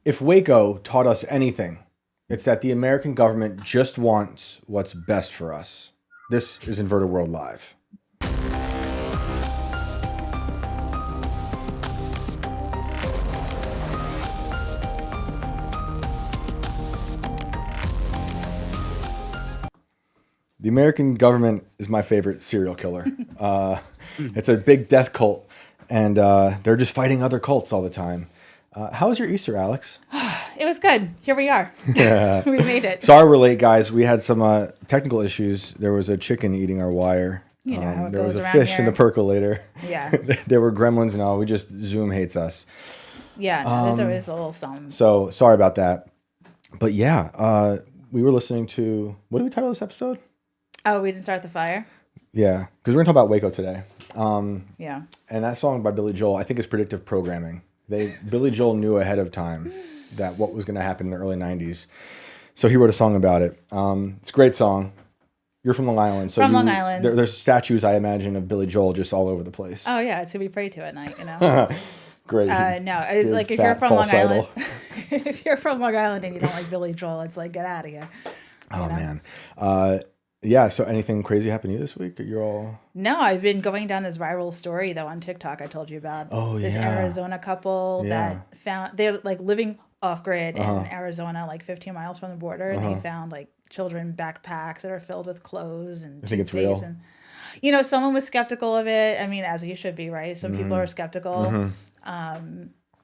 If Waco taught us anything, it's that the American government just wants what's best for us. This is Inverted World Live. The American government is my favorite serial killer. It's a big death cult, and they're just fighting other cults all the time. How was your Easter, Alex? It was good. Here we are. Yeah. We made it. Sorry we're late, guys. We had some technical issues. There was a chicken eating our wire. You know how it there goes was a around fish here. in the percolator. Yeah. There were gremlins and all. Zoom hates us. Yeah, no, there's always a little something. So sorry about that. But yeah, we were listening to, what did we title this episode? Oh, we didn't start the fire? Yeah, because we're going to talk about Waco today. Yeah. And that song by Billy Joel, I think, is predictive programming. Billy Joel knew ahead of time that what was going to happen in the early 90s. So he wrote a song about it. It's a great song. You're from Long Island. So From Long Island. There's statues, I imagine, of Billy Joel just all over the place. Oh, yeah, it's who we pray to at night, you know? Great. No, it's like if you're from Long Island, if you're from Long Island and you don't like Billy Joel, it's like, get out of here. Oh, man. Yeah, so anything crazy happened to you this week? You're all... No, I've been going down this viral story, though, on TikTok I told you about. Oh, this yeah. Arizona couple that found, they're like living off-grid in Arizona, like 15 miles from the border, and they found like children backpacks that are filled with clothes and I think it's real. and, you know, someone was skeptical of it. I mean, as you should be, right? Some people are skeptical.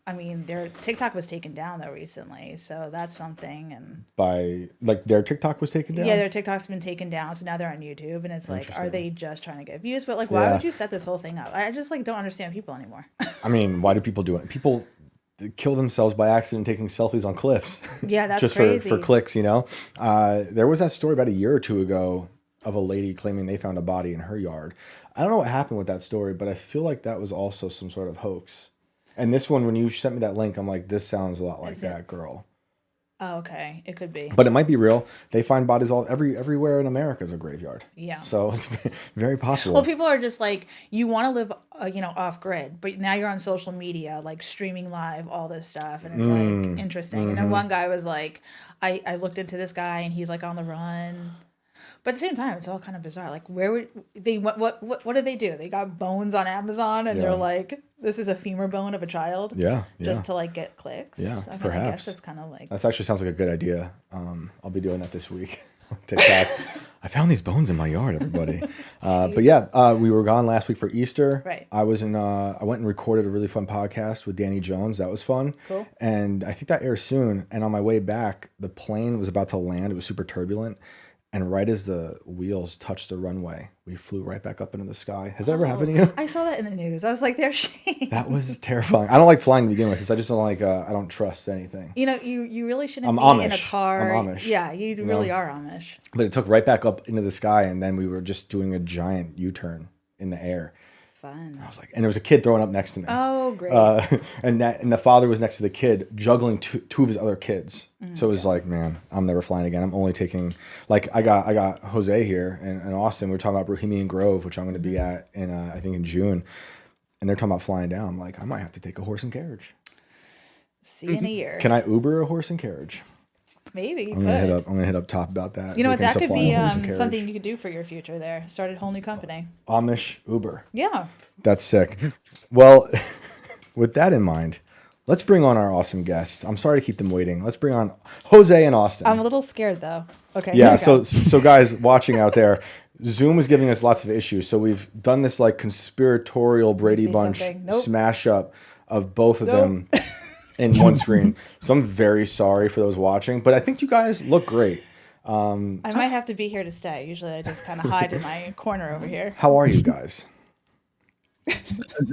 I mean, their TikTok was taken down though recently, so that's something. And by like their TikTok was taken down. Yeah, their TikTok's been taken down, so now they're on YouTube, and it's like, are they just trying to get views? But like, why would you set this whole thing up? I just like don't understand people anymore. I mean, why do people do it? People kill themselves by accident taking selfies on cliffs. Yeah, that's just crazy. for clicks, you know. There was that story about a year or two ago of a lady claiming they found a body in her yard. I don't know what happened with that story, but I feel like that was also some sort of hoax. And this one, when you sent me that link, I'm like, this sounds a lot like that girl. Oh, okay. It could be. But it might be real. They find bodies everywhere in America is a graveyard. Yeah. So it's very possible. Well, people are just like, you want to live, off grid, but now you're on social media, like streaming live, all this stuff. And it's like interesting. And then one guy was like, I looked into this guy and he's like on the run. But at the same time, it's all kind of bizarre. Like, where would they? What did they do? They got bones on Amazon, and they're like, "This is a femur bone of a child." Yeah. Just to like get clicks. Yeah, I mean, perhaps. I guess it's kind of like. That actually sounds like a good idea. I'll be doing that this week. TikTok. I found these bones in my yard, everybody. But yeah, we were gone last week for Easter. Right. I went and recorded a really fun podcast with Danny Jones. That was fun. Cool. And I think that airs soon. And on my way back, the plane was about to land. It was super turbulent. And right as the wheels touched the runway, we flew right back up into the sky. Has that ever happened to you? I saw that in the news. I was like, "They're shame." That was terrifying. I don't like flying to begin with because I just don't like. I don't trust anything. You know, you really shouldn't I'm be Amish. in a car. I'm Amish. Yeah, you really are Amish. But it took right back up into the sky, and then we were just doing a giant U-turn in the air. Fun. I was like, and there was a kid throwing up next to me. Oh, great. And the father was next to the kid, juggling two of his other kids. So it was like, man, I'm never flying again. I'm only taking, like, I got Jose here in Austin. We were talking about Bohemian Grove, which I'm going to be at I think in June. And they're talking about flying down. I'm like, I might have to take a horse and carriage. See you in a year. Can I Uber a horse and carriage? Maybe you I'm gonna hit up Top about that. You know We what? can That could supply be a horse and carriage. something you could do for your future. There, start a whole new company. Amish Uber. Yeah. That's sick. Well, with that in mind, let's bring on our awesome guests. I'm sorry to keep them waiting. Let's bring on Jose and Austin. I'm a little scared though. Okay. Yeah. So guys watching out there, Zoom is giving us lots of issues. So we've done this like conspiratorial Brady Bunch smash up of both of them in one screen. So I'm very sorry for those watching, but I think you guys look great. I might have to be here to stay. Usually I just kind of hide in my corner over here. How are you guys?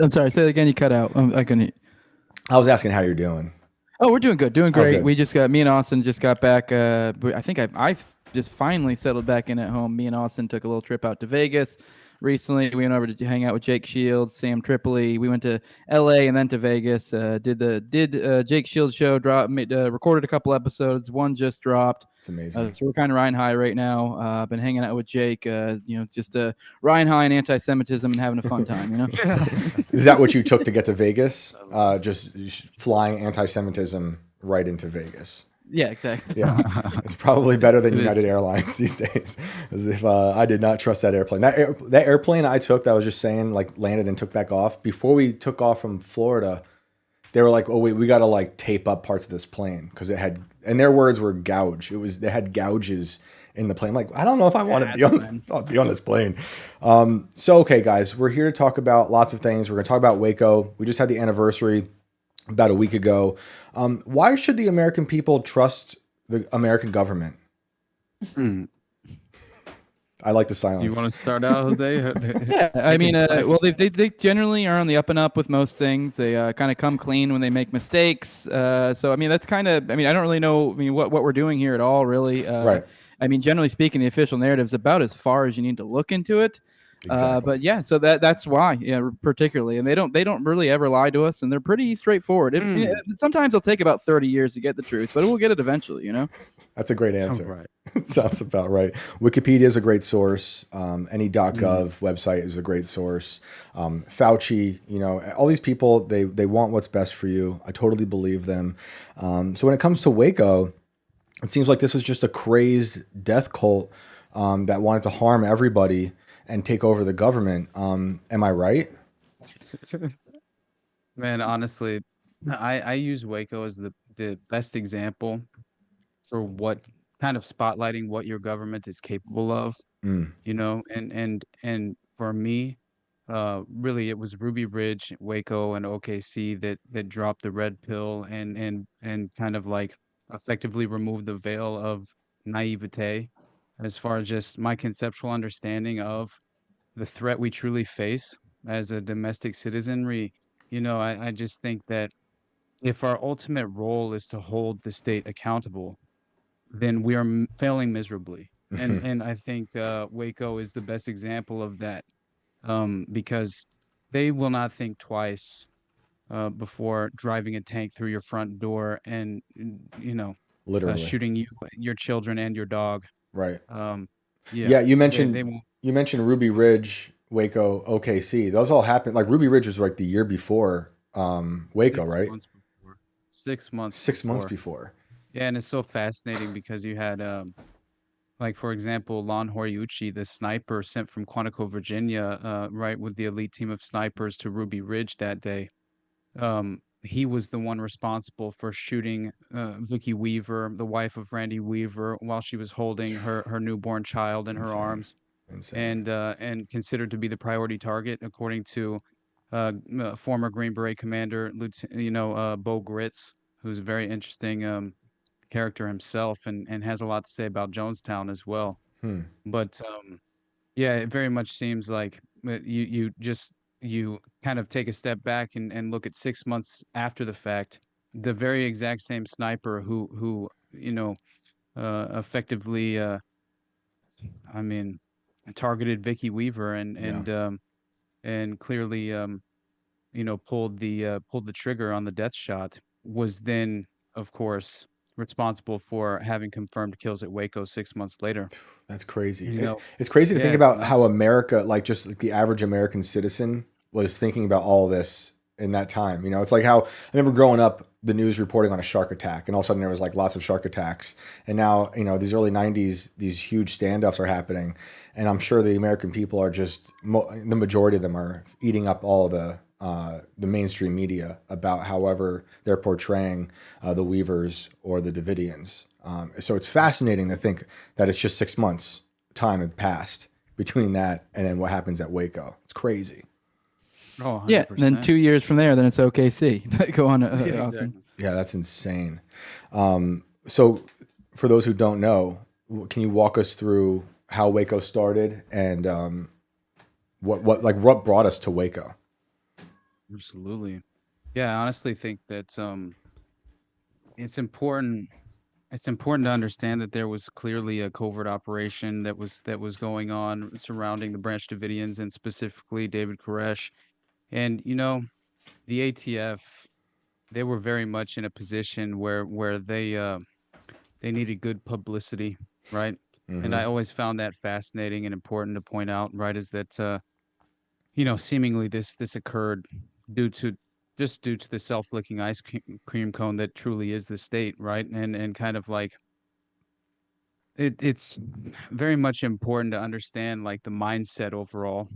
I'm sorry. Say it again. You cut out. I couldn't. I was asking how you're doing. Oh, we're doing good. Doing great. Good. We just got, me and Austin just got back. I think I just finally settled back in at home. Me and Austin took a little trip out to Vegas recently. We went over to hang out with Jake Shields, Sam Tripoli. We went to LA and then to Vegas. Did Jake Shields show, recorded a couple episodes. One just dropped. It's amazing. So we're kind of riding high right now. Been hanging out with Jake, just riding high in anti-Semitism and having a fun time, Is that what you took to get to Vegas? Just flying anti-Semitism right into Vegas. Yeah, exactly. Yeah, it's probably better than It United is. Airlines these days. As if I did not trust that airplane. That airplane I took, that I was just saying, like landed and took back off. Before we took off from Florida, they were like, "Oh wait, we got to like tape up parts of this plane because it had," and their words were gouge. They had gouges in the plane. I'm like, I don't know if I want to be on this plane. So okay, guys, we're here to talk about lots of things. We're going to talk about Waco. We just had the anniversary about a week ago. Why should the American people trust the American government? I like the silence. You want to start out, Jose? Yeah, I mean, well, they generally are on the up and up with most things. They kind of come clean when they make mistakes. So I mean, that's kind of. I mean, I don't really know. I mean, what we're doing here at all, really. Right. I mean, generally speaking, the official narrative is about as far as you need to look into it. Exactly. But yeah, so that's why, yeah, particularly, and they don't really ever lie to us, and they're pretty straightforward. Sometimes it'll take about 30 years to get the truth, but we'll get it eventually, you know. That's a great answer. Right. Sounds about right. Wikipedia is a great source. Any .gov website is a great source. Fauci, you know, all these people, they want what's best for you. I totally believe them. So when it comes to Waco, it seems like this was just a crazed death cult that wanted to harm everybody and take over the government. Am I right? Man, honestly, I use Waco as the best example for what kind of spotlighting what your government is capable of, you know, and for me, really it was Ruby Ridge, Waco, and OKC that dropped the red pill and kind of like effectively removed the veil of naivete as far as just my conceptual understanding of the threat we truly face as a domestic citizenry. You know, I just think that if our ultimate role is to hold the state accountable, then we are failing miserably. And I think Waco is the best example of that, because they will not think twice before driving a tank through your front door and you know Literally. shooting you, your children, and your dog. Right. Yeah, Yeah, you they won't. mentioned Ruby Ridge, Waco, OKC. Those all happened. Like Ruby Ridge was like the year before Waco, 6 right? months before. 6 months. 6 months before. before. Yeah, and it's so fascinating because you had, like for example, Lon Horiuchi, the sniper sent from Quantico, Virginia, right, with the elite team of snipers to Ruby Ridge that day. He was the one responsible for shooting Vicky Weaver, the wife of Randy Weaver, while she was holding her newborn child in her Insane. arms, Insane. and considered to be the priority target, according to former Green Beret commander, Bo Gritz, who's a very interesting character himself, and has a lot to say about Jonestown as well. But yeah, it very much seems like you kind of take a step back and look at 6 months after the fact, the very exact same sniper who effectively I mean targeted Vicky Weaver and clearly pulled the trigger on the death shot, was then of course responsible for having confirmed kills at Waco 6 months later. That's crazy. You know, It's crazy to yeah, think it's about how nuts. America, like just like the average American citizen, was thinking about all this in that time. You know, it's like how I remember growing up, the news reporting on a shark attack, and all of a sudden there was like lots of shark attacks. And now, you know, these early 90s, these huge standoffs are happening. And I'm sure the American people are just, the majority of them are eating up all the mainstream media about however they're portraying the Weavers or the Davidians. So it's fascinating to think that it's just 6 months time had passed between that and then what happens at Waco. It's crazy. Oh, Yeah, and then 2 years from there, then it's OKC. Go on, Yeah, Austin. exactly. Yeah, that's insane. So for those who don't know, can you walk us through how Waco started and what brought us to Waco? Absolutely. Yeah, I honestly think that it's important to understand that there was clearly a covert operation that was going on surrounding the Branch Davidians and specifically David Koresh. And you know, the ATF, they were very much in a position where they needed good publicity, right? And I always found that fascinating and important to point out, right, is that seemingly this occurred due to just due to the self-licking ice cream cone that truly is the state, right? And kind of like it's very much important to understand like the mindset overall,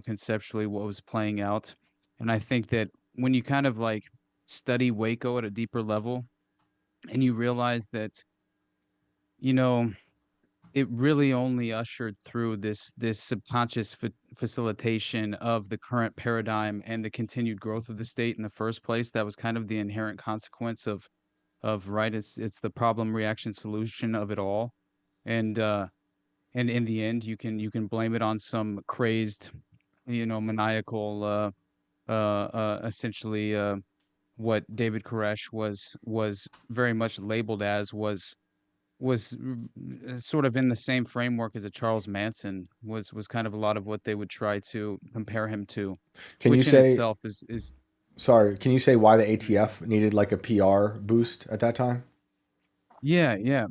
conceptually what was playing out. And I think that when you kind of like study Waco at a deeper level and you realize that, you know, it really only ushered through this subconscious facilitation of the current paradigm and the continued growth of the state in the first place. That was kind of the inherent consequence of right. It's the problem reaction solution of it all, and in the end, you can blame it on some crazed, maniacal, essentially, what David Koresh was very much labeled as was sort of in the same framework as a Charles Manson was kind of a lot of what they would try to compare him to, Can you which in say, itself is sorry, can you say why the ATF needed like a PR boost at that time? yeah.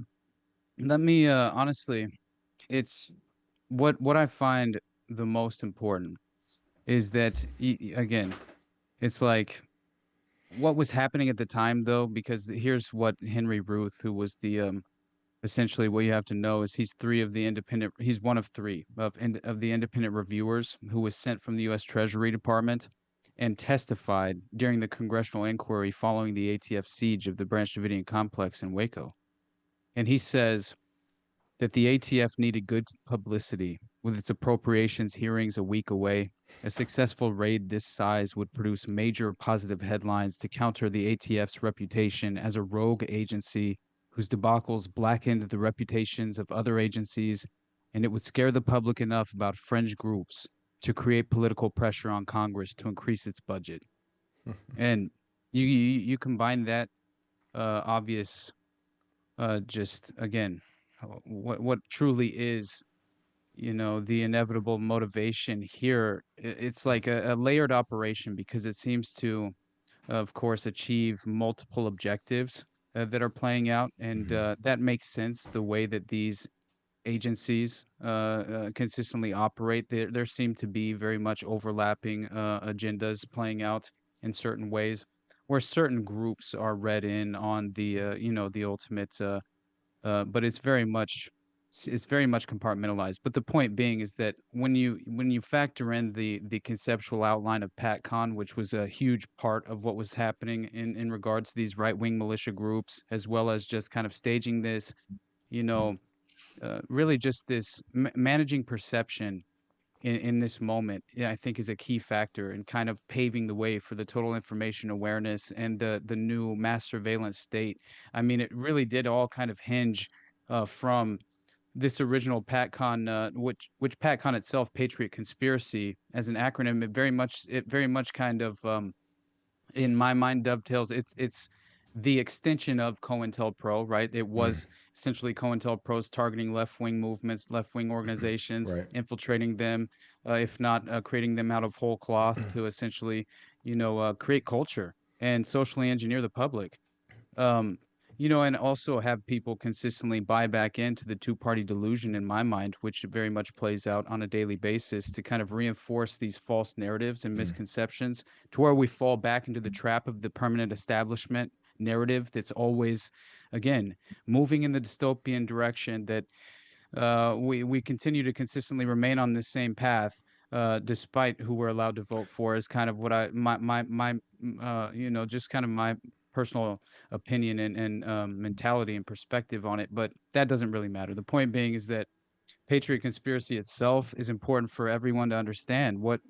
Let me honestly, it's what I find the most important is that again, it's like what was happening at the time though, because here's what Henry Ruth, who was the essentially what you have to know is he's one of three of the independent reviewers who was sent from the US Treasury Department and testified during the congressional inquiry following the ATF siege of the Branch Davidian complex in Waco. And he says that the ATF needed good publicity with its appropriations hearings a week away. A successful raid this size would produce major positive headlines to counter the ATF's reputation as a rogue agency whose debacles blackened the reputations of other agencies, and it would scare the public enough about fringe groups to create political pressure on Congress to increase its budget. And you combine that obvious, just again, what truly is, the inevitable motivation here. It's like a layered operation because it seems to, of course, achieve multiple objectives that are playing out, and that makes sense. The way that these agencies consistently operate, there seem to be very much overlapping agendas playing out in certain ways, where certain groups are read in on the ultimate. But it's very much compartmentalized. But the point being is that when you factor in the conceptual outline of Patcon, which was a huge part of what was happening in regards to these right-wing militia groups, as well as just kind of staging this, you know, really just this managing perception in this moment, I think is a key factor in kind of paving the way for the total information awareness and the new mass surveillance state. I mean, it really did all kind of hinge from this original Patcon, which Patcon itself, Patriot Conspiracy, as an acronym, it very much kind of in my mind dovetails. It's the extension of COINTELPRO, right? It was essentially COINTELPRO's targeting left-wing movements, left-wing organizations, Right. infiltrating them, if not creating them out of whole cloth to essentially, create culture and socially engineer the public. Um, and also have people consistently buy back into the two-party delusion in my mind, which very much plays out on a daily basis to kind of reinforce these false narratives and misconceptions to where we fall back into the trap of the permanent establishment narrative that's always, again, moving in the dystopian direction that we continue to consistently remain on this same path. Despite who we're allowed to vote for, is kind of what just kind of my personal opinion and mentality and perspective on it. But that doesn't really matter. The point being is that Patriot Conspiracy itself is important for everyone to understand what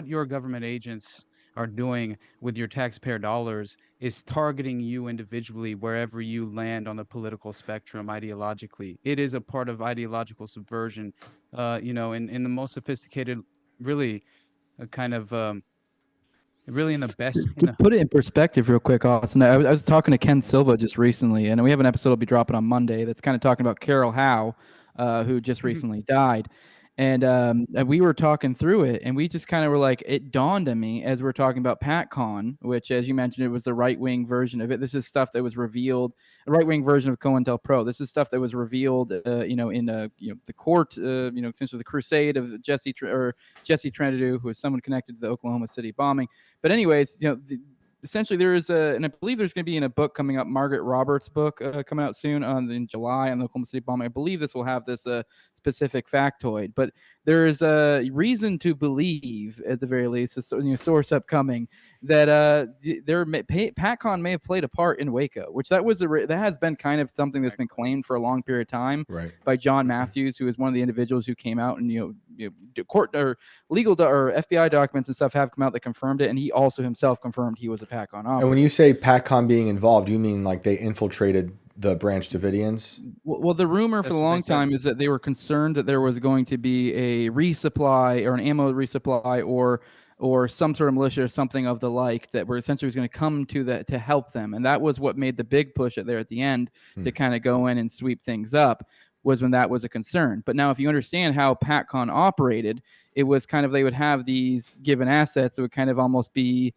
your government agents are doing with your taxpayer dollars is targeting you individually wherever you land on the political spectrum ideologically. It is a part of ideological subversion, in the most sophisticated, really kind of really in the best. To put it in perspective real quick, Austin, I was talking to Ken Silva just recently, and we have an episode will be dropping on Monday that's kind of talking about Carol Howe, who just recently died. And we were talking through it, and we just kind of were like, it dawned on me as we're talking about Patcon, which, as you mentioned, it was the right-wing version of it. This is stuff that was revealed, a right-wing version of COINTELPRO. This is stuff that was revealed, in the court, essentially the crusade of Jesse Trentadue, who is someone connected to the Oklahoma City bombing. But anyways, essentially there is and I believe there's going to be in a book coming up, Margaret Roberts' book coming out soon in July on the Oklahoma City bombing. I believe this will have this specific factoid, but there is a reason to believe, at the very least, a source upcoming, that Patcon may have played a part in Waco, which that has been kind of something that's been claimed for a long period of time by John Matthews, who is one of the individuals who came out and court or legal or FBI documents and stuff have come out that confirmed it, and he also himself confirmed he was a Patcon operative. And when you say Patcon being involved, do you mean like they infiltrated the Branch Davidians? Well, the rumor for a long time is that they were concerned that there was going to be a resupply or an ammo resupply or some sort of militia or something of the like that were essentially was going to come to help them. And that was what made the big push there at the end to kind of go in and sweep things up, was when that was a concern. But now if you understand how Patcon operated, it was kind of, they would have these given assets that would kind of almost be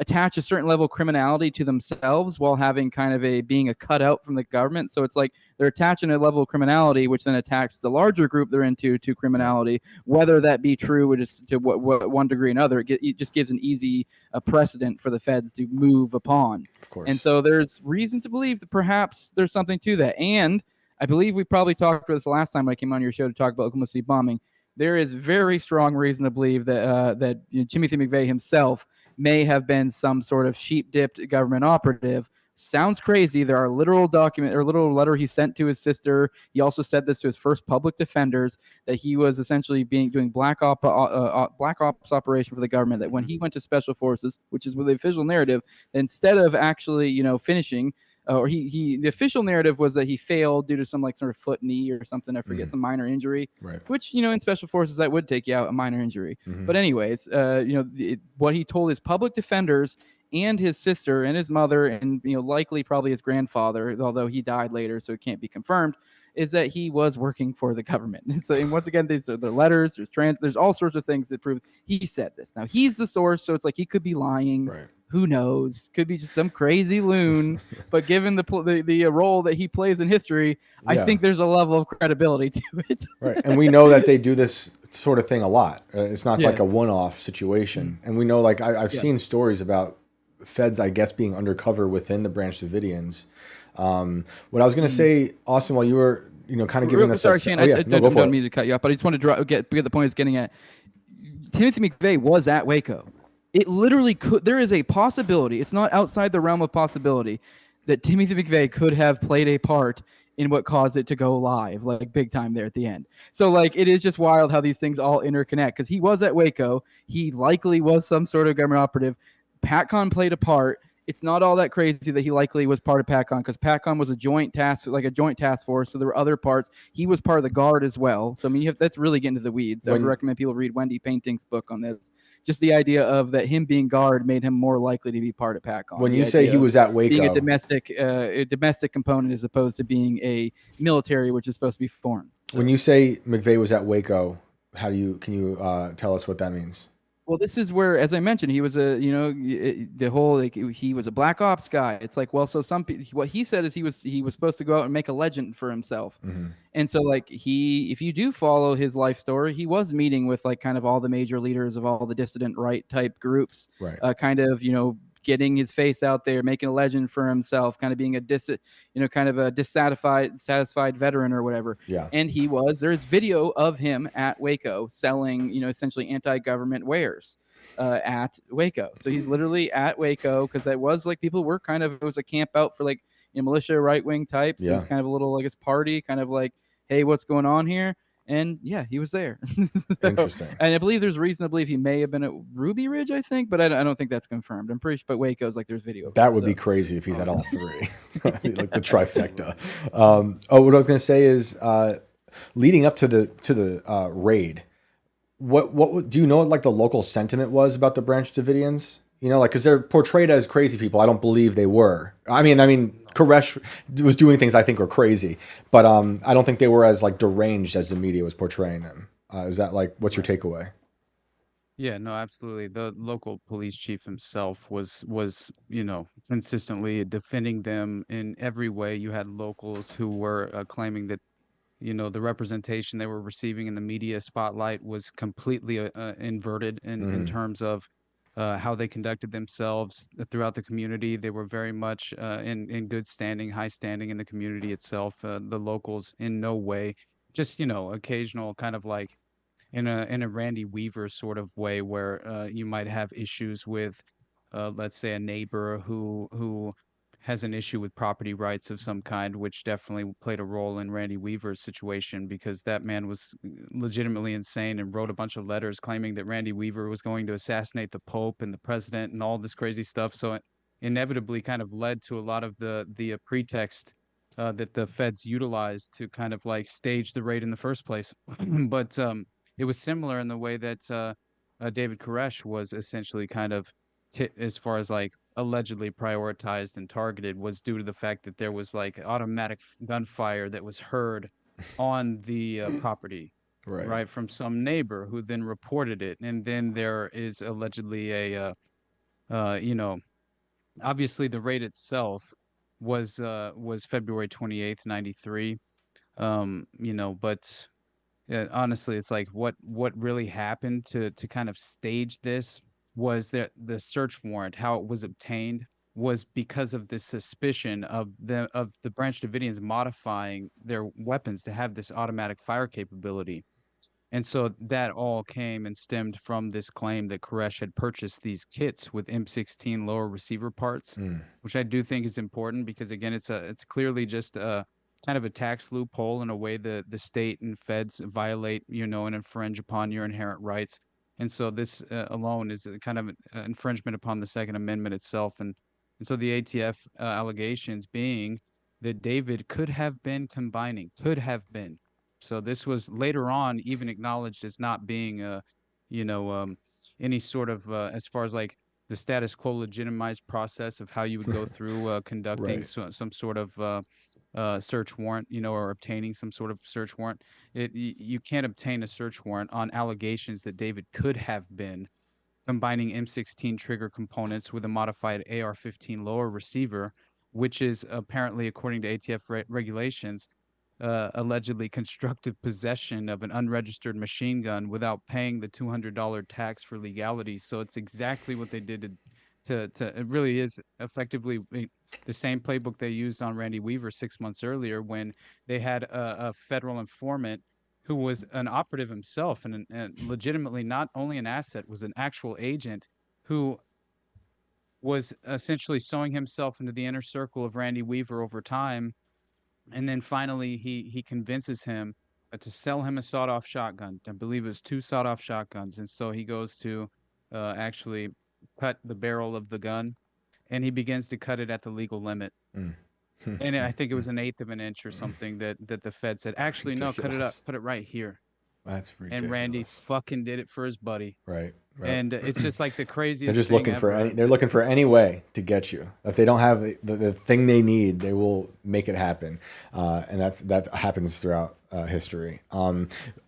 attach a certain level of criminality to themselves while having kind of being a cutout from the government. So it's like they're attaching a level of criminality, which then attaches the larger group they're into to criminality, whether that be true to what one degree or another. It just gives an easy precedent for the feds to move upon. Of course. And so there's reason to believe that perhaps there's something to that. And I believe we probably talked about this last time I came on your show to talk about Oklahoma City bombing. There is very strong reason to believe that Timothy McVeigh himself may have been some sort of sheep-dipped government operative. Sounds crazy. There are literal letter he sent to his sister. He also said this to his first public defenders, that he was essentially doing black ops operation for the government. That when he went to special forces, which is with the official narrative, instead of actually finishing. The official narrative was that he failed due to some sort of foot, knee, or something. I forget, some minor injury. Right. Which in special forces that would take you out, a minor injury. But anyways, what he told his public defenders and his sister and his mother and likely probably his grandfather, although he died later, so it can't be confirmed, is that he was working for the government. And once again, these are the letters. There's all sorts of things that prove he said this. Now he's the source, so it's like he could be lying. Right. Who knows? Could be just some crazy loon. But given the role that he plays in history, I think there's a level of credibility to it. Right. And we know that they do this sort of thing a lot. It's not like a one-off situation. And we know, I've seen stories about feds, I guess, being undercover within the Branch Davidians. What I was going to say, Austin, while you were, kind of giving this. Sorry, Shane, I don't mean to cut you off, but I just wanted to get the point I was getting at. Timothy McVeigh was at Waco. It literally could. There is a possibility. It's not outside the realm of possibility that Timothy McVeigh could have played a part in what caused it to go live, big time there at the end. So it is just wild how these things all interconnect, because he was at Waco. He likely was some sort of government operative. Patcon played a part. It's not all that crazy that he likely was part of Patcon, because Patcon was a joint task force. So there were other parts. He was part of the guard as well. So that's really getting to the weeds. I would recommend people read Wendy Painting's book on this. Just the idea of that him being guard made him more likely to be part of Patcon. When you say he was at Waco, being a domestic component as opposed to being a military, which is supposed to be foreign. So, when you say McVeigh was at Waco, can you tell us what that means? Well, this is where, as I mentioned, he was he was a black ops guy. It's so what he said is he was supposed to go out and make a legend for himself. And so if you do follow his life story, he was meeting with kind of all the major leaders of all the dissident right type groups, right. Kind of, getting his face out there, making a legend for himself, kind of being a dissatisfied veteran or whatever. Yeah. And there's video of him at Waco selling, essentially anti-government wares at Waco. So he's literally at Waco, because that was people were it was a camp out for militia right-wing types. So it was kind of a little his party, kind of hey, what's going on here? And yeah, he was there. Interesting. And I believe there's reason to believe he may have been at Ruby Ridge, I think, but I don't think that's confirmed. I'm pretty sure, but Waco's there's video. That would be crazy if he's at all three, the trifecta. What I was going to say is, leading up to the raid, what do you know what the local sentiment was about the Branch Davidians? Because they're portrayed as crazy people. I don't believe they were. I mean, Koresh was doing things I think were crazy, but I don't think they were as deranged as the media was portraying them. Is that like, what's your takeaway? Yeah, no, absolutely. The local police chief himself was, consistently defending them in every way. You had locals who were claiming that, the representation they were receiving in the media spotlight was completely inverted in Mm, terms of how they conducted themselves throughout the community. They were very much in good standing, high standing in the community itself. The locals in no way, just, occasional kind of like in a Randy Weaver sort of way where you might have issues with, let's say, a neighbor who has an issue with property rights of some kind, which definitely played a role in Randy Weaver's situation because that man was legitimately insane and wrote a bunch of letters claiming that Randy Weaver was going to assassinate the Pope and the president and all this crazy stuff. So it inevitably kind of led to a lot of the pretext that the feds utilized to kind of like stage the raid in the first place. But it was similar in the way that David Koresh was essentially kind of, as far as like allegedly prioritized and targeted, was due to the fact that there was like automatic gunfire that was heard on the property, right. right, from some neighbor who then reported it. And then there is allegedly you know, obviously the raid itself was February 28th, 93. But yeah, honestly, it's like what really happened to kind of stage this was that the search warrant, how it was obtained, was because of this suspicion of the Branch Davidians modifying their weapons to have this automatic fire capability. And so that all came and stemmed from this claim that Koresh had purchased these kits with M16 lower receiver parts, Mm, which I do think is important because again, it's clearly just a kind of a tax loophole in a way that the state and feds violate, and infringe upon your inherent rights. And so this alone is a kind of an infringement upon the Second Amendment itself. And so the ATF allegations being that David could have been combining, could have been. So this was later on even acknowledged as not being you know, um, any sort of as far as like the status quo legitimized process of how you would go through conducting right. some sort of search warrant, or obtaining some sort of search warrant. You can't obtain a search warrant on allegations that David could have been combining M16 trigger components with a modified AR-15 lower receiver, which is apparently, according to ATF regulations, allegedly constructive possession of an unregistered machine gun without paying the $200 tax for legality. So it's exactly what they did to it really is effectively the same playbook they used on Randy Weaver 6 months earlier when they had a federal informant who was an operative himself and legitimately not only an asset, was an actual agent who was essentially sewing himself into the inner circle of Randy Weaver over time. And then finally, he convinces him to sell him a sawed-off shotgun. I believe it was two sawed-off shotguns. And so he goes to actually cut the barrel of the gun, and he begins to cut it at the legal limit. Mm. And I think it was 1/8 of an inch or something that the Fed said, actually, no, cut it up, Ridiculous. put it right here. That's And Randy ridiculous. fucking did it for his buddy. Right. Right. And it's just like the They're craziest just thing looking for ever. they're looking for any way to get you. If they don't have the thing they need, they will make it happen. And that happens throughout history.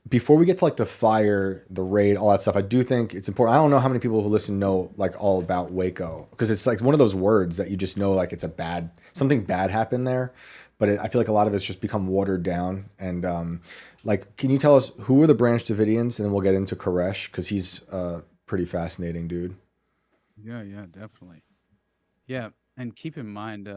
Before we get to like the fire, the raid, all that stuff, I do think it's important. I don't know how many people who listen know like all about Waco because it's like one of those words that you just know like it's something bad happened there. But I feel like a lot of it's just become watered down. And like, can you tell us who were the Branch Davidians, and then we'll get into Koresh because he's pretty fascinating, dude. Yeah, definitely. Yeah, and keep in mind,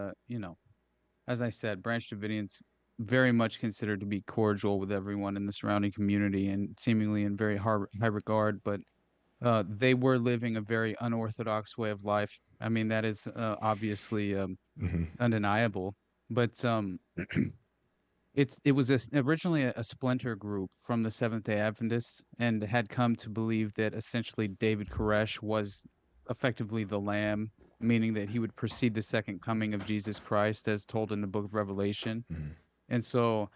as I said, Branch Davidians very much considered to be cordial with everyone in the surrounding community and seemingly in very high regard, but they were living a very unorthodox way of life. I mean, that is obviously Hmm. undeniable, but it was originally a splinter group from the Seventh-day Adventists and had come to believe that essentially David Koresh was effectively the Lamb, meaning that he would precede the second coming of Jesus Christ as told in the book of Revelation. Hmm. And so,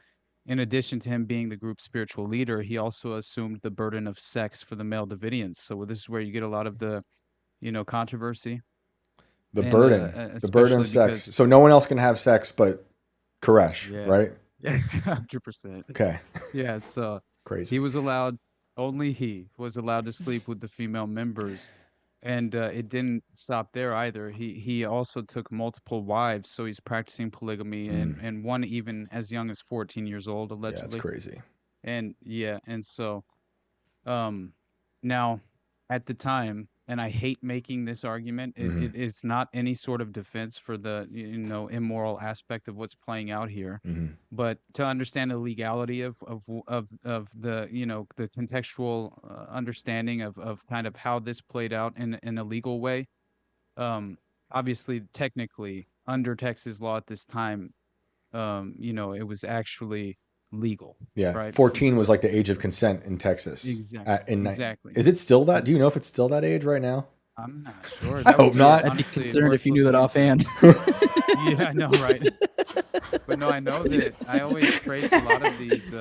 in addition to him being the group's spiritual leader, he also assumed the burden of sex for the male Davidians. So this is where you get a lot of the, controversy, The and burden, the burden especially of sex. because, So no one else can have sex but Koresh, yeah, right? yeah, 100%. Okay, Yeah, it's crazy. he was allowed Only he was allowed to sleep with the female members. And it didn't stop there either. He also took multiple wives, so he's practicing polygamy, and one even as young as 14 years old, Yeah, it's allegedly. crazy. And yeah, and so um, now, at the time, and I hate making this argument, it's not any sort of defense for the immoral aspect of what's playing out here, but to understand the legality of the the contextual understanding of kind of how this played out in a legal way. Obviously, technically, under Texas law at this time, it was actually legal, Yeah, right? 14 was like the age of consent in Texas. Exactly. Is it still that? Do you know if it's still that age right now? I'm not sure. I hope not. I'd be honestly concerned worth if you knew that looking into. offhand. Yeah, I know, right? But no, I know that I always trace a lot of these.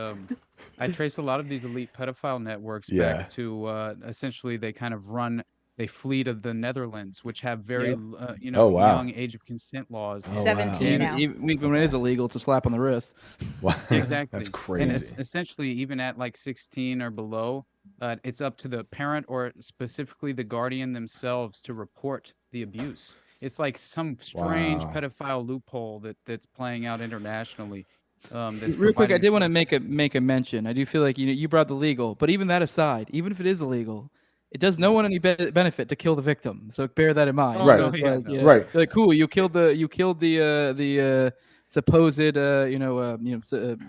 I trace a lot of these elite pedophile networks Yeah. back to essentially they flee to the Netherlands, which have very Yep. Oh, wow. young age of consent laws. Oh, wow. 17 And now. Even when it is illegal, it's a slap on the wrist. Wow. Exactly. That's And crazy. essentially, even at like 16 or below, it's up to the parent or specifically the guardian themselves to report the abuse. It's like some strange Wow. pedophile loophole that's playing out internationally. That's Real quick, I providing did want to sort of- make a mention. I do feel like you brought the legal, but even that aside, even if it is illegal, it does no one any benefit to kill the victim. So bear that in mind. Oh, Right. no, So it's yeah, like, no. Right. like cool, you killed the supposed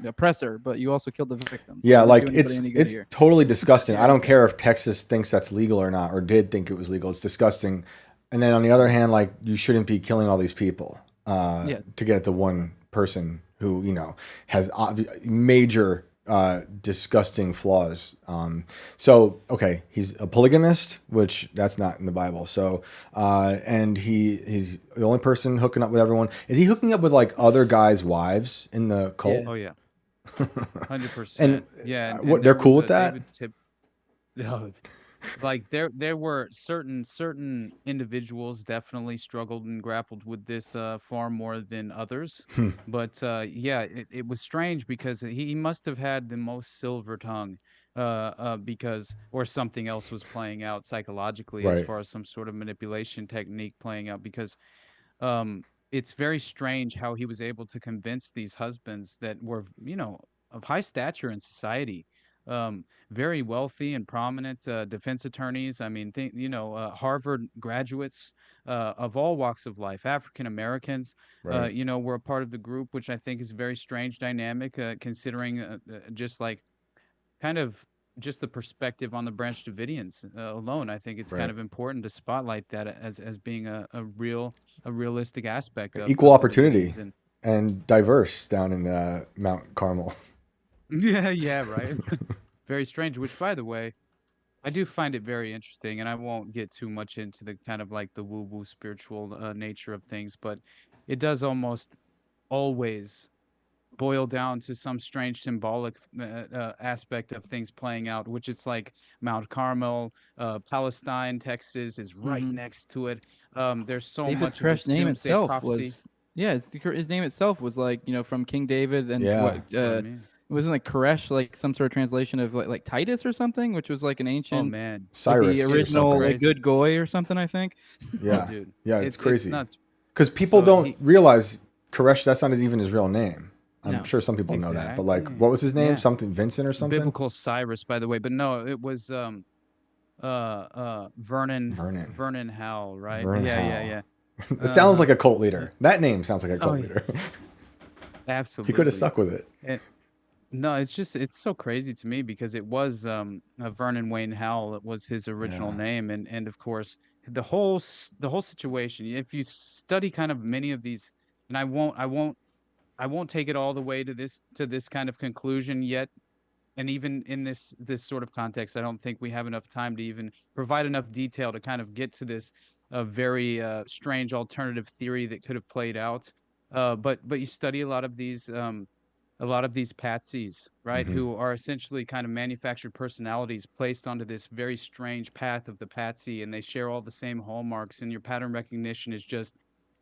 oppressor, but you also killed the victim. So Yeah, it doesn't like do anybody any good it's here. totally disgusting. I don't care if Texas thinks that's legal or not, or did think it was legal. It's disgusting. And then on the other hand, like you shouldn't be killing all these people Yes. to get at the one person who has major disgusting flaws. So okay, he's a polygamist, which that's not in the Bible. So and he's the only person hooking up with everyone. Is he hooking up with like other guys' wives in the cult? Yeah. Oh yeah, 100%. And Yeah, and what there they're cool was with a that? David Tip. No, like there were certain individuals definitely struggled and grappled with this far more than others. But yeah, it was strange because he must have had the most silver tongue because or something else was playing out psychologically as Right. far as some sort of manipulation technique playing out because um it's very strange how he was able to convince these husbands that were of high stature in society, very wealthy and prominent defense attorneys. I mean, Harvard graduates of all walks of life, African Americans, Right. were a part of the group, which I think is a very strange dynamic, considering just like kind of just the perspective on the Branch Davidians alone. I think it's Right. kind of important to spotlight that as being a realistic aspect of Equal the opportunity Davidians. and diverse down in Mount Carmel. Yeah, right. Very strange, which by the way, I do find it very interesting, and I won't get too much into the kind of like the woo-woo spiritual nature of things, but it does almost always boil down to some strange symbolic aspect of things playing out, which it's like Mount Carmel, Palestine, Texas is right Mhm. next to it. There's so David's much of Koresh this name doomsday itself prophecy. was his name itself was like from King David and Yeah. what That's what I mean. it wasn't like Koresh like some sort of translation of like Titus or something, which was like an Oh ancient man, like Cyrus the or original something. like good goy or something, I think. Yeah. dude, Yeah, it's it's crazy. nuts. Because people So don't he- realize Koresh, that's not even his real name. I'm No. sure some people know that. But like, Exactly. what was his name? Yeah. Something Vincent or something? Biblical Cyrus, by the way, but no, it was Vernon Howell, right? Vernon Yeah. Howell. It sounds like Uh-huh. a cult leader. That name sounds like a cult Oh, yeah. leader. Absolutely. He could have stuck with it. No, it's so crazy to me because it was Vernon Wayne Howell. It was his original Yeah. name, and of course the whole situation. If you study kind of many of these, and I won't take it all the way to this kind of conclusion yet. And even in this sort of context, I don't think we have enough time to even provide enough detail to kind of get to this very strange alternative theory that could have played out. But you study a lot of these patsies, right, Mhm. who are essentially kind of manufactured personalities placed onto this very strange path of the patsy, and they share all the same hallmarks, and your pattern recognition is just,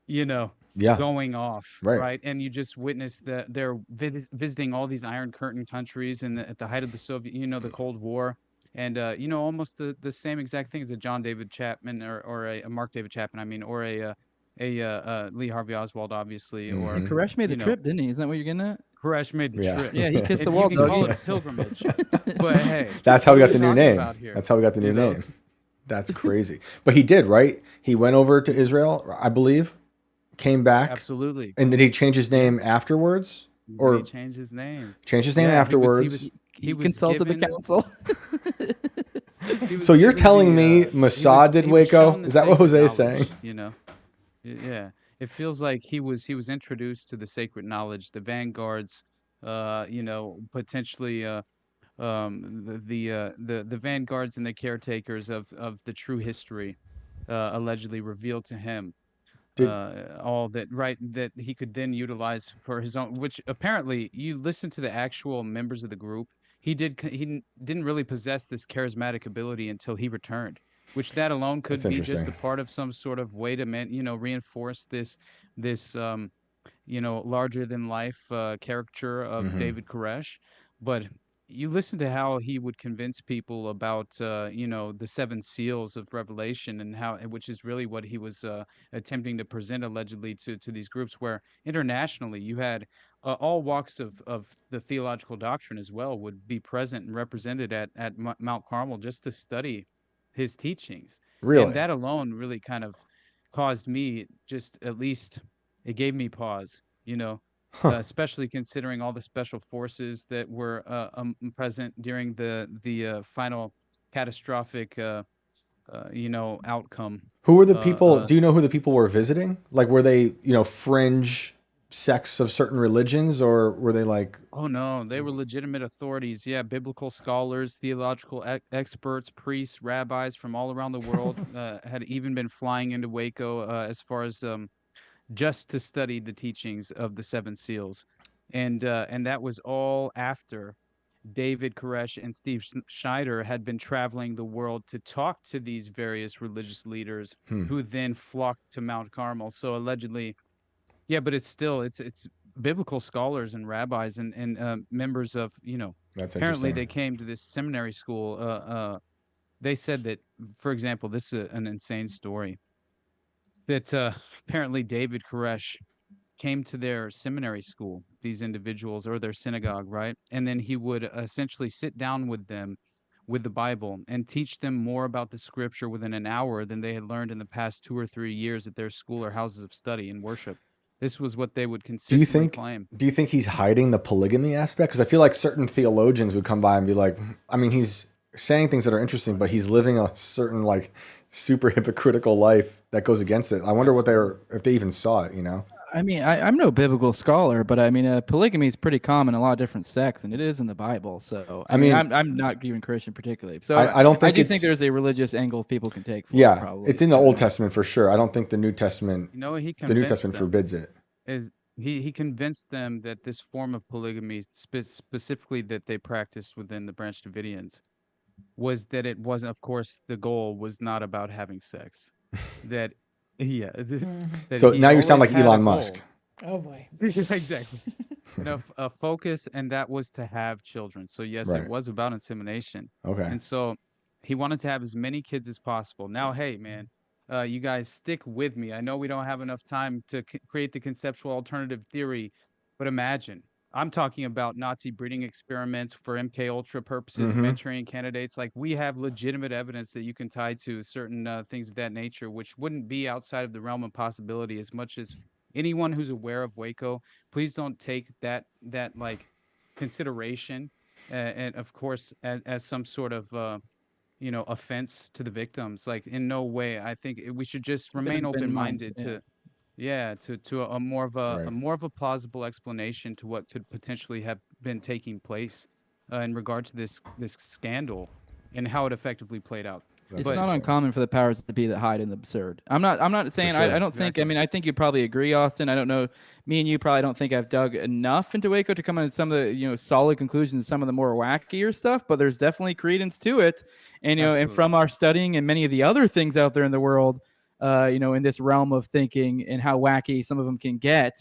Yeah. going off, Right. right? And you just witness that they're visiting all these Iron Curtain countries, and at the height of the Soviet, the Cold War, And almost the same exact thing as a John David Chapman or a Mark David Chapman, I mean, or a Lee Harvey Oswald, obviously, or And Koresh made the you know, trip, didn't he? Isn't that what you're getting at? Koresh made the Yeah. trip. Yeah, he kissed the And wall, you can call doggy. it a pilgrimage, but hey, That's how we what got are the new talking name. about here? That's how we got the new You know? name. That's crazy. But he did, right? He went over to Israel, I believe, came back, Absolutely. and did he change his name afterwards? Or He changed his name. change his name Yeah, afterwards? He consulted the given- council. he was So you're given telling me he Mossad did he was Waco? shown the Is that what sacred Jose is knowledge, saying? You know, yeah. It feels like he was introduced to the sacred knowledge, the vanguards, potentially the vanguards and the caretakers of the true history, allegedly revealed to him. Did- All that he could then utilize for his own, which apparently you listen to the actual members of the group, he didn't really possess this charismatic ability until he returned, which that alone could That's be just a interesting. part of some sort of way to reinforce this larger than life caricature of David Koresh. But you listen to how he would convince people about the seven seals of Revelation, and which is really what he was attempting to present allegedly to these groups, where internationally you had all walks of the theological doctrine as well would be present and represented at Mount Carmel just to study his teachings. Really? And that alone really kind of caused me, just at least it gave me pause, especially considering all the special forces that were present during the final catastrophic outcome. Who were the people? Do you know who the people were visiting? Like, were they, fringe sects of certain religions, or were they like? Oh no, they were legitimate authorities. Yeah, biblical scholars, theological experts, priests, rabbis from all around the world had even been flying into Waco as far as just to study the teachings of the seven seals, and that was all after David Koresh and Steve Schneider had been traveling the world to talk to these various religious leaders, who then flocked to Mount Carmel. So allegedly, yeah, but it's biblical scholars and rabbis and members of That's apparently interesting. they came to this seminary school. They said that, for example, this is an insane story, that apparently David Koresh came to their seminary school, these individuals, or their synagogue, right? And then he would essentially sit down with them with the Bible and teach them more about the scripture within an hour than they had learned in the past 2 or 3 years at their school or houses of study and worship. This was what they would consistently claim. Do you think he's hiding the polygamy aspect? Because I feel like certain theologians would come by and be like, I mean, he's saying things that are interesting, but he's living a certain like super hypocritical life that goes against it. I wonder if they even saw it, I mean, I'm no biblical scholar, but I mean, polygamy is pretty common in a lot of different sects, and it is in the Bible. So I mean, I'm not even Christian particularly. So I don't think I do think there's a religious angle people can take. For Yeah, it, probably. it's in the Old Testament for sure. I don't think the New Testament. You know, he The New Testament them. forbids it. He convinced them that this form of polygamy, specifically that they practiced within the Branch Davidians, was that it wasn't, of course, the goal was not about having sex. That, yeah. That So he now you sound always like had a Elon goal. Musk. Oh boy. Exactly. A focus, and that was to have children. So yes, Right. it was about insemination. Okay. And so he wanted to have as many kids as possible. Now, hey, man, you guys stick with me. I know we don't have enough time to create the conceptual alternative theory, but imagine. I'm talking about Nazi breeding experiments for MK Ultra purposes, Manchurian candidates. Like, we have legitimate evidence that you can tie to certain things of that nature, which wouldn't be outside of the realm of possibility. As much as anyone who's aware of Waco, please don't take that like consideration, and of course as some sort of offense to the victims. Like, in no way. I think we should just remain open-minded to a more of a plausible explanation to what could potentially have been taking place in regard to this scandal and how it effectively played out. It's not uncommon for the powers that be that hide in the absurd. I'm not saying sure. I don't think. I mean, I think you'd probably agree, Austin. I don't know. Me and you probably don't think I've dug enough into Waco to come to some of the solid conclusions, some of the more wackier stuff. But there's definitely credence to it, and and from our studying and many of the other things out there in the world, in this realm of thinking and how wacky some of them can get.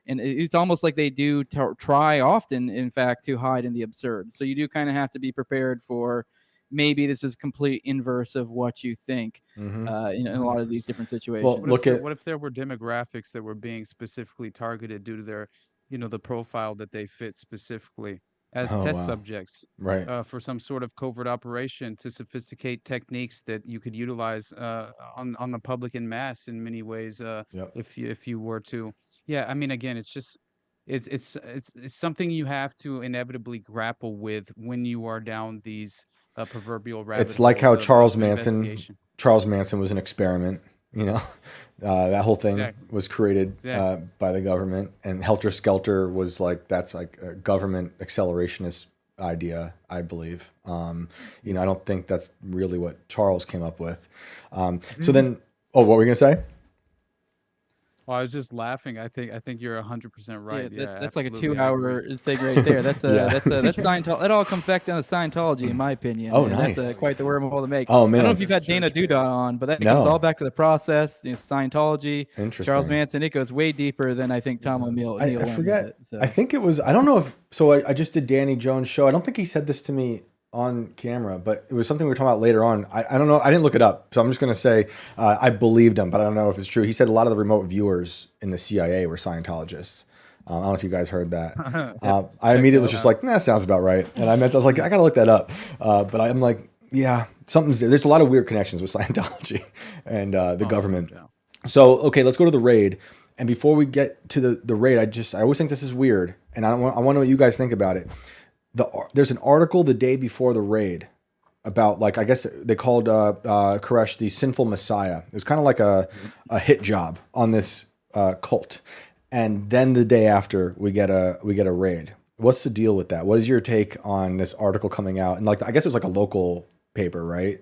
And it's almost like they do try often, in fact, to hide in the absurd. So you do kind of have to be prepared for maybe this is complete inverse of what you think in a lot of these different situations. What if there were demographics that were being specifically targeted due to their, the profile that they fit specifically as test subjects, right? For some sort of covert operation to sophisticate techniques that you could utilize on the public en masse in many ways. If you were to, yeah, I mean, again, it's just it's something you have to inevitably grapple with when you are down these proverbial rabbit It's like how holes Charles of Manson investigation. was an experiment. That whole thing was created by the government, and Helter Skelter was that's like a government accelerationist idea, I believe. I don't think that's really what Charles came up with. So then, what were we gonna say? Well, I was just laughing. I think you're 100% right. Yeah, Yeah, that's like a absolutely, 2-hour thing right there. That's Scientology. It all comes back down to Scientology, in my opinion. Oh, man. nice. That's quite the wormhole to make. Oh, man. I don't know if you've had Dana Duda on, but that comes all back to the process. Scientology, Charles Manson. It goes way deeper than I think Tom O'Neill. I forget. I think it was. I don't know if. So I just did Danny Jones' show. I don't think he said this to me on camera, but it was something we were talking about later on. I don't know. I didn't look it up, so I'm just going to say I believed him, but I don't know if it's true. He said a lot of the remote viewers in the CIA were Scientologists. I don't know if you guys heard that. I immediately was just like, nah, sounds about right. And I was like, I got to look that up. But I'm like, yeah, something's there. There's a lot of weird connections with Scientology and the government. Yeah. So, okay, let's go to the raid. And before we get to the raid, I always think this is weird, and I want to know what you guys think about it. There's an article the day before the raid about, I guess they called Koresh the sinful messiah. It was kind of like a hit job on this cult. And then the day after we get a raid. What's the deal with that? What is your take on this article coming out? And I guess it was a local paper, right?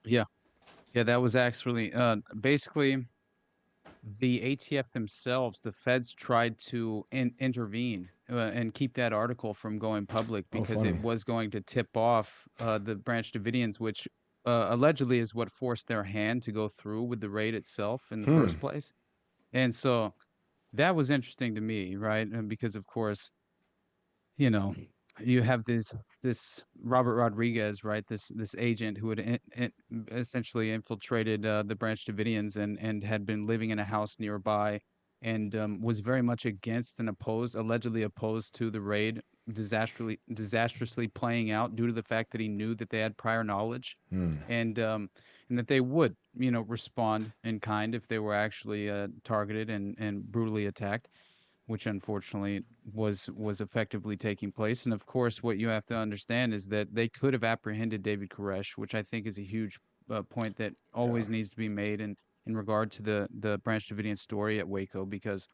Yeah. Yeah, that was actually basically the ATF themselves, the feds tried to intervene and keep that article from going public because it was going to tip off the Branch Davidians, which allegedly is what forced their hand to go through with the raid itself in the first place. And so that was interesting to me, right? And because, of course, you have this Robert Rodriguez, right? This agent who had essentially infiltrated the Branch Davidians and had been living in a house nearby and was very much against and allegedly opposed to the raid disastrously playing out due to the fact that he knew that they had prior knowledge and that they would, respond in kind if they were actually targeted and brutally attacked, which unfortunately was effectively taking place. And of course, what you have to understand is that they could have apprehended David Koresh, which I think is a huge point that always needs to be made in regard to the Branch Davidian story at Waco, because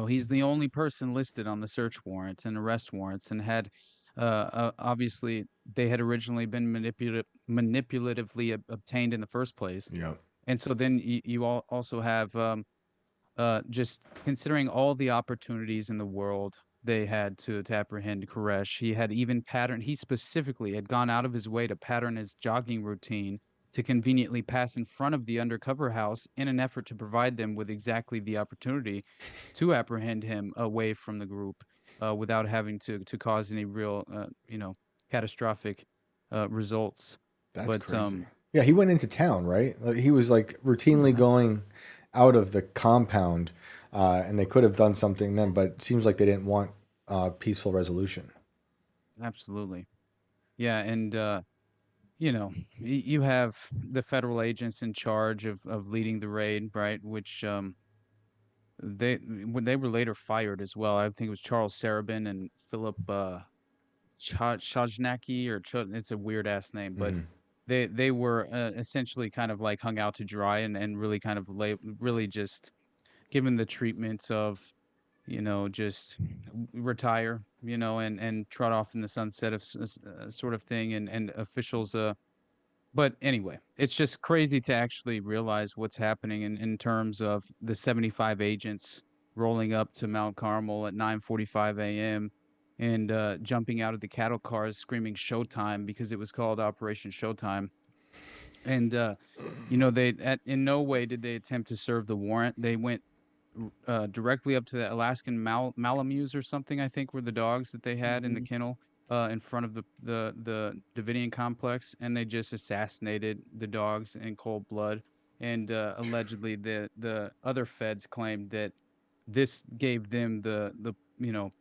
he's the only person listed on the search warrant and arrest warrants, and had obviously they had originally been manipulatively obtained in the first place. Yeah. And so then you also have just considering all the opportunities in the world they had to apprehend Koresh. He had even he specifically had gone out of his way to pattern his jogging routine to conveniently pass in front of the undercover house in an effort to provide them with exactly the opportunity to apprehend him away from the group without having to cause any real, catastrophic results. That's crazy. Yeah, he went into town, right? He was routinely going out of the compound, and they could have done something then, but it seems like they didn't want peaceful resolution. Absolutely. Yeah, and you have the federal agents in charge of leading the raid, right? Which they were later fired as well. I think it was Charles Sarabin and Philip Chajnacki, it's a weird ass name, but they were essentially kind of hung out to dry and really kind of really just given the treatment of just retire, and trot off in the sunset of sort of thing, and officials but anyway, it's just crazy to actually realize what's happening in terms of the 75 agents rolling up to Mount Carmel at 9:45 a.m. and jumping out of the cattle cars screaming "Showtime" because it was called Operation Showtime. And they in no way did they attempt to serve the warrant. They went directly up to the Alaskan Malamutes or something, I think, were the dogs that they had in the kennel, in front of the Davidian complex, and they just assassinated the dogs in cold blood. And allegedly, the other feds claimed that this gave them the you know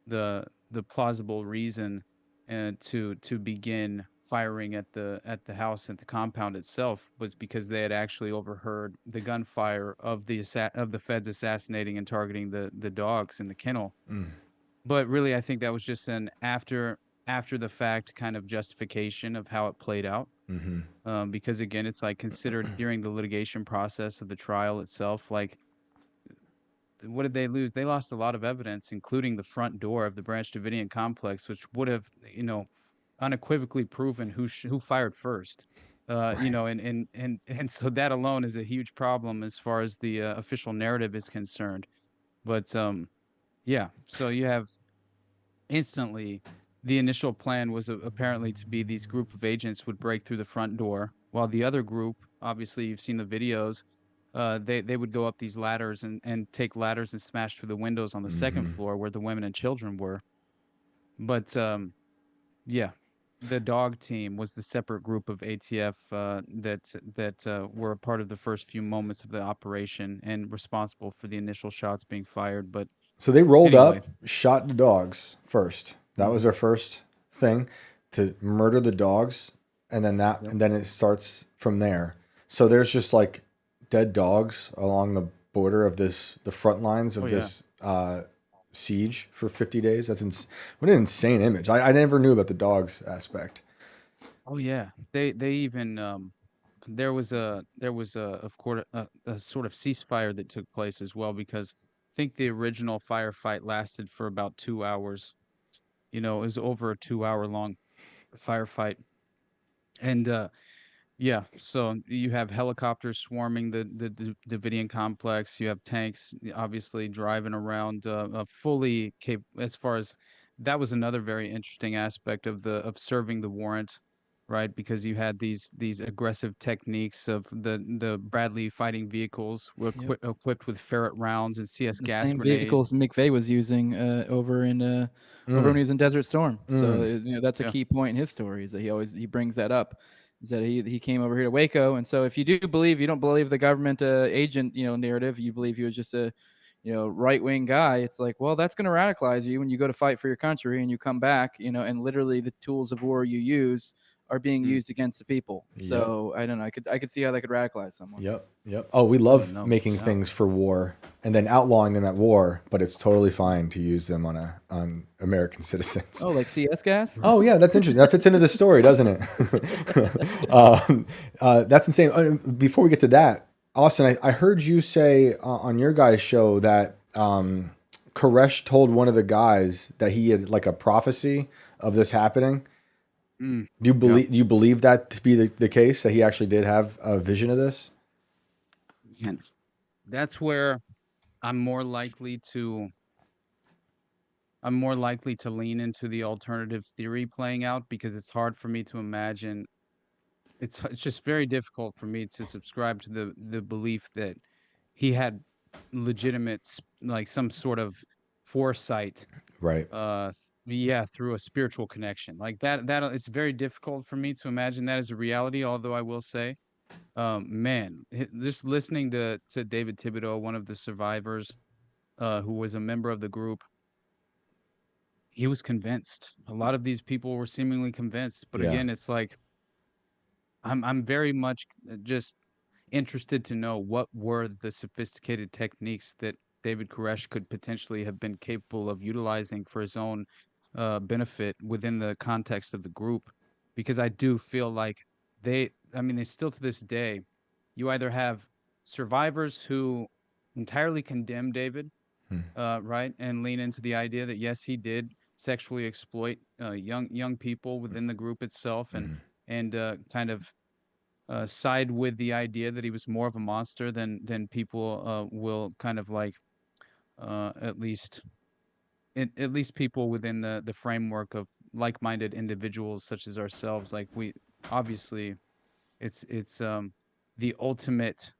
the plausible reason to begin firing at the house, at the compound itself, was because they had actually overheard the gunfire of the feds assassinating and targeting the dogs in the kennel. But really, I think that was just an after the fact kind of justification of how it played out. Because again, it's like considered during the litigation process of the trial itself, like what did they lose? They lost a lot of evidence, including the front door of the Branch Davidian complex, which would have, unequivocally proven who fired first. Right. And so that alone is a huge problem as far as the official narrative is concerned. But yeah, so you have instantly the initial plan was apparently to be these group of agents would break through the front door, while the other group, obviously you've seen the videos, they would go up these ladders and take ladders and smash through the windows on the second floor where the women and children were. But yeah, the dog team was the separate group of ATF that were a part of the first few moments of the operation and responsible for the initial shots being fired. But So they rolled anyway, up, shot the dogs first. That was their first thing, to murder the dogs, and then it starts from there. So there's just like dead dogs along the border of the front lines of this siege for 50 days. What an insane image. I never knew about the dogs aspect. oh yeah, they even there was of course a sort of ceasefire that took place as well, because I think the original firefight lasted for about 2 hours. It was over a 2 hour long firefight. And yeah, so you have helicopters swarming the Davidian complex. You have tanks, obviously driving around, fully cap. As far as that was another very interesting aspect of serving the warrant, right? Because you had these aggressive techniques of the Bradley fighting vehicles were Yep. equipped with ferret rounds and CS The gas same grenades. vehicles McVeigh was using over when he was in Desert Storm. So that's a Yeah. key point in his story, is that he brings that up, is that he came over here to Waco. And so if you don't believe the government agent narrative, you believe he was just a right wing guy. It's like, well, that's going to radicalize you when you go to fight for your country and you come back, and literally the tools of war you use are being Mm. used against the people. So I don't know. I could see how that could radicalize someone. Yep. Oh, we Oh, love no making doubt. things for war and then outlawing them at war, but it's totally fine to use them on American citizens. Oh, like CS gas? Oh yeah, that's interesting. That fits into the story, doesn't it? That's insane. Before we get to that, Austin, I heard you say on your guys' show that Koresh told one of the guys that he had like a prophecy of this happening. Mm. Do you believe that to be the case, that he actually did have a vision of this? Man, that's where I'm more likely to lean into the alternative theory playing out, because it's hard for me to imagine. It's just very difficult for me to subscribe to the belief that he had legitimate like some sort of foresight, Right. yeah, through a spiritual connection like that. It's very difficult for me to imagine that as a reality. Although I will say, man, just listening to David Thibodeau, one of the survivors, who was a member of the group, he was convinced. A lot of these people were seemingly convinced, but Yeah. again, it's like I'm very much just interested to know what were the sophisticated techniques that David Koresh could potentially have been capable of utilizing for his own benefit within the context of the group, because I do feel like they still to this day, you either have survivors who entirely condemn David, right, and lean into the idea that yes, he did sexually exploit young people within the group itself, and kind of side with the idea that he was more of a monster than people will kind of like, at least at least people within the framework of like-minded individuals such as ourselves. Like, we obviously, it's the ultimate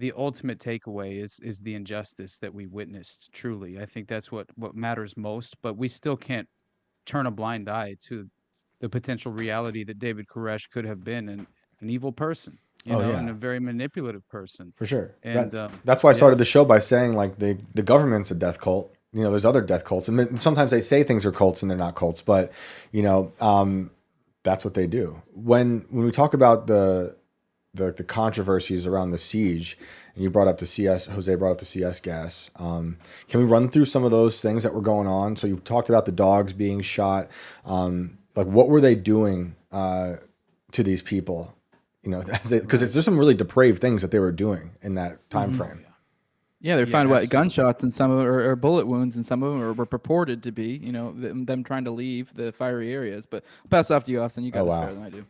the ultimate takeaway is the injustice that we witnessed. Truly, I think that's what matters most. But we still can't turn a blind eye to the potential reality that David Koresh could have been an evil person, Oh, yeah. and a very manipulative person. For sure. And That's why I yeah. started the show by saying like the government's a death cult. There's other death cults, and sometimes they say things are cults and they're not cults, but that's what they do. When we talk about the controversies around the siege, and you brought up the CS, Jose brought up the CS gas. Can we run through some of those things that were going on? So you talked about the dogs being shot. Like what were they doing to these people? Because there's some really depraved things that they were doing in that time frame. Yeah, they're finding absolutely. gunshots, and some of them are bullet wounds, and some of them were purported to be, them trying to leave the fiery areas. But I'll pass it off to you, Austin. You got this better than I do.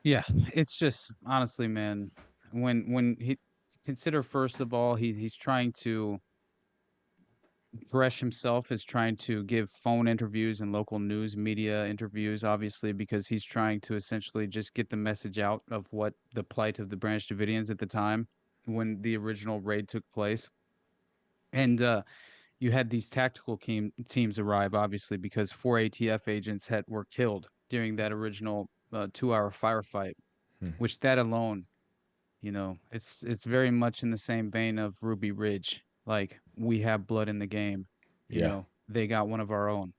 Yeah, it's just honestly, man, when he consider first of all, he's trying to Koresh himself is trying to give phone interviews and local news media interviews, obviously, because he's trying to essentially just get the message out of what the plight of the Branch Davidians at the time when the original raid took place. And you had these tactical teams arrive, obviously, because 4 ATF agents were killed during that original 2-hour firefight, which that alone, it's very much in the same vein of Ruby Ridge. Like, we have blood in the game. They got one of our own,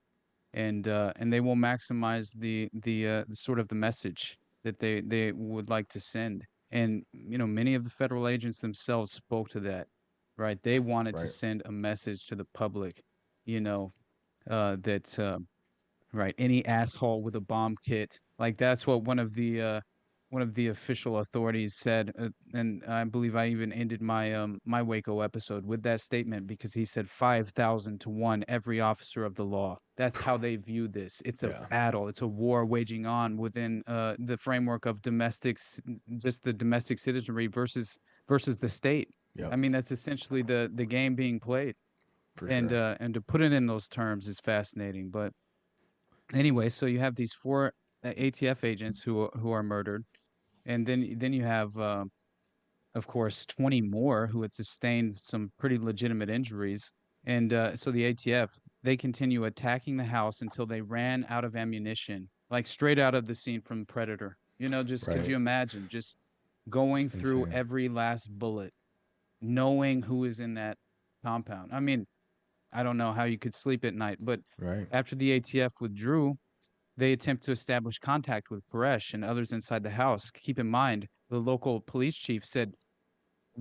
and they will maximize the sort of the message that they would like to send. And many of the federal agents themselves spoke to that, right? They wanted to send a message to the public, that right, any asshole with a bomb kit, like that's what one of the official authorities said, and I believe I even ended my Waco episode with that statement, because he said 5,000 to 1 every officer of the law. That's how they view this. It's a battle. It's a war waging on within the framework of just the domestic citizenry versus the state. I mean, that's essentially the game being played. And to put it in those terms is fascinating. But anyway, so you have these 4 ATF agents who are murdered. And then you have, of course, 20 more who had sustained some pretty legitimate injuries. And so the ATF, they continue attacking the house until they ran out of ammunition, like straight out of the scene from Predator. Could you imagine just going through every last bullet, knowing who is in that compound? I mean, I don't know how you could sleep at night, but after the ATF withdrew, they attempt to establish contact with Koresh and others inside the house. Keep in mind, the local police chief said,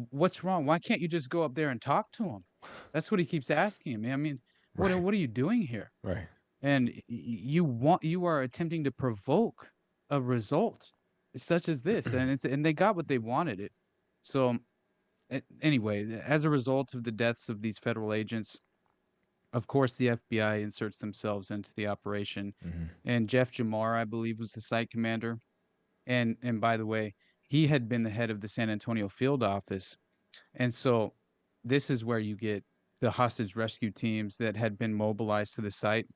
"What's wrong? Why can't you just go up there and talk to him?" That's what he keeps asking me. I mean, what are you doing here? Right. And you are attempting to provoke a result such as this, and they got what they wanted. It. So anyway, as a result of the deaths of these federal agents, of course, the FBI inserts themselves into the operation, and Jeff Jamar, I believe, was the site commander. And by the way, he had been the head of the San Antonio field office, and so this is where you get the hostage rescue teams that had been mobilized to the site.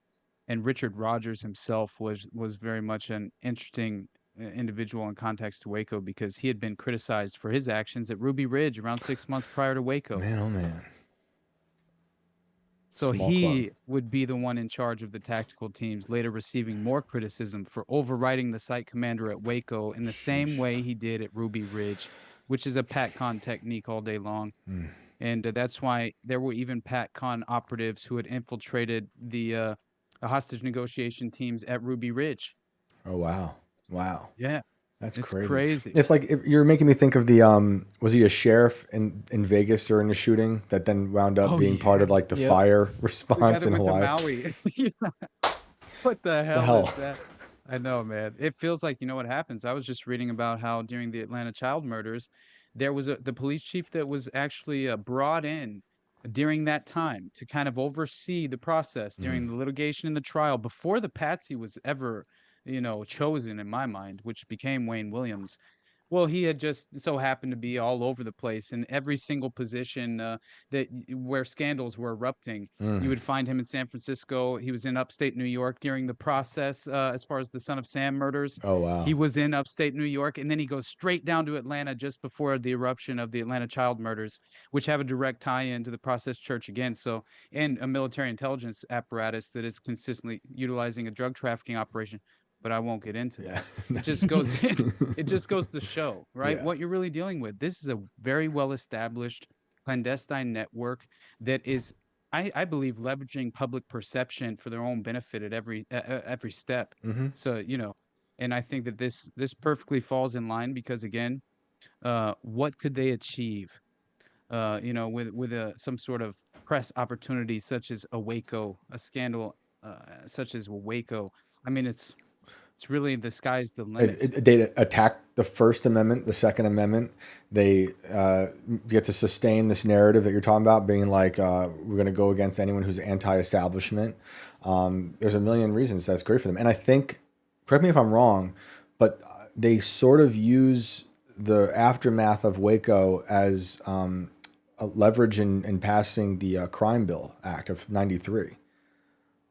And Richard Rogers himself was very much an interesting individual in context to Waco, because he had been criticized for his actions at Ruby Ridge around 6 months prior to Waco. Man, oh man. So he would be the one in charge of the tactical teams, later receiving more criticism for overriding the site commander at Waco in the same way he did at Ruby Ridge, which is a Patcon technique all day long. And that's why there were even Patcon operatives who had infiltrated the hostage negotiation teams at Ruby Ridge. Oh, wow. Wow. Yeah. That's It's crazy. crazy. It's like you're making me think of the was he a sheriff in Vegas during the shooting that then wound up being part of like the fire response in Hawaii? What the hell is that? I know, man. It feels like, you know what happens. I was just reading about how during the Atlanta child murders, there was the police chief that was actually brought in during that time to kind of oversee the process during the litigation and the trial before the patsy was ever chosen, in my mind, which became Wayne Williams. Well, he had just so happened to be all over the place in every single position where scandals were erupting. You would find him in San Francisco. He was in upstate New York during the process, as far as the Son of Sam murders. Oh wow. He was in upstate New York, and then he goes straight down to Atlanta just before the eruption of the Atlanta child murders, which have a direct tie-in to the Process Church again. So, and a military intelligence apparatus that is consistently utilizing a drug trafficking operation. But I won't get into that. It just goes it just goes to show, right? Yeah. What you're really dealing with. This is a very well established clandestine network that is, I believe, leveraging public perception for their own benefit at every step. So, and I think that this perfectly falls in line because, again, what could they achieve, with some sort of press opportunity such as a Waco, a scandal such as Waco? I mean, it's really the sky's the limit. They attack the First Amendment, the Second Amendment. They get to sustain this narrative that you're talking about, being like, we're going to go against anyone who's anti-establishment. There's a million reasons that's great for them. And I think, correct me if I'm wrong, but they sort of use the aftermath of Waco as a leverage in passing the Crime Bill Act of '93.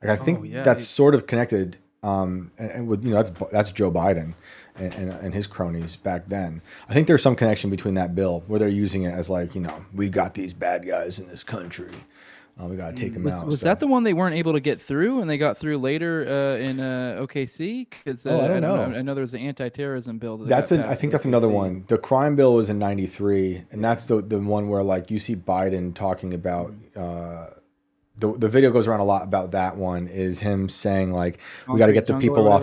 Like I think that's sort of connected. And with that's Joe Biden and his cronies back then. I think there's some connection between that bill where they're using it as like, we got these bad guys in this country. We got to take them out. Was that the one they weren't able to get through and they got through later in OKC? Because I don't know. I know there was an anti-terrorism bill. I think that's another one. The crime bill was in '93, and that's the one where like you see Biden talking about. The video goes around a lot about that one is him saying like we got to get the people off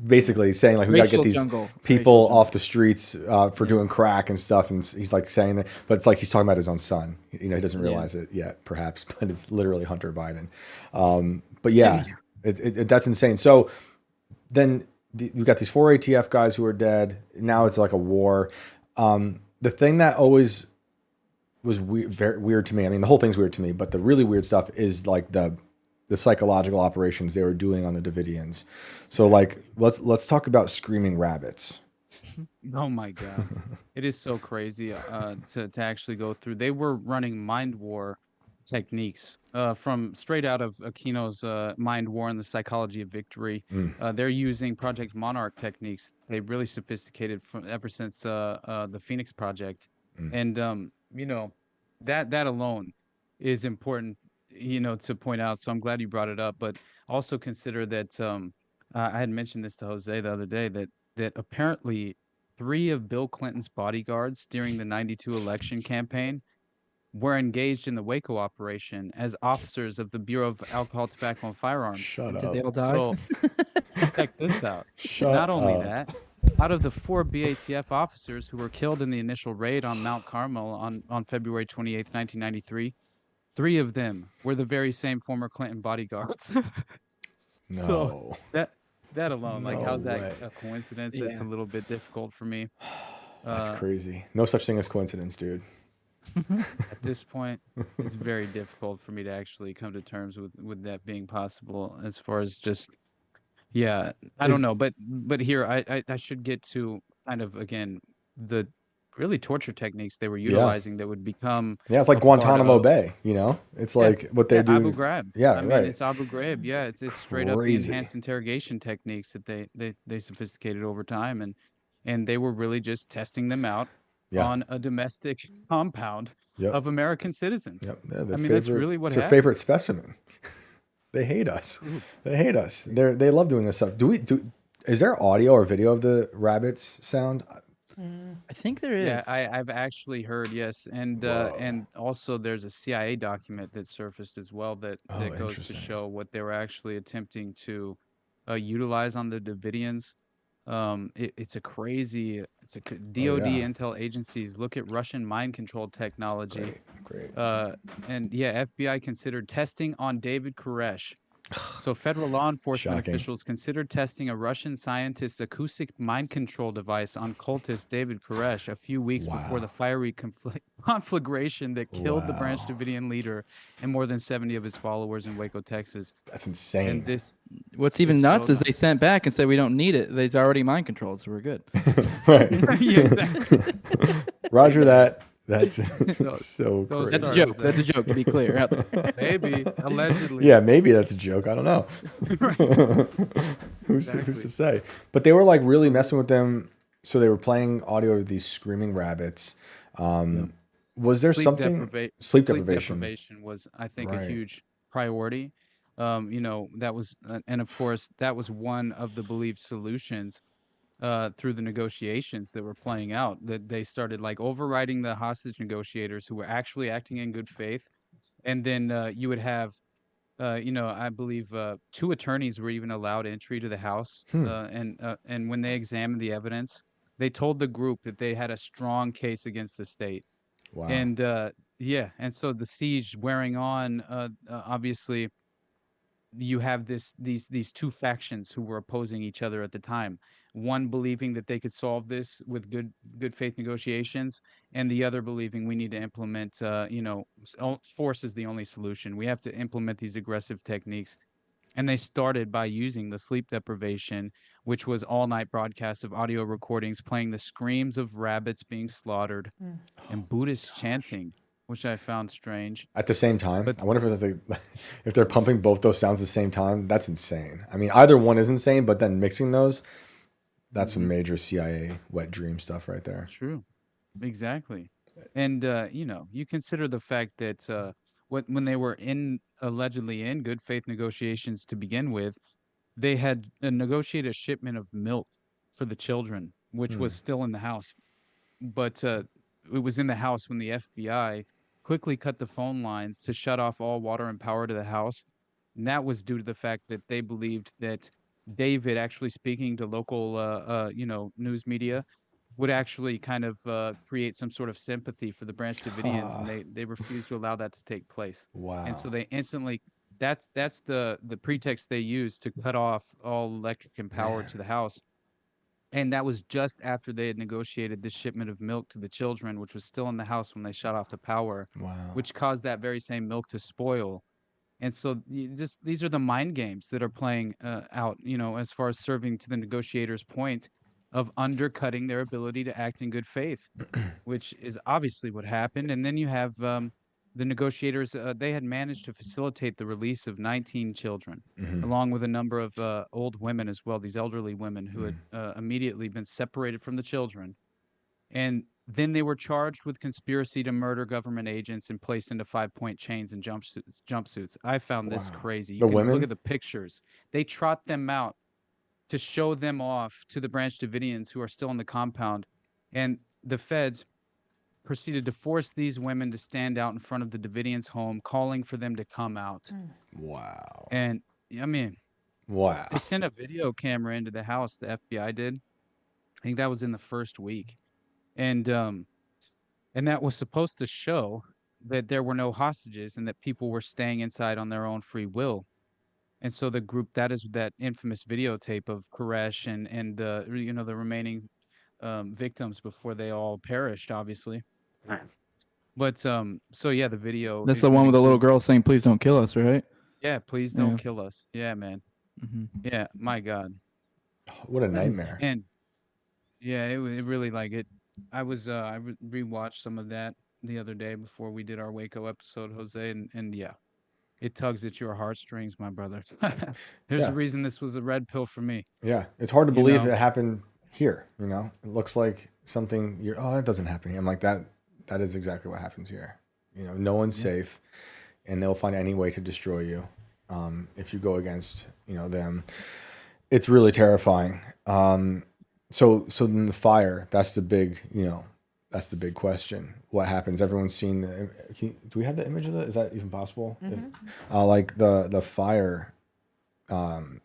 basically saying like we got to get these people off the streets for doing crack and stuff, and he's like saying that, but it's like he's talking about his own son. He doesn't realize it yet perhaps, but it's literally Hunter Biden. But that's insane. So then we've got these 4 ATF guys who are dead. Now it's like a war. The thing that always was very weird to me. I mean, the whole thing's weird to me, but the really weird stuff is like the psychological operations they were doing on the Davidians. So like, let's talk about screaming rabbits. Oh my God. It is so crazy to actually go through. They were running mind war techniques from straight out of Aquino's Mind War and the Psychology of Victory. They're using Project Monarch techniques. They really sophisticated ever since the Phoenix Project. And that alone is important, to point out. So I'm glad you brought it up, but also consider that I had mentioned this to Jose the other day that apparently 3 of Bill Clinton's bodyguards during the '92 election campaign were engaged in the Waco operation as officers of the Bureau of Alcohol, Tobacco, and Firearms. Shut up. Did they all die? So check this out. Not only that, out of the 4 BATF officers who were killed in the initial raid on Mount Carmel on February 28th, 1993, 3 of them were the very same former Clinton bodyguards. No. So that alone, like, No how's that way. a coincidence? It's a little bit difficult for me. That's crazy. No such thing as coincidence, dude. At this point, it's very difficult for me to actually come to terms with that being possible, as far as just. Yeah, I don't know, but here I should get to kind of, again, the really torture techniques they were utilizing that would become it's like Guantanamo Bay, it's like what they're doing. Abu Ghraib. I mean, it's Abu Ghraib. Yeah, it's straight up the enhanced interrogation techniques that they sophisticated over time, and they were really just testing them out on a domestic compound of American citizens. I mean, that's really what happened. It's their favorite specimen. They hate us. They hate us. They love doing this stuff. Is there audio or video of the rabbits sound? I think there is. Yeah, I've actually heard, yes, and also there's a CIA document that surfaced as well that goes to show what they were actually attempting to utilize on the Davidians. It's a DOD intel agencies look at Russian mind control technology. Great. And FBI considered testing on David Koresh. So federal law enforcement officials considered testing a Russian scientist's acoustic mind control device on cultist David Koresh a few weeks before the fiery conflagration that killed the Branch Wow. Davidian leader and more than 70 of his followers in Waco, Texas. That's insane. And this What's even is nuts so is they sent back and said we don't need it. There's already mind controlled, so we're good. Right. Yeah, exactly. Roger that. That's Those- so those crazy. That's a Sorry, joke. Jose. That's a joke. To be clear. Out there. Maybe, allegedly. Yeah, maybe that's a joke. I don't know. Who's Exactly. to say? But they were like really messing with them. So they were playing audio of these screaming rabbits. Was there something? Sleep deprivation was, I think, Right. a huge priority. You know, that was, and of course, that was one of the believed solutions through the negotiations that were playing out. That they started like overriding the hostage negotiators who were actually acting in good faith, and then you would have, you know, I believe 2 attorneys were even allowed entry to the house, and when they examined the evidence, they told the group that they had a strong case against the state. Wow. And yeah, and so the siege wearing on, obviously, you have these 2 factions who were opposing each other at the time. One believing that they could solve this with good faith negotiations, and the other believing we need to implement, you know, force is the only solution. We have to implement these aggressive techniques. And they started by using the sleep deprivation, which was all-night broadcasts of audio recordings playing the screams of rabbits being slaughtered and Buddhist chanting, which I found strange. At the same time, But- I wonder if they're pumping both those sounds at the same time. That's insane. I mean, either one is insane, but then mixing those, that's some major CIA wet dream stuff right there. True. Exactly. And you know, you consider the fact that when they were allegedly in good faith negotiations to begin with, they had negotiated a shipment of milk for the children, which was still in the house. But it was in the house when the FBI quickly cut the phone lines to shut off all water and power to the house. And that was due to the fact that they believed that David actually speaking to local, you know, news media would actually kind of create some sort of sympathy for the Branch Davidians, and they refused to allow that to take place. Wow. And so they instantly that's the pretext they used to cut off all electric and power to the house. And that was just after they had negotiated this shipment of milk to the children, which was still in the house when they shut off the power, Wow. which caused that very same milk to spoil. And so these are the mind games that are playing out, you know, as far as serving to the negotiators' point of undercutting their ability to act in good faith, which is obviously what happened. And then you have the negotiators, they had managed to facilitate the release of 19 children, along with a number of old women as well, these elderly women who had immediately been separated from the children. And then they were charged with conspiracy to murder government agents and placed into 5-point chains and jumpsuits. I found this crazy. You The can women? look at the pictures. They trot them out to show them off to the Branch Davidians who are still in the compound. And the feds proceeded to force these women to stand out in front of the Davidians' home, calling for them to come out. Wow. And I mean, Wow. they sent a video camera into the house, the FBI did. I think that was in the first week. And that was supposed to show that there were no hostages and that people were staying inside on their own free will. And so the group, that is that infamous videotape of Koresh and the, you know, the remaining victims before they all perished, obviously. But so yeah, the video. That's the one with the little girl saying, "Please don't kill us," right? Yeah, please don't Yeah. kill us. Yeah, man. Mm-hmm. Yeah, my God. What a nightmare. And yeah, it really like it. I rewatched some of that the other day before we did our Waco episode, Jose, and yeah, it tugs at your heartstrings, my brother. There's Yeah. a reason this was a red pill for me. Yeah. It's hard to believe know? it happened here, you know? It looks like something that doesn't happen here. I'm like, that is exactly what happens here. You know, no one's safe, and they'll find any way to destroy you if you go against, you know, them. It's really terrifying. So then the fire, that's the big question. What happens? Everyone's seen do we have the image of that? Is that even possible? Like the fire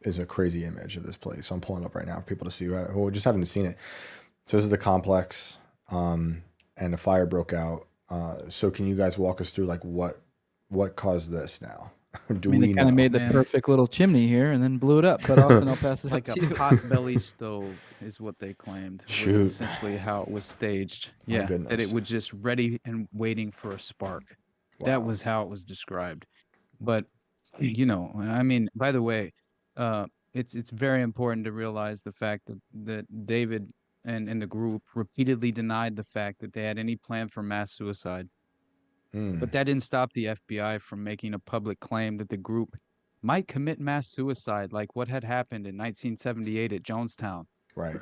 is a crazy image of this place. I'm pulling it up right now for people to see who just haven't seen it. So this is the complex, and the fire broke out. So can you guys walk us through like what caused this now? Do I mean, we they kind know? of made the Man. perfect little chimney here and then blew it up. But Austin, I'll pass it Like out a to you. potbelly stove is what they claimed was Shoot. essentially how it was staged. My Yeah, that goodness. it was just ready and waiting for a spark. That Wow. was how it was described. But I mean, by the way, it's very important to realize the fact that David and the group repeatedly denied the fact that they had any plan for mass suicide. But that didn't stop the FBI from making a public claim that the group might commit mass suicide, like what had happened in 1978 at Jonestown. Right.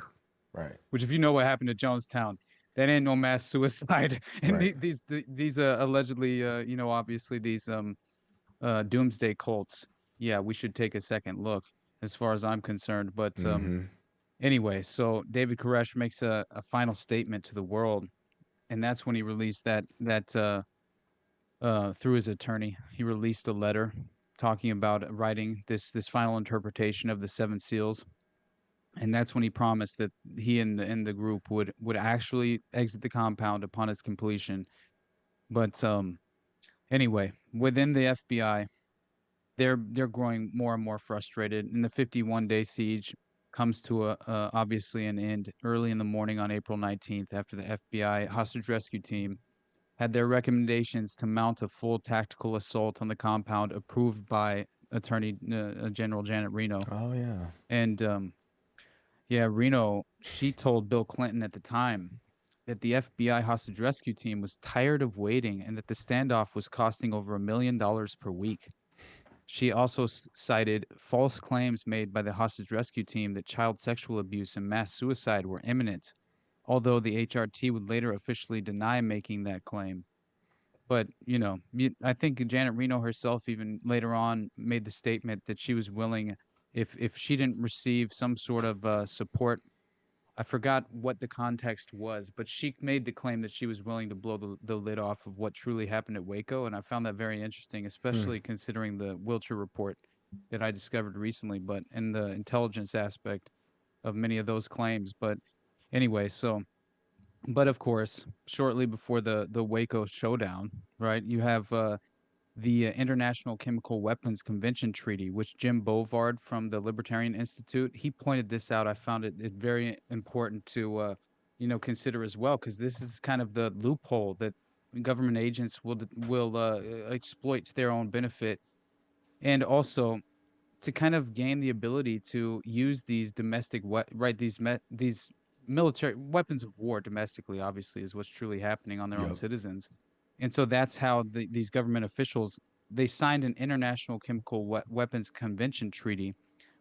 Right. Which, if you know what happened at Jonestown, that ain't no mass suicide. And Right. these allegedly, obviously these doomsday cults. Yeah, we should take a second look, as far as I'm concerned. But anyway, so David Koresh makes a final statement to the world, and that's when he released that through his attorney. He released a letter talking about writing this final interpretation of the Seven Seals. And that's when he promised that he and the group would actually exit the compound upon its completion. But anyway, within the FBI, they're growing more and more frustrated, and the 51-day siege comes to obviously an end early in the morning on April 19th, after the FBI hostage rescue team had their recommendations to mount a full tactical assault on the compound approved by Attorney General Janet Reno. Oh yeah. And yeah, Reno, she told Bill Clinton at the time that the FBI hostage rescue team was tired of waiting and that the standoff was costing over $1 million per week. She also cited false claims made by the hostage rescue team that child sexual abuse and mass suicide were imminent, although the HRT would later officially deny making that claim. But, I think Janet Reno herself even later on made the statement that she was willing, if she didn't receive some sort of support. I forgot what the context was, but she made the claim that she was willing to blow the lid off of what truly happened at Waco. And I found that very interesting, especially considering the Wiltshire report that I discovered recently, but in the intelligence aspect of many of those claims. But anyway, but of course, shortly before the Waco showdown, right, you have the International Chemical Weapons Convention Treaty, which Jim Bovard from the Libertarian Institute, he pointed this out. I found it very important to, consider as well, because this is kind of the loophole that government agents will exploit to their own benefit, and also to kind of gain the ability to use these these military weapons of war domestically, obviously, is what's truly happening on their own citizens. And so that's how these government officials, they signed an International Chemical Weapons Convention Treaty,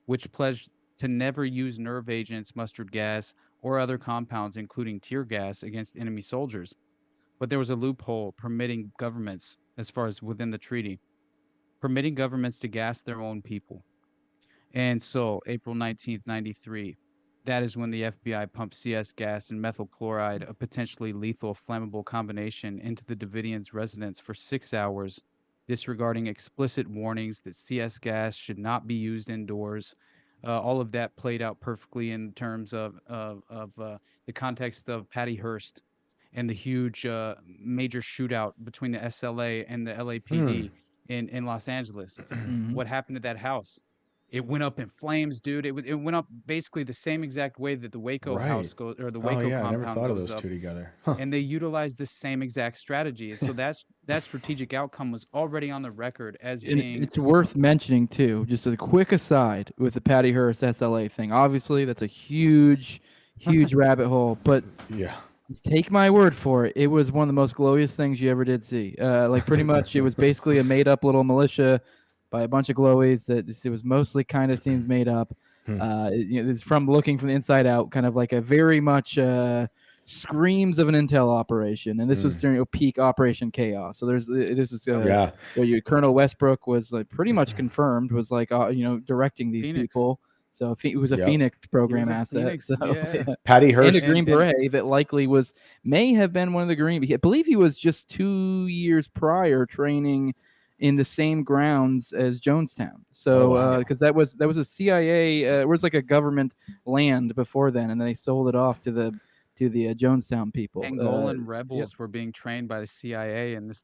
which pledged to never use nerve agents, mustard gas, or other compounds, including tear gas, against enemy soldiers. But there was a loophole permitting governments, as far as within the treaty, permitting governments to gas their own people. And so April 19th, 93, that is when the FBI pumped CS gas and methyl chloride, a potentially lethal flammable combination, into the Davidians' residence for 6 hours, disregarding explicit warnings that CS gas should not be used indoors. All of that played out perfectly in terms of the context of Patty Hearst and the huge major shootout between the SLA and the LAPD in Los Angeles. What happened to that house? It went up in flames, dude. It went up basically the same exact way that the Waco house goes, or the Waco compound goes up. I never thought of those two together. And they utilized the same exact strategy. And so that strategic outcome was already on the record as being. It's worth mentioning too, just a quick aside with the Patty Hearst SLA thing. Obviously, that's a huge rabbit hole, but yeah. Take my word for it. It was one of the most glorious things you ever did see. Like pretty much, it was basically a made-up little militia by a bunch of glowies that it was mostly kind of seemed made up. It's from looking from the inside out, kind of like a very much screams of an intel operation. And this was during peak Operation Chaos. So this is Colonel Westbrook was like pretty much confirmed, was like directing these people. So it was a Phoenix program asset. Phoenix, so, yeah. Patty Hearst. And a Green Beret that likely may have been one of the Green. I believe he was just 2 years prior training in the same grounds as Jonestown. So because that was a CIA, it was like a government land before then, and then they sold it off to the to the Jonestown people. Angolan Yep. rebels were being trained by the CIA in this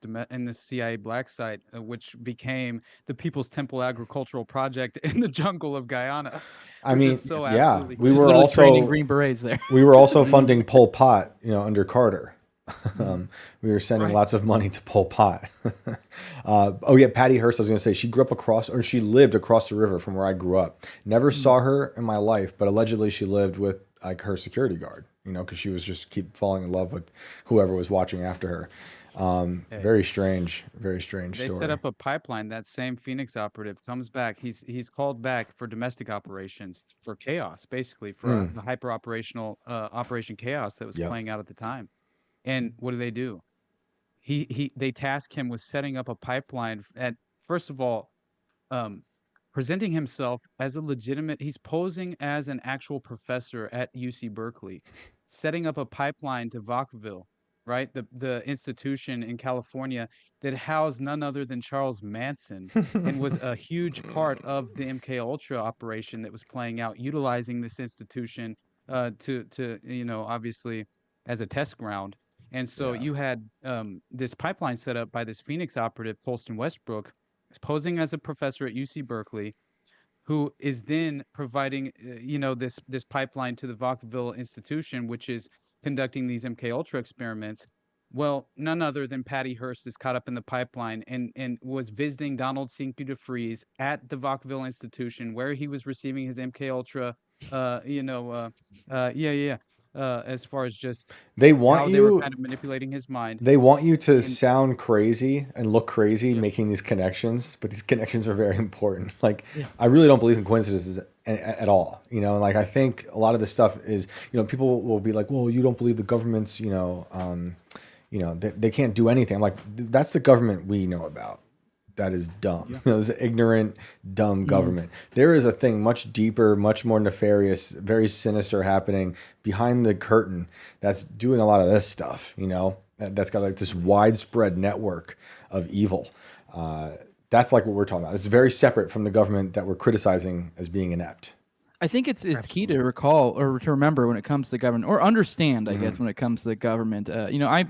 CIA black site, which became the People's Temple Agricultural Project in the jungle of Guyana, I which mean, is so yeah, absolutely we Just were literally training also Green Berets there. we were also funding Pol Pot, under Carter. We were sending Right. lots of money to Pol Pot. Oh yeah, Patty Hearst. I was going to say she grew up she lived across the river from where I grew up. Never saw her in my life, but allegedly she lived with like her security guard. Because she was just keep falling in love with whoever was watching after her. Very strange story. They set up a pipeline. That same Phoenix operative comes back. He's called back for domestic operations, for chaos, basically for the hyper operational Operation Chaos that was Yep. playing out at the time. And what do? They task him with setting up a pipeline at, first of all, presenting himself as a legitimate. He's posing as an actual professor at UC Berkeley, setting up a pipeline to Vacaville, right? The institution in California that housed none other than Charles Manson and was a huge part of the MK Ultra operation that was playing out, utilizing this institution to obviously as a test ground. And so you had this pipeline set up by this Phoenix operative, Colston Westbrook, posing as a professor at UC Berkeley, who is then providing, this pipeline to the Vacaville institution, which is conducting these MK Ultra experiments. Well, none other than Patty Hearst is caught up in the pipeline and was visiting Donald Cinque de Vries at the Vacaville institution, where he was receiving his MK Ultra, as far as just They how want they were you. kind of manipulating his mind. They want you to And sound crazy and look crazy Yep. making these connections, but these connections are very important. Like, I really don't believe in coincidences at all. And like, I think a lot of this stuff is, people will be like, well, you don't believe the government's, they can't do anything. I'm like, that's the government we know about. That is dumb. It's an ignorant, dumb government. There is a thing much deeper, much more nefarious, very sinister happening behind the curtain that's doing a lot of this stuff, that's got like this widespread network of evil. That's like what we're talking about. It's very separate from the government that we're criticizing as being inept. I think it's key to recall or to remember when it comes to the government, or understand, I guess, when it comes to the government.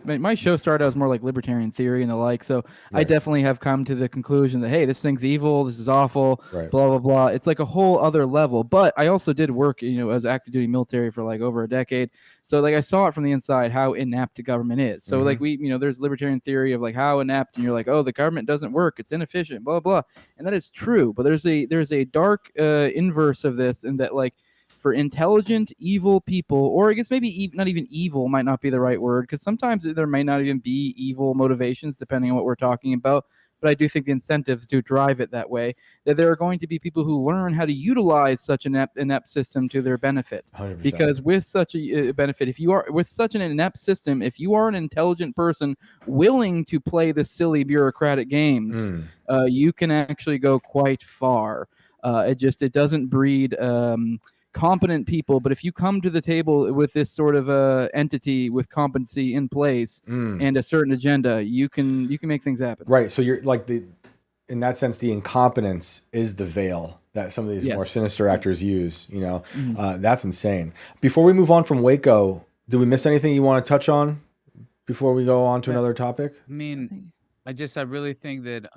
My show started as more like libertarian theory and the like, so I definitely have come to the conclusion that, hey, this thing's evil, this is awful, blah blah blah. It's like a whole other level. But I also did work, as active duty military for like over a decade, so like I saw it from the inside how inept the government is. So like there's libertarian theory of like how inept, and you're like, oh, the government doesn't work, it's inefficient, blah blah, and that is true. But there's a dark inverse of this, and that like for intelligent evil people, or I guess maybe not even evil might not be the right word, because sometimes there may not even be evil motivations depending on what we're talking about, but I do think the incentives do drive it that way, that there are going to be people who learn how to utilize such an inept system to their benefit. 100%. Because with such a benefit, if you are with such an inept system, if you are an intelligent person willing to play the silly bureaucratic games, you can actually go quite far. It doesn't breed competent people, but if you come to the table with this sort of entity with competency in place and a certain agenda, you can make things happen. Right. So you're like in that sense, the incompetence is the veil that some of these more sinister actors use. That's insane. Before we move on from Waco, did we miss anything you want to touch on before we go on to another topic? I mean, I really think that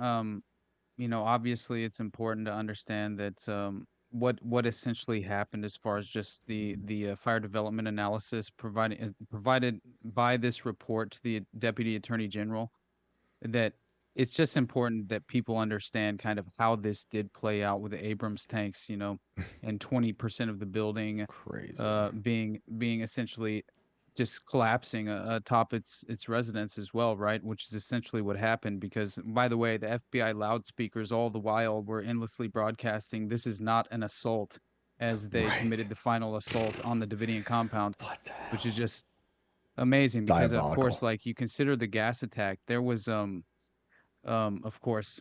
obviously it's important to understand that what essentially happened as far as just the fire development analysis provided by this report to the Deputy Attorney General, that it's just important that people understand kind of how this did play out with the Abrams tanks, and 20% of the building being essentially just collapsing atop its residence as well, right? Which is essentially what happened, because, by the way, the FBI loudspeakers all the while were endlessly broadcasting, this is not an assault, as they committed the final assault on the Davidian compound, which is just amazing, because of course, like, you consider the gas attack, there was of course,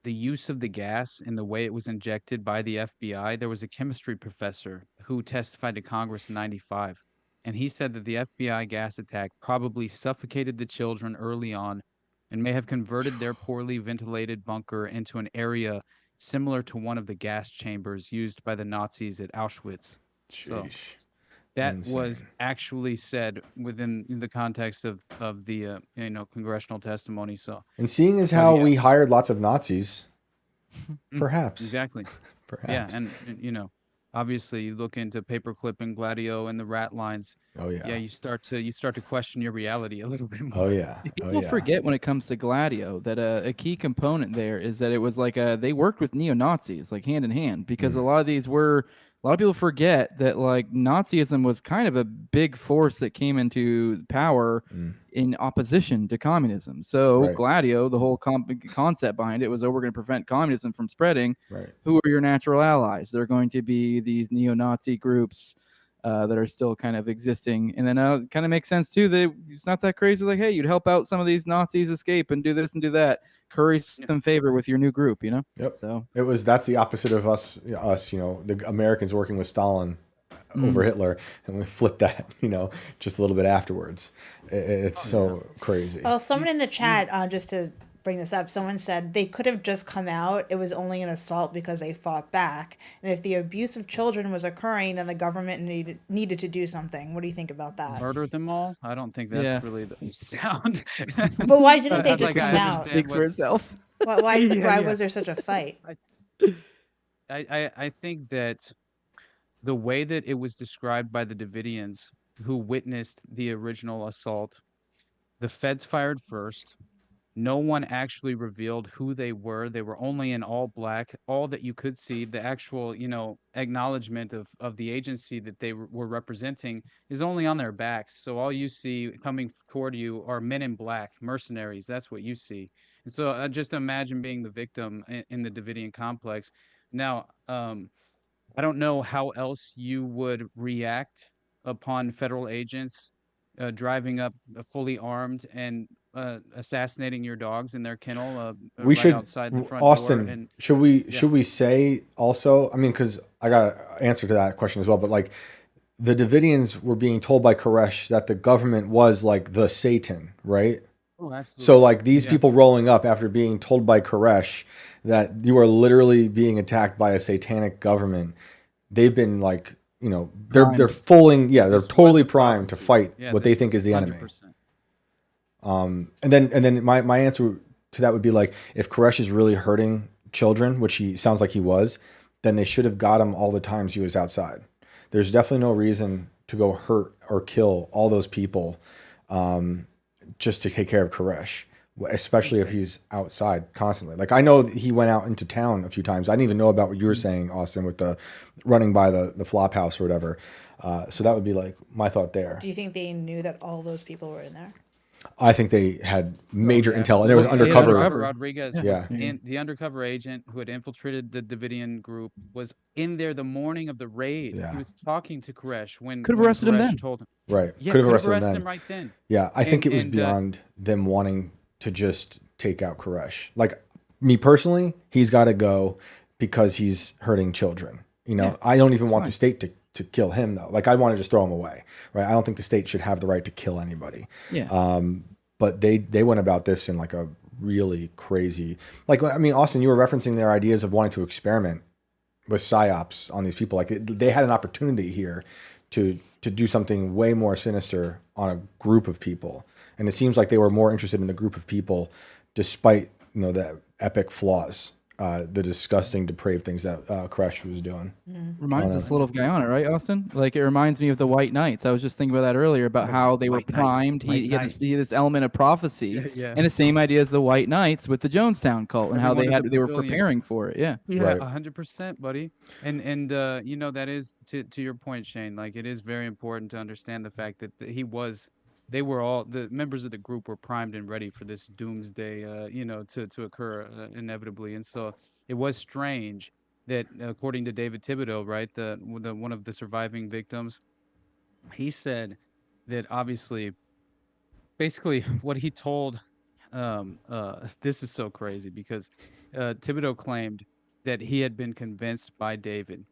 the use of the gas and the way it was injected by the FBI. There was a chemistry professor who testified to Congress in '95, and he said that the FBI gas attack probably suffocated the children early on and may have converted their poorly ventilated bunker into an area similar to one of the gas chambers used by the Nazis at Auschwitz. So that was Insane. actually said within the context of the congressional testimony. So, And seeing as but how yeah, we hired lots of Nazis, perhaps, exactly. Yeah, perhaps. and obviously you look into Paperclip and Gladio and the rat lines. Oh Yeah, yeah. you start to question your reality a little bit Oh more. yeah. Oh People yeah. forget when it comes to Gladio that a key component there is that it was like they worked with neo-Nazis like hand in hand, because a lot of these were, a lot of people forget that like Nazism was kind of a big force that came into power in opposition to communism. So Right. Gladio, the whole concept behind it was, oh, we're going to prevent communism from spreading. Right. Who are your natural allies? They're going to be these neo-Nazi groups that are still kind of existing. And then it kind of makes sense too that it's not that crazy. Like, hey, you'd help out some of these Nazis escape and do this and do that. Curry some favor with your new group, you know? Yep. So That's the opposite of us, the Americans working with Stalin over Hitler, and we flipped that, just a little bit afterwards. It's so crazy. Well, someone in the chat, just to bring this up, someone said they could have just come out. It was only an assault because they fought back. And if the abuse of children was occurring, then the government needed to do something. What do you think about that? Murder them all? I don't think that's really the sound. But why didn't they just Like, come I out? understand speaks for itself. Why was there such a fight? I think that the way that it was described by the Davidians who witnessed the original assault, the feds fired first. No one actually revealed who they were. They were only in all black. All that you could see, the actual, acknowledgement of the agency that they were representing is only on their backs. So all you see coming toward you are men in black, mercenaries. That's what you see. And so just imagine being the victim in the Davidian complex. Now, I don't know how else you would react upon federal agents driving up fully armed and assassinating your dogs in their kennel We right should, outside the front Austin, door. And should we say also, I mean, because I got an answer to that question as well, but like the Davidians were being told by Koresh that the government was like the Satan, right? oh, absolutely. So like these people rolling up after being told by Koresh that you are literally being attacked by a satanic government, they've been like, they're fully, they're This totally was a primed to prophecy. fight what they think is the enemy. 100%. And then my answer to that would be like, if Koresh is really hurting children, which he sounds like he was, then they should have got him all the times he was outside. There's definitely no reason to go hurt or kill all those people just to take care of Koresh, especially if he's outside constantly. Like I know he went out into town a few times. I didn't even know about what you were saying, Austin, with the running by the flop house or whatever. So that would be like my thought there. Do you think they knew that all those people were in there? I think they had major intel, and there was undercover. Rodriguez Yeah. was the undercover agent who had infiltrated the Davidian group was in there the morning of the raid. Yeah. He was talking to Koresh when Could have arrested him Koresh then. told him. Right. Yeah, Could have arrested him then. right then. Yeah, I think it was beyond them wanting to just take out Koresh. Like me personally, he's got to go because he's hurting children. I don't even want the state to kill him though. Like I want to just throw him away, right? I don't think the state should have the right to kill anybody. Yeah. But they went about this in like a really crazy, like, I mean, Austin, you were referencing their ideas of wanting to experiment with psyops on these people. Like they had an opportunity here to do something way more sinister on a group of people. And it seems like they were more interested in the group of people, despite, the epic flaws, the disgusting, depraved things that Koresh was doing. Reminds us a little of Guyana, right, Austin? Like it reminds me of the White Knights. I was just thinking about that earlier about how they were primed. He had this element of prophecy, and the same idea as the White Knights with the Jonestown cult and how they were preparing for it. Yeah, Right. 100%, buddy. And that is to your point, Shane. Like it is very important to understand the fact that they were all the members of the group were primed and ready for this doomsday, to occur inevitably. And so it was strange that, according to David Thibodeau, right, the one of the surviving victims, he said that obviously, basically, what he told, this is so crazy because Thibodeau claimed that he had been convinced by David,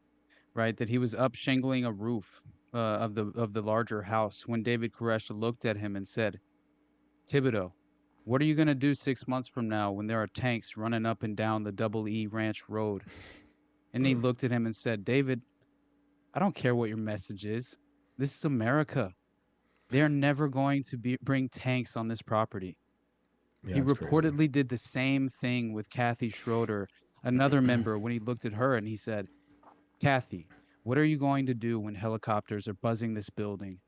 right, that he was up shingling a roof of the larger house when David Koresh looked at him and said, Thibodeau, what are you going to do 6 months from now when there are tanks running up and down the Double E Ranch Road? And he looked at him and said, David, I don't care what your message is. This is America. They're never going to bring tanks on this property. Yeah, He that's crazy. reportedly did the same thing with Kathy Schroeder, another member, when he looked at her and he said, Kathy, what are you going to do when helicopters are buzzing this building?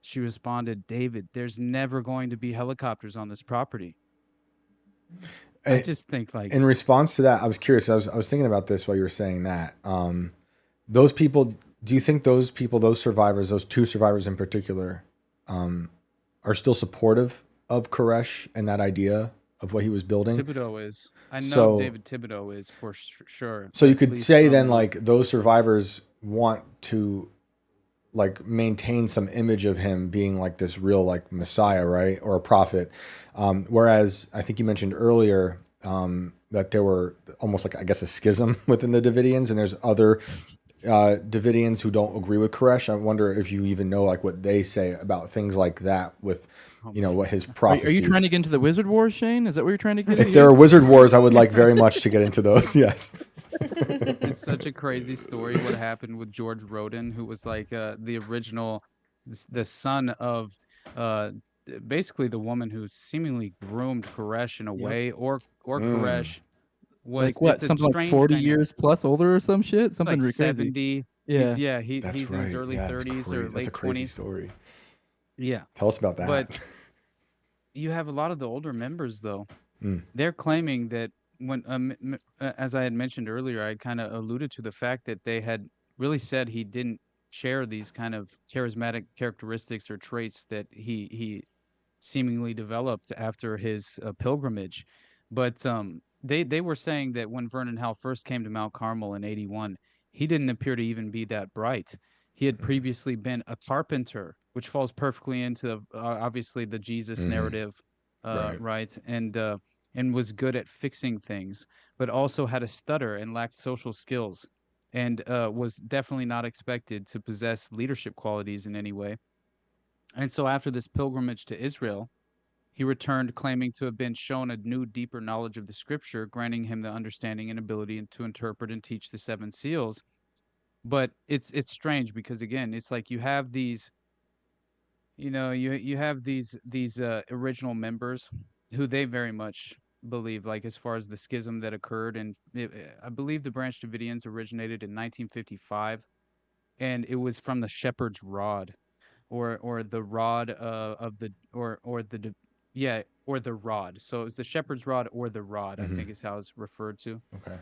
She responded, David, there's never going to be helicopters on this property. I Eh, just think like, In response to that, I was curious. I was thinking about this while you were saying that. Those people, do you think those people, those survivors, those two survivors in particular, are still supportive of Koresh and that idea of what he was building? Thibodeau is. I know So- David Thibodeau is for sure. So you at could least say from then, the- like, those survivors want to like maintain some image of him being like this real like Messiah, right, or a prophet. Whereas I think you mentioned earlier that there were almost like, I guess, a schism within the Davidians, and there's other Davidians who don't agree with Koresh. I wonder if you even know like what they say about things like that with, you know, what his Are prophecies. you trying to get into the Wizard Wars, Shane? Is that what you're trying to get If into? there are Wizard Wars, I would like very much to get into those. Yes. It's such a crazy story what happened with George Roden, who was like the original, the son of basically the woman who seemingly groomed Koresh in a way, or Koresh was Like what? it's a Something like strange 40 dynamic. years plus older or some shit? Something Like crazy. 70. Yeah. He's That's he's right. in his early Yeah, that's 30s or great. That's a late crazy 20s. story. Yeah. Tell us about that. But you have a lot of the older members though. Mm. They're claiming that when as I had mentioned earlier, I kind of alluded to the fact that they had really said he didn't share these kind of charismatic characteristics or traits that he seemingly developed after his pilgrimage. But they were saying that when Vernon Howe first came to Mount Carmel in 81, he didn't appear to even be that bright. He had previously been a carpenter, which falls perfectly into obviously the Jesus narrative, right? And was good at fixing things, but also had a stutter and lacked social skills, and was definitely not expected to possess leadership qualities in any way. And so after this pilgrimage to Israel, he returned claiming to have been shown a new, deeper knowledge of the scripture, granting him the understanding and ability to interpret and teach the seven seals. But it's strange because again, it's like you have these, you have these original members who they very much believe, like as far as the schism that occurred, and I believe the Branch Davidians originated in 1955, and it was from the shepherd's rod, or the rod of the or the yeah, or the rod. So it was the shepherd's rod or the rod, I think is how it's referred to. Okay.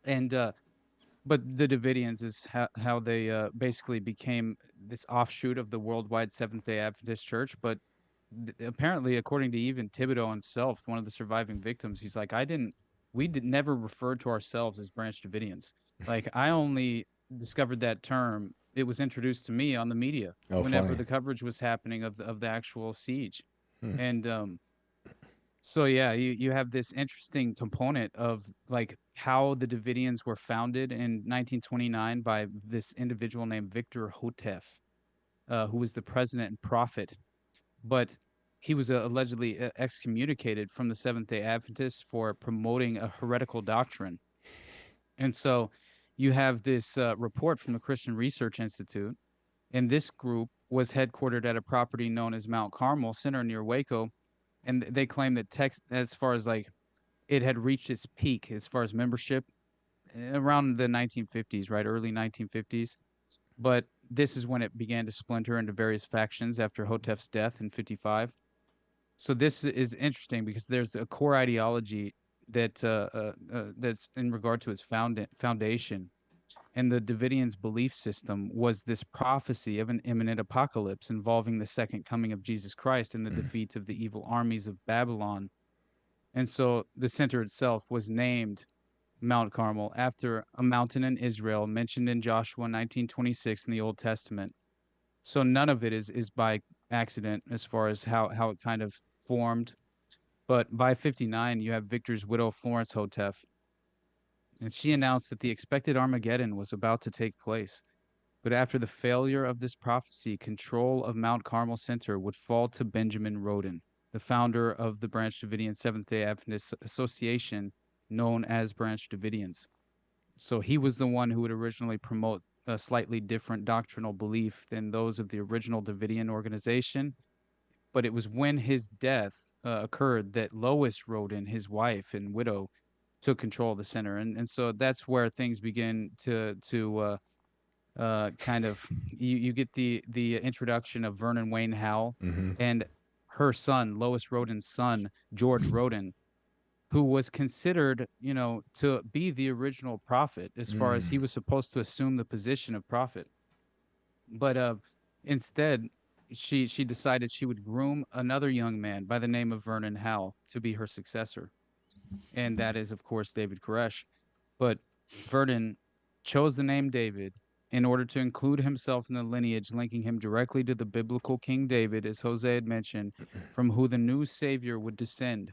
And but the Davidians is how they basically became this offshoot of the worldwide Seventh-day Adventist Church. But apparently, according to even Thibodeau himself, one of the surviving victims, he's like, we did never refer to ourselves as Branch Davidians. Like, I only discovered that term. It was introduced to me on the media whenever funny. the coverage was happening of the actual siege. And so yeah, you have this interesting component of like how the Davidians were founded in 1929 by this individual named Victor Hotef, who was the president and prophet, but he was allegedly excommunicated from the Seventh-day Adventists for promoting a heretical doctrine. And so you have this report from the Christian Research Institute, and this group was headquartered at a property known as Mount Carmel Center near Waco, and they claim that text, as far as like it had reached its peak as far as membership around the 1950s, right, early 1950s. But this is when it began to splinter into various factions after Hotef's death in 55. So this is interesting because there's a core ideology that that's in regard to its foundation. And the Davidians' belief system was this prophecy of an imminent apocalypse involving the second coming of Jesus Christ and the defeat of the evil armies of Babylon. And so the center itself was named Mount Carmel after a mountain in Israel mentioned in Joshua 19:26 in the Old Testament. So none of it is by accident as far as how it kind of formed. But by 59, you have Victor's widow, Florence Hotef, and she announced that the expected Armageddon was about to take place. But after the failure of this prophecy, control of Mount Carmel Center would fall to Benjamin Roden, the founder of the Branch Davidian Seventh-day Adventist Association, known as Branch Davidians. So he was the one who would originally promote a slightly different doctrinal belief than those of the original Davidian organization. But it was when his death occurred that Lois Roden, his wife and widow, took control of the center, and so that's where things begin to kind of you get the introduction of Vernon Wayne Howe and her son, Lois Roden's son, George Roden, who was considered, to be the original prophet as far as he was supposed to assume the position of prophet. But instead, she decided she would groom another young man by the name of Vernon Howe to be her successor, and that is, of course, David Koresh. But Vernon chose the name David in order to include himself in the lineage, linking him directly to the biblical King David, as Jose had mentioned, from who the new Savior would descend.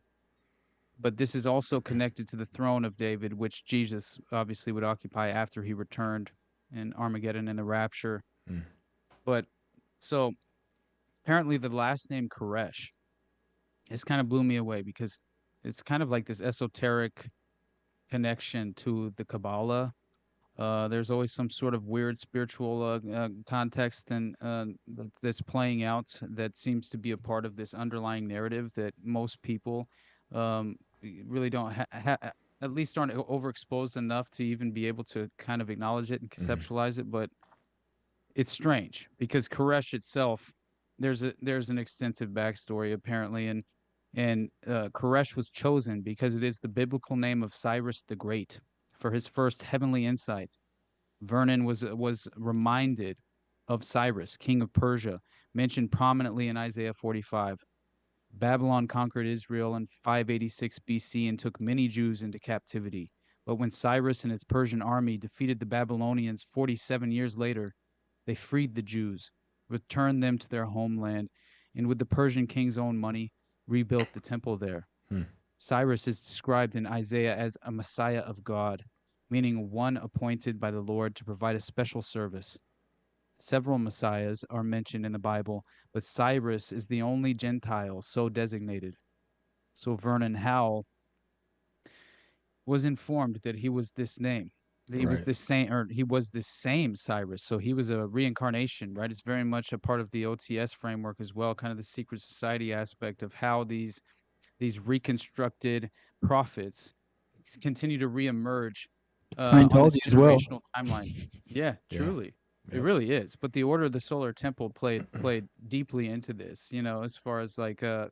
But this is also connected to the throne of David, which Jesus obviously would occupy after he returned in Armageddon and the rapture. But so apparently the last name Koresh, this kind of blew me away because it's kind of like this esoteric connection to the Kabbalah. There's always some sort of weird spiritual context and that's playing out that seems to be a part of this underlying narrative that most people really don't at least aren't overexposed enough to even be able to kind of acknowledge it and conceptualize it. But it's strange because Koresh itself, there's an extensive backstory apparently, and Koresh was chosen because it is the biblical name of Cyrus the Great for his first heavenly insight. Vernon was reminded of Cyrus, king of Persia, mentioned prominently in Isaiah 45. Babylon conquered Israel in 586 BC and took many Jews into captivity. But when Cyrus and his Persian army defeated the Babylonians 47 years later, they freed the Jews, returned them to their homeland, and with the Persian king's own money, rebuilt the temple there. Cyrus is described in Isaiah as a Messiah of God, meaning one appointed by the Lord to provide a special service. Several messiahs are mentioned in the Bible, but Cyrus is the only Gentile so designated. So Vernon Howe was informed that he was this name. He was this same, or he was this same Cyrus. So he was a reincarnation, right? It's very much a part of the OTS framework as well, kind of the secret society aspect of how these reconstructed prophets continue to reemerge on this Scientology as well. generational timeline. Yeah, truly. It really is. But the Order of the Solar Temple played deeply into this, as far as like I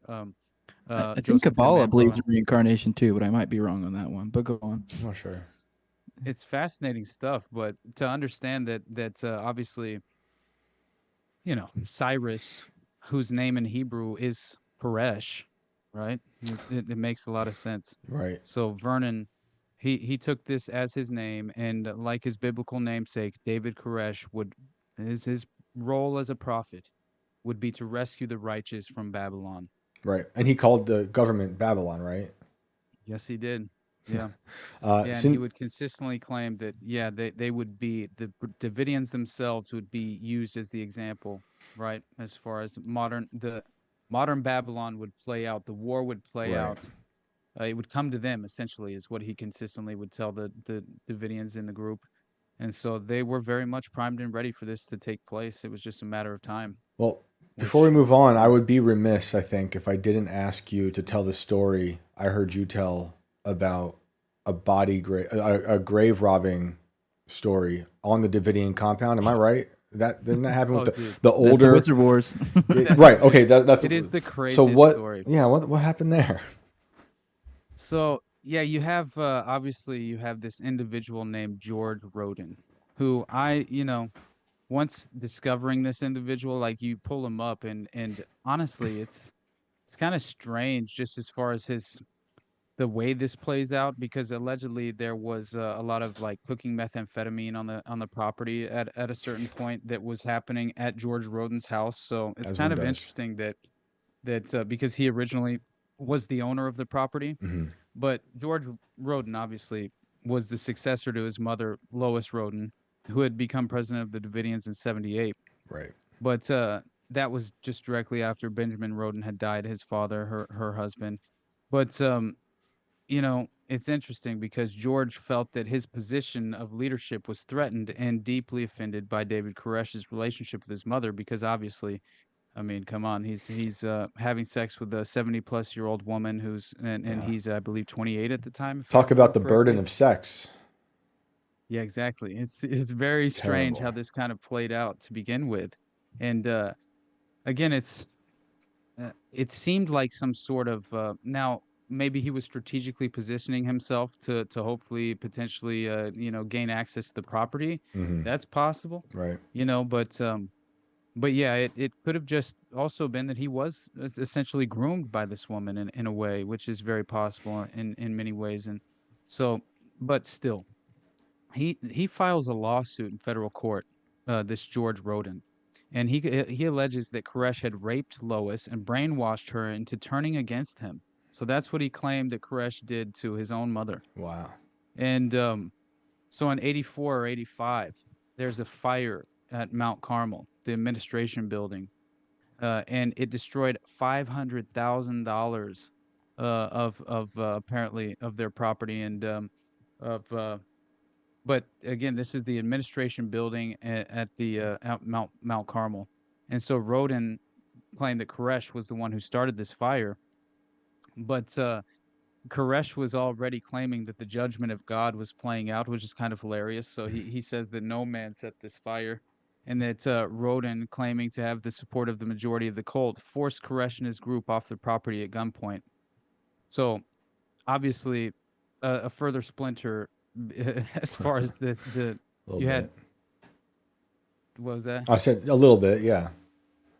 think Joseph Kabbalah Demento. believes in reincarnation too, but I might be wrong on that one. But go on. I'm not sure. It's fascinating stuff, but to understand that obviously, Cyrus, whose name in Hebrew is Koresh, right? It makes a lot of sense. Right. So Vernon, he took this as his name, and like his biblical namesake, David Koresh his role as a prophet would be to rescue the righteous from Babylon. Right. And he called the government Babylon, right? Yes, he did. Yeah. And he would consistently claim that, they would be, the Davidians themselves would be used as the example, right? As far as the modern Babylon would play out, the war would play out. It would come to them, essentially, is what he consistently would tell the Davidians in the group. And so they were very much primed and ready for this to take place. It was just a matter of time. Well, before we move on, I would be remiss, I think, if I didn't ask you to tell the story I heard you tell about a grave robbing story on the Davidian compound. Am I right? Didn't that happen with the older Wizard Wars? right? Okay, that's it is the craziest story. Yeah, what happened there? So you have obviously you have this individual named George Roden, who once discovering this individual, like you pull him up and honestly, it's kind of strange just as far as the way this plays out, because allegedly there was a lot of like cooking methamphetamine on the property at a certain point that was happening at George Roden's house. So it's kind of interesting that because he originally was the owner of the property, but George Roden obviously was the successor to his mother, Lois Roden, who had become president of the Davidians in 78. Right. But that was just directly after Benjamin Roden had died, his father, her husband. But it's interesting because George felt that his position of leadership was threatened and deeply offended by David Koresh's relationship with his mother, because obviously, I mean, come on, he's having sex with a 70-plus-year-old woman and he's, I believe, 28 at the time, if I Talk about remember the burden correctly. of sex. Yeah, exactly. It's very strange how Terrible. this kind of played out to begin with. And again, it seemed like some sort of now maybe he was strategically positioning himself to hopefully potentially gain access to the property. Hmm. That's possible, Right. but yeah, it could have just also been that he was essentially groomed by this woman in a way, which is very possible in many ways. And so, but still, he files a lawsuit in federal court, this George Roden, and he alleges that Koresh had raped Lois and brainwashed her into turning against him. So that's what he claimed that Koresh did to his own mother. Wow. And so in 84 or 85, there's a fire at Mount Carmel, the administration building, and it destroyed $500,000 of apparently of their property and of but again, this is the administration building at the out Mount Carmel, and so Roden claimed that Koresh was the one who started this fire, but Koresh was already claiming that the judgment of God was playing out, which is kind of hilarious. So he says that no man set this fire, and that Roden, claiming to have the support of the majority of the cult, forced Koresh and his group off the property at gunpoint. So obviously, a further splinter as far as the A little you bit. had what was that? I said a little bit. Yeah.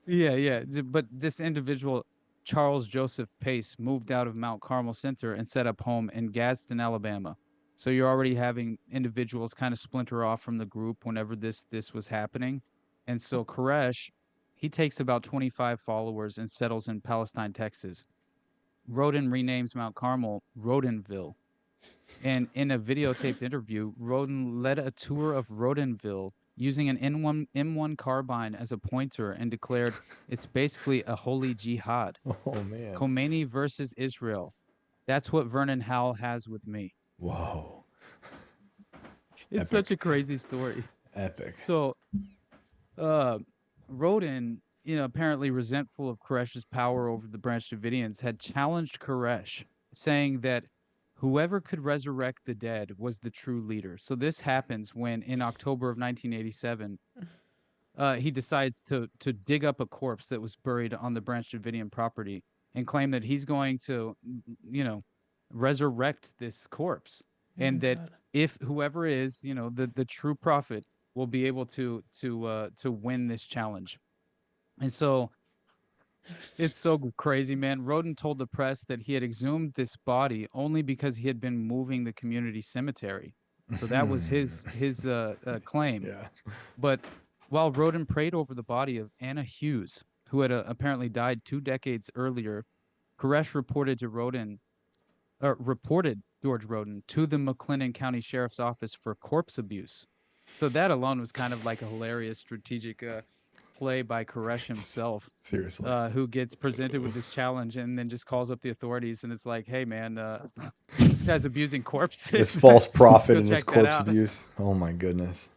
Yeah. But this individual, Charles Joseph Pace, moved out of Mount Carmel Center and set up home in Gadsden, Alabama. So you're already having individuals kind of splinter off from the group whenever this was happening. And so Koresh, he takes about 25 followers and settles in Palestine, Texas. Roden renames Mount Carmel Rodenville. And in a videotaped interview, Roden led a tour of Rodenville using an M1 carbine as a pointer and declared it's basically a holy jihad. Oh man. Khomeini versus Israel. That's what Vernon Howell has with me. Whoa. It's Epic. such a crazy story. Epic. So, Roden, apparently resentful of Koresh's power over the Branch Davidians, had challenged Koresh, saying that whoever could resurrect the dead was the true leader. So this happens when, in October of 1987, he decides to dig up a corpse that was buried on the Branch Davidian property and claim that he's going to, resurrect this corpse, and that if whoever is, the true prophet, will be able to win this challenge. And so it's so crazy, man. Roden told the press that he had exhumed this body only because he had been moving the community cemetery. So that was his claim. Yeah. But while Roden prayed over the body of Anna Hughes, who had apparently died 2 decades earlier, Koresh reported George Roden to the McLennan County Sheriff's Office for corpse abuse. So that alone was kind of like a hilarious strategic play by Koresh himself. Seriously. Who gets presented with this challenge and then just calls up the authorities, and it's like, hey man, this guy's abusing corpses. This false prophet Go and this check that corpse out. abuse. Oh my goodness.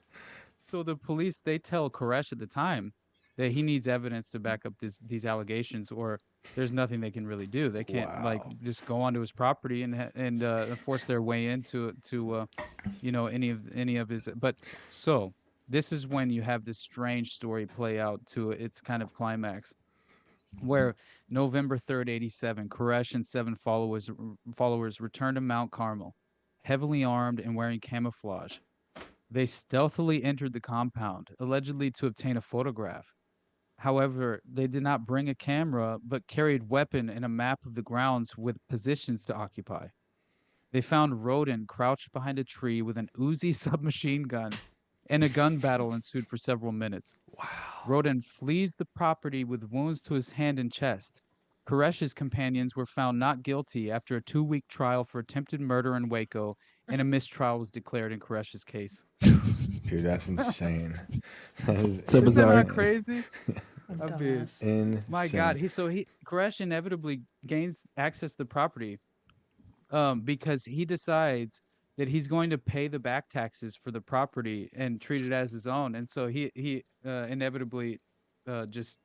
So the police, they tell Koresh at the time that he needs evidence to back up these allegations, or there's nothing they can really do. They can't just go onto his property and force their way into any of his. But so this is when you have this strange story play out to its kind of climax, where November 3rd, 87, Koresh and 7 followers returned to Mount Carmel, heavily armed and wearing camouflage. They stealthily entered the compound, allegedly to obtain a photograph. However, they did not bring a camera, but carried weapon and a map of the grounds with positions to occupy. They found Roden crouched behind a tree with an Uzi submachine gun, and a gun battle ensued for several minutes. Wow. Roden flees the property with wounds to his hand and chest. Koresh's companions were found not guilty after a 2-week trial for attempted murder in Waco, and a mistrial was declared in Koresh's case. Dude, that's insane. That is So Isn't bizarre. that crazy? That's I so mean, insane. my God, Koresh inevitably gains access to the property. because he decides that he's going to pay the back taxes for the property and treat it as his own, and so he inevitably just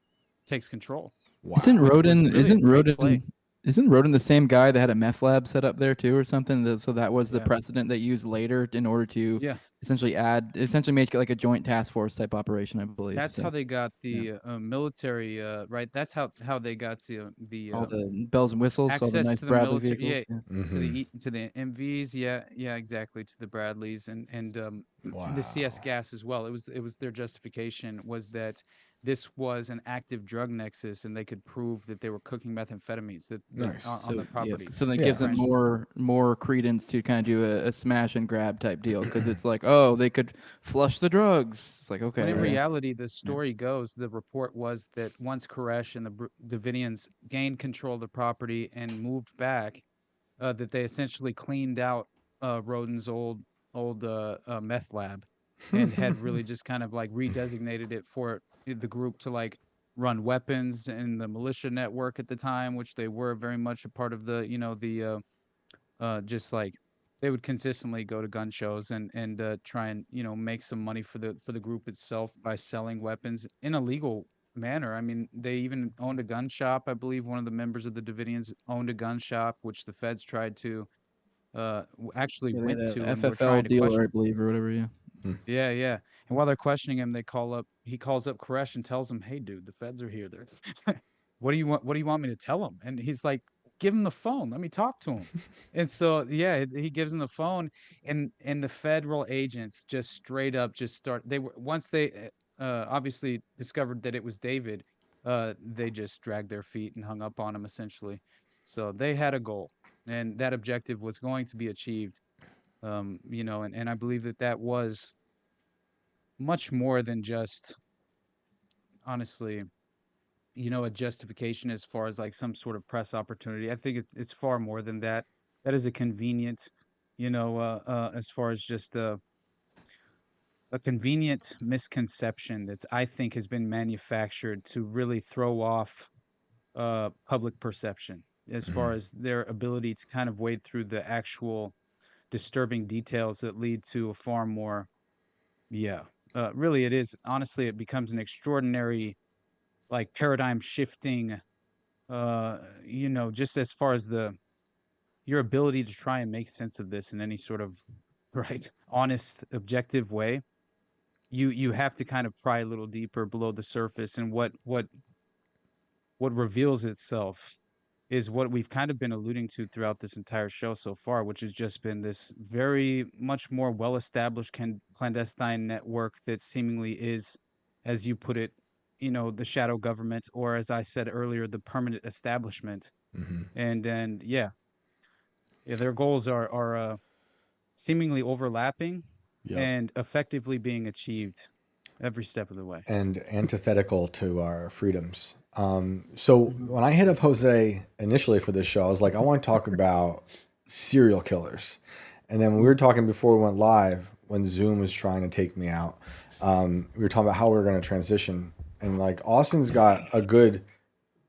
takes control. Wow. Isn't Which was Roden? really a Isn't great Roden? play. Isn't Roden the same guy that had a meth lab set up there too, or something? So that was the Yeah. precedent they used later in order to Yeah. essentially make it like a joint task force type operation, I believe. That's So, how they got the military, right? That's how they got the all the bells and whistles, all the access nice to the Bradley military. Yeah, vehicles. Yeah. Mm-hmm. to the MVs. Yeah, exactly. To the Bradleys and Wow. the CS gas as well. It was their justification was that this was an active drug nexus, and they could prove that they were cooking methamphetamines Nice. on the property. So that Yeah. gives them more credence to kind of do a smash and grab type deal, because it's like, oh, they could flush the drugs. It's like, okay. When in yeah. reality, the story goes, the report was that once Koresh and the Davidians gained control of the property and moved back, that they essentially cleaned out Roden's old meth lab, and had really just kind of like redesignated it for the group to like run weapons and the militia network at the time, which they were very much a part of the just like they would consistently go to gun shows and try and make some money for the group itself by selling weapons in a legal manner. I mean, they even owned a gun shop. I believe one of the members of the Davidians owned a gun shop, which the feds tried to actually Yeah, they went had to a and were FFL trying to dealer, question. I believe, or whatever. Yeah. Yeah. And while they're questioning him, he calls up Koresh and tells him, "Hey, dude, the feds are here. They're what do you want me to tell him?" And he's like, "Give him the phone. Let me talk to him." And so, yeah, he gives him the phone, and the federal agents just straight up just start. They were once they obviously discovered that it was David, they just dragged their feet and hung up on him essentially. So they had a goal, and that objective was going to be achieved. And I believe that was much more than just, honestly, a justification as far as like some sort of press opportunity. I think it's far more than that. That is a convenient, as far as just a convenient misconception that I think has been manufactured to really throw off public perception as far as their ability to kind of wade through the actual disturbing details that lead to a far more, really it is, honestly, it becomes an extraordinary, like, paradigm shifting, just as far as your ability to try and make sense of this in any sort of right, honest, objective way. You have to kind of pry a little deeper below the surface, and what reveals itself is what we've kind of been alluding to throughout this entire show so far, which has just been this very much more well-established clandestine network that seemingly is, as you put it, the shadow government, or as I said earlier, the permanent establishment. And then, their goals are seemingly overlapping and effectively being achieved every step of the way. And antithetical to our freedoms. So when I hit up Jose initially for this show, I was like, I want to talk about serial killers. And then when we were talking before we went live, when Zoom was trying to take me out, we were talking about how we were going to transition. And like Austin's got a good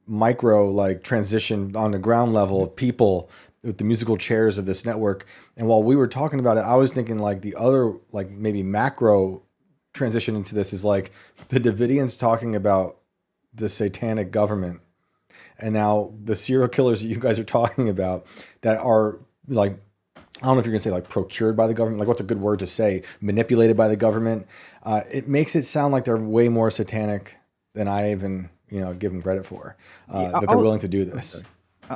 micro like transition on the ground level of people with the musical chairs of this network. And while we were talking about it, I was thinking like the other, like maybe macro transition into this is like the Davidians talking about the satanic government, and now the serial killers that you guys are talking about that are like, I don't know if you're gonna say like procured by the government, like what's a good word to say, manipulated by the government. It makes it sound like they're way more satanic than I even give them credit for, that they're willing to do this.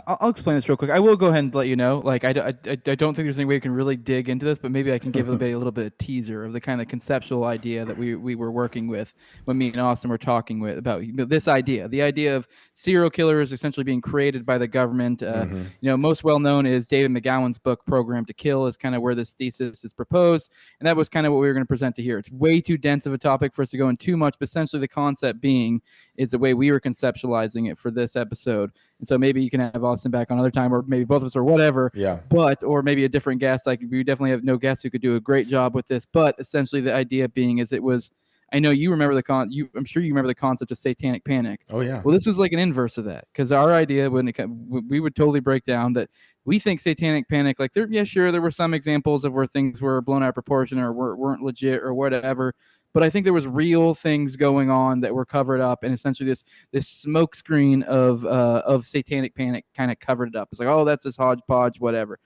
I'll explain this real quick. I will go ahead and let you know. Like, I don't think there's any way you can really dig into this, but maybe I can give a little bit of teaser of the kind of conceptual idea that we were working with when me and Austin were talking about this idea. The idea of serial killers essentially being created by the government. Most well known is David McGowan's book, Program to Kill, is kind of where this thesis is proposed. And that was kind of what we were going to present to here. It's way too dense of a topic for us to go in too much, but essentially the concept being is the way we were conceptualizing it for this episode. And so maybe you can have Austin back on another time, or maybe both of us, or whatever. Yeah. Or maybe a different guest. Like, we definitely have no guest who could do a great job with this. But essentially, the idea being is it was I know you remember I'm sure you remember the concept of satanic panic. Oh yeah. Well, this was like an inverse of that, because our idea we would totally break down that we think satanic panic, like there were some examples of where things were blown out of proportion or weren't legit or whatever. But I think there was real things going on that were covered up, and essentially this smoke screen of satanic panic kind of covered it up. It's like, oh, that's this hodgepodge, whatever.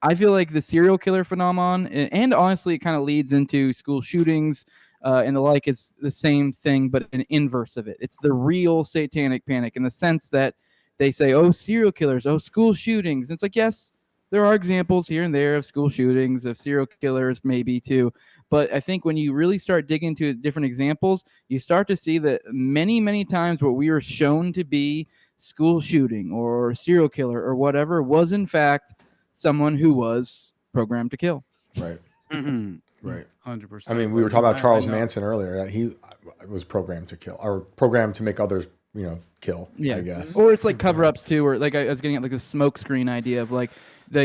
I feel like the serial killer phenomenon, and honestly, it kind of leads into school shootings and the like, is the same thing, but an inverse of it. It's the real satanic panic in the sense that they say, oh, serial killers, oh, school shootings. And it's like, yes, there are examples here and there of school shootings, of serial killers, maybe too. But I think when you really start digging into different examples, you start to see that many, many times what we were shown to be school shooting or serial killer or whatever was in fact someone who was programmed to kill. Right. Right. 100%. I mean, we were talking about Charles Manson earlier. That he was programmed to kill, or programmed to make others, kill. Yeah, I guess. Or it's like cover-ups too, or like I was getting at like the smoke screen idea of like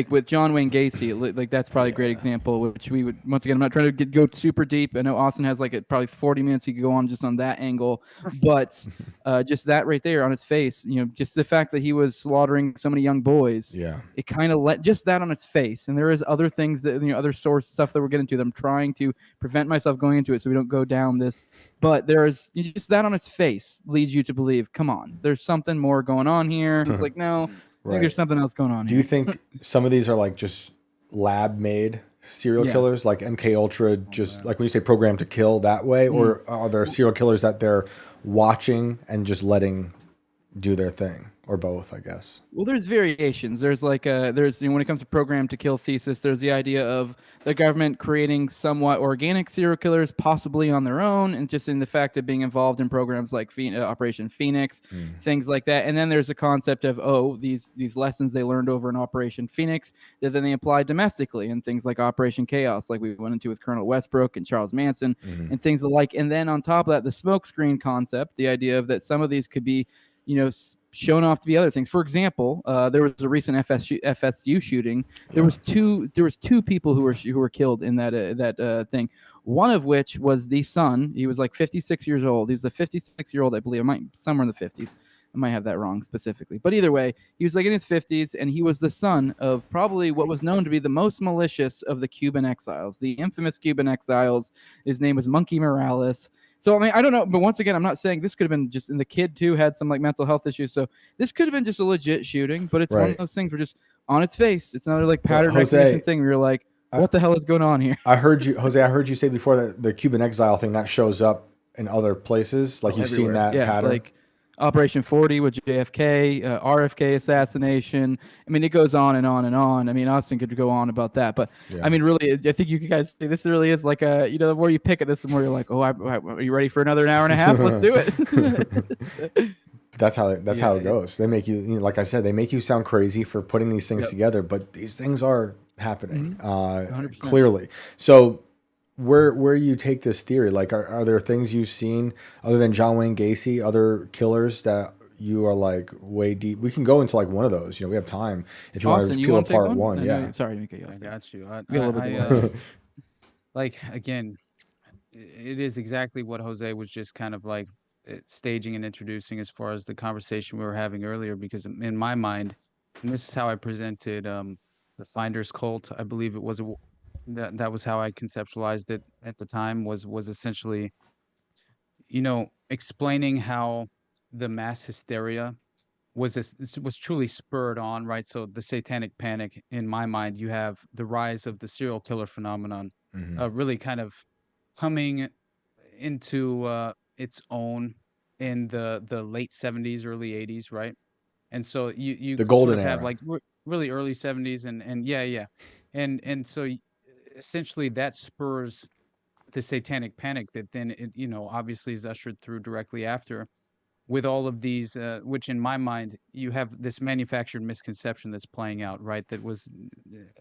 with John Wayne Gacy, like that's probably a great example. Which we would, once again, I'm not trying to go super deep. I know Austin has like probably 40 minutes he could go on just on that angle, but just that right there on his face, just the fact that he was slaughtering so many young boys. Yeah, it kind of let just that on its face. And there is other things that other source stuff that we're getting to. That I'm trying to prevent myself going into it so we don't go down this. But there is just that on its face leads you to believe, come on, there's something more going on here. It's like, no. I think there's something else going on here. Do you think some of these are like just lab-made serial killers, like MK Ultra, just like when you say programmed to kill that way, or are there serial killers that they're watching and just letting do their thing, or both, I guess? Well, there's variations. There's like when it comes to programmed to kill thesis, there's the idea of the government creating somewhat organic serial killers, possibly on their own, and just in the fact of being involved in programs like Operation Phoenix, things like that. And then there's a concept of these lessons they learned over in Operation Phoenix that then they apply domestically in things like Operation Chaos, like we went into with Colonel Westbrook and Charles Manson and things alike. And then on top of that, the smokescreen concept, the idea of that some of these could be shown off to be other things. For example, there was a recent FSU shooting. There was two people who were killed in that thing. One of which was the son. He was like 56 years old. He was a 56-year-old, I believe. Somewhere in the 50s. I might have that wrong specifically. But either way, he was like in his 50s, and he was the son of probably what was known to be the most malicious of the Cuban exiles, the infamous Cuban exiles. His name was Monkey Morales. So, I mean, I don't know. But once again, I'm not saying this could have been just, and the kid, too, had some like mental health issues. So this could have been just a legit shooting. But it's one of those things where just on its face, it's another like pattern recognition thing where you're like, what the hell is going on here? I heard you say before that the Cuban exile thing that shows up in other places. Like you've seen that pattern. Like Operation 40 with JFK, RFK assassination. I mean, it goes on and on and on. I mean, Austin could go on about that, but I mean, really, I think you guys say this really is like the more you pick at this, the more you're like, oh, are you ready for another hour and a half? Let's do it. That's how it goes. They make you, like I said, they make you sound crazy for putting these things together, but these things are happening clearly. So where you take this theory, like are there things you've seen other than John Wayne Gacy, other killers that you are like way deep? We can go into like one of those. We have time if you want to just peel apart one. Yeah. Sorry to make it. I got you. I like again, it is exactly what Jose was just kind of like staging and introducing as far as the conversation we were having earlier. Because in my mind, and this is how I presented the Finder's Cult. I believe it was that was how I conceptualized it at the time, was essentially, explaining how the mass hysteria was truly spurred on, right? So the satanic panic, in my mind, you have the rise of the serial killer phenomenon, really kind of coming into its own in the late 70s, early 80s, right? And so you the golden sort of have era. like really early 70s and so essentially that spurs the satanic panic that then it, obviously is ushered through directly after, with all of these which in my mind you have this manufactured misconception that's playing out, right? That was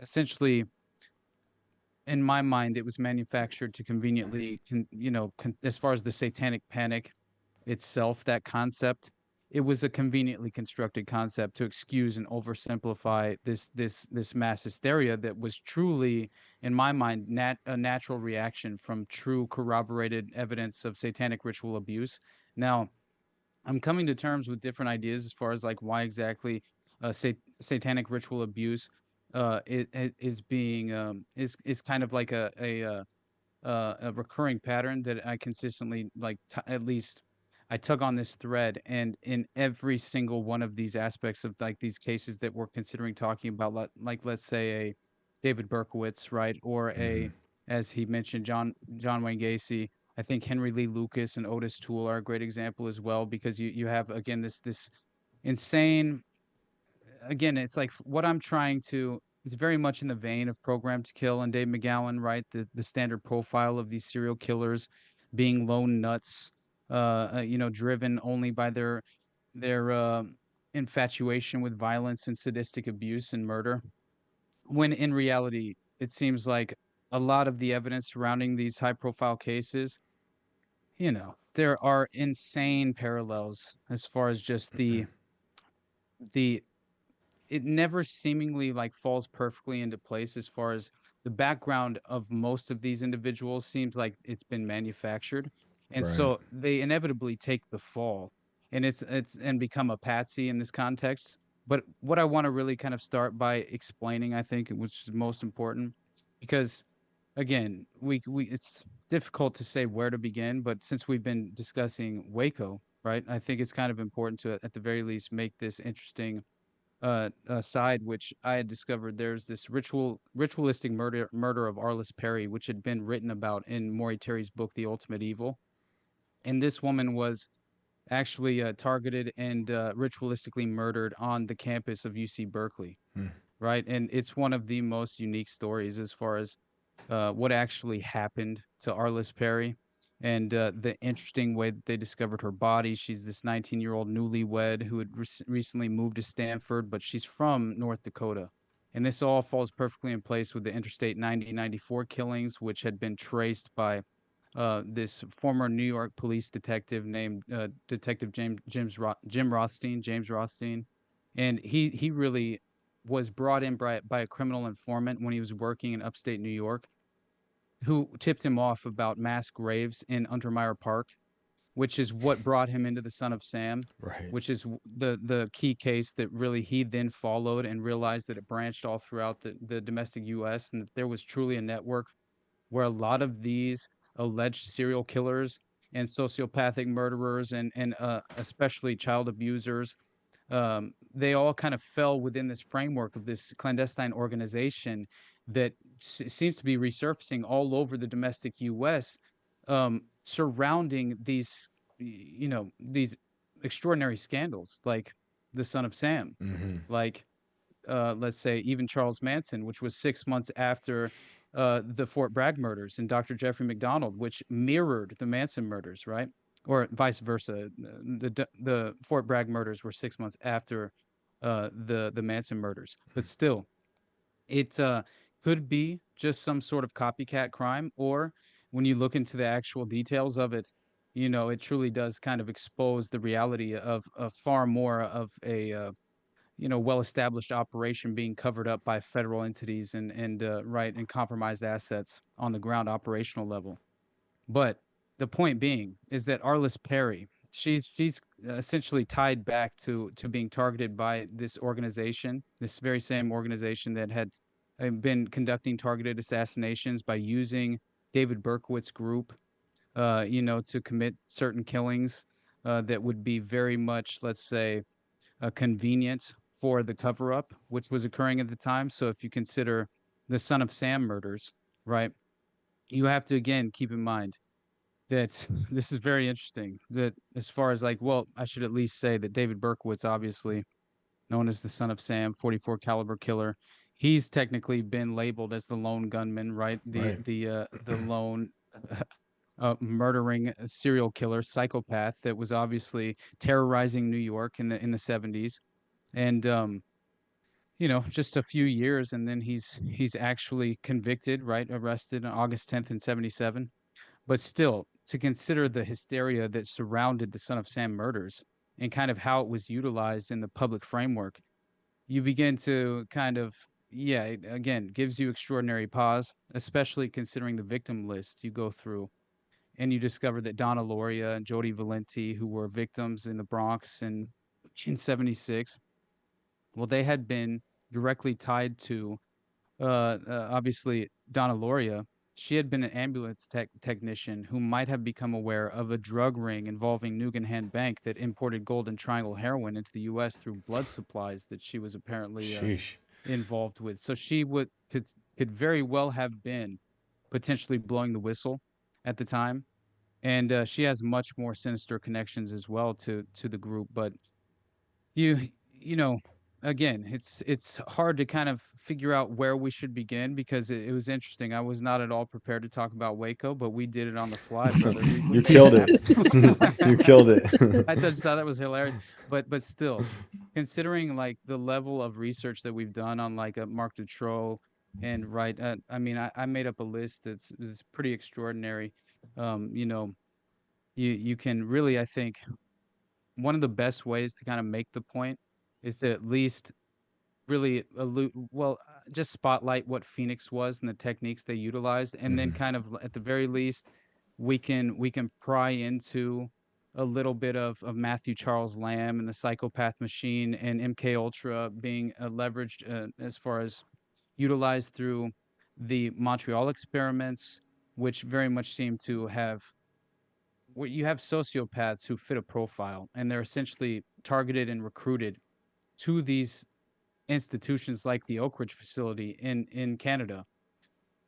essentially, in my mind, it was manufactured to conveniently as far as the satanic panic itself, that concept, it was a conveniently constructed concept to excuse and oversimplify this mass hysteria that was truly, in my mind, a natural reaction from true corroborated evidence of satanic ritual abuse. Now, I'm coming to terms with different ideas as far as like why exactly satanic ritual abuse is being is kind of like a recurring pattern that I consistently like at least I tug on this thread, and in every single one of these aspects of like these cases that we're considering talking about, like let's say a David Berkowitz, right, or a, as he mentioned, John Wayne Gacy. I think Henry Lee Lucas and Otis Toole are a great example as well, because you have again this insane, again, it's like what I'm trying to, it's very much in the vein of Program to Kill and Dave McGowan, right? The standard profile of these serial killers being lone nuts, driven only by their infatuation with violence and sadistic abuse and murder. When in reality, it seems like a lot of the evidence surrounding these high profile cases, there are insane parallels as far as just the it never seemingly like falls perfectly into place as far as the background of most of these individuals seems like it's been manufactured. And Right. so they inevitably take the fall, and it's and become a patsy in this context. But what I want to really kind of start by explaining, I think, which is most important, because again, we it's difficult to say where to begin, but since we've been discussing Waco, right, I think it's kind of important to at the very least make this interesting side, which I had discovered. There's this ritualistic murder of Arles Perry, which had been written about in Maury Terry's book, The Ultimate Evil. And this woman was actually targeted and ritualistically murdered on the campus of UC Berkeley, right? And it's one of the most unique stories as far as what actually happened to Arles Perry, and the interesting way that they discovered her body. She's this 19-year-old newlywed who had recently moved to Stanford, but she's from North Dakota. And this all falls perfectly in place with the Interstate 9094 killings, which had been traced by this former New York police detective named Detective Jim Rothstein, and he really was brought in by a criminal informant when he was working in upstate New York, who tipped him off about mass graves in Untermeyer Park, which is what brought him into the Son of Sam, Right. which is the key case that really he then followed and realized that it branched all throughout the domestic U.S. and that there was truly a network where a lot of these alleged serial killers and sociopathic murderers and especially child abusers, they all kind of fell within this framework of this clandestine organization that seems to be resurfacing all over the domestic U.S., surrounding these extraordinary scandals like the Son of Sam, like let's say even Charles Manson, which was 6 months after the Fort Bragg murders, and Dr. Jeffrey McDonald, which mirrored the Manson murders, right? Or vice versa. The Fort Bragg murders were 6 months after the Manson murders, but still, it could be just some sort of copycat crime, or when you look into the actual details of it, it truly does kind of expose the reality of far more of a well-established operation being covered up by federal entities and compromised assets on the ground operational level. But the point being is that Arles Perry, she's essentially tied back to being targeted by this organization, this very same organization that had been conducting targeted assassinations by using David Berkowitz's group, to commit certain killings that would be very much, let's say, convenient for the cover up, which was occurring at the time. So if you consider the Son of Sam murders, right, you have to again keep in mind that this is very interesting. That as far as like, well, I should at least say that David Berkowitz, obviously known as the Son of Sam, 44 caliber killer, he's technically been labeled as the lone gunman, right? Right. The lone murdering serial killer psychopath that was obviously terrorizing New York in the 70s. And just a few years, and then he's actually convicted, right, arrested on August 10th in 77. But still, to consider the hysteria that surrounded the Son of Sam murders, and kind of how it was utilized in the public framework, you begin to kind of, yeah, it, again, gives you extraordinary pause, especially considering the victim list you go through, and you discover that Donna Loria and Jody Valenti, who were victims in the Bronx in 76, well, they had been directly tied to, obviously, Donna Loria. She had been an ambulance technician who might have become aware of a drug ring involving Nugan Bank that imported Golden Triangle heroin into the U.S. through blood supplies that she was apparently Sheesh. involved with. So she could very well have been potentially blowing the whistle at the time, and she has much more sinister connections as well to the group. But you know, again, it's hard to kind of figure out where we should begin because it was interesting. I was not at all prepared to talk about Waco, but we did it on the fly, brother. We You made killed it it. happen. You killed it. I just thought that was hilarious. But still, considering like the level of research that we've done on like a Marc Dutroux and right, I mean, I made up a list that's pretty extraordinary. You know, you can really, I think, one of the best ways to kind of make the point is to at least really just spotlight what Phoenix was and the techniques they utilized, and then kind of at the very least, we can pry into a little bit of Matthew Charles Lamb and the Psychopath Machine and MK Ultra being leveraged as far as utilized through the Montreal experiments, which very much seem to have where you have sociopaths who fit a profile and they're essentially targeted and recruited to these institutions like the Oak Ridge facility in Canada.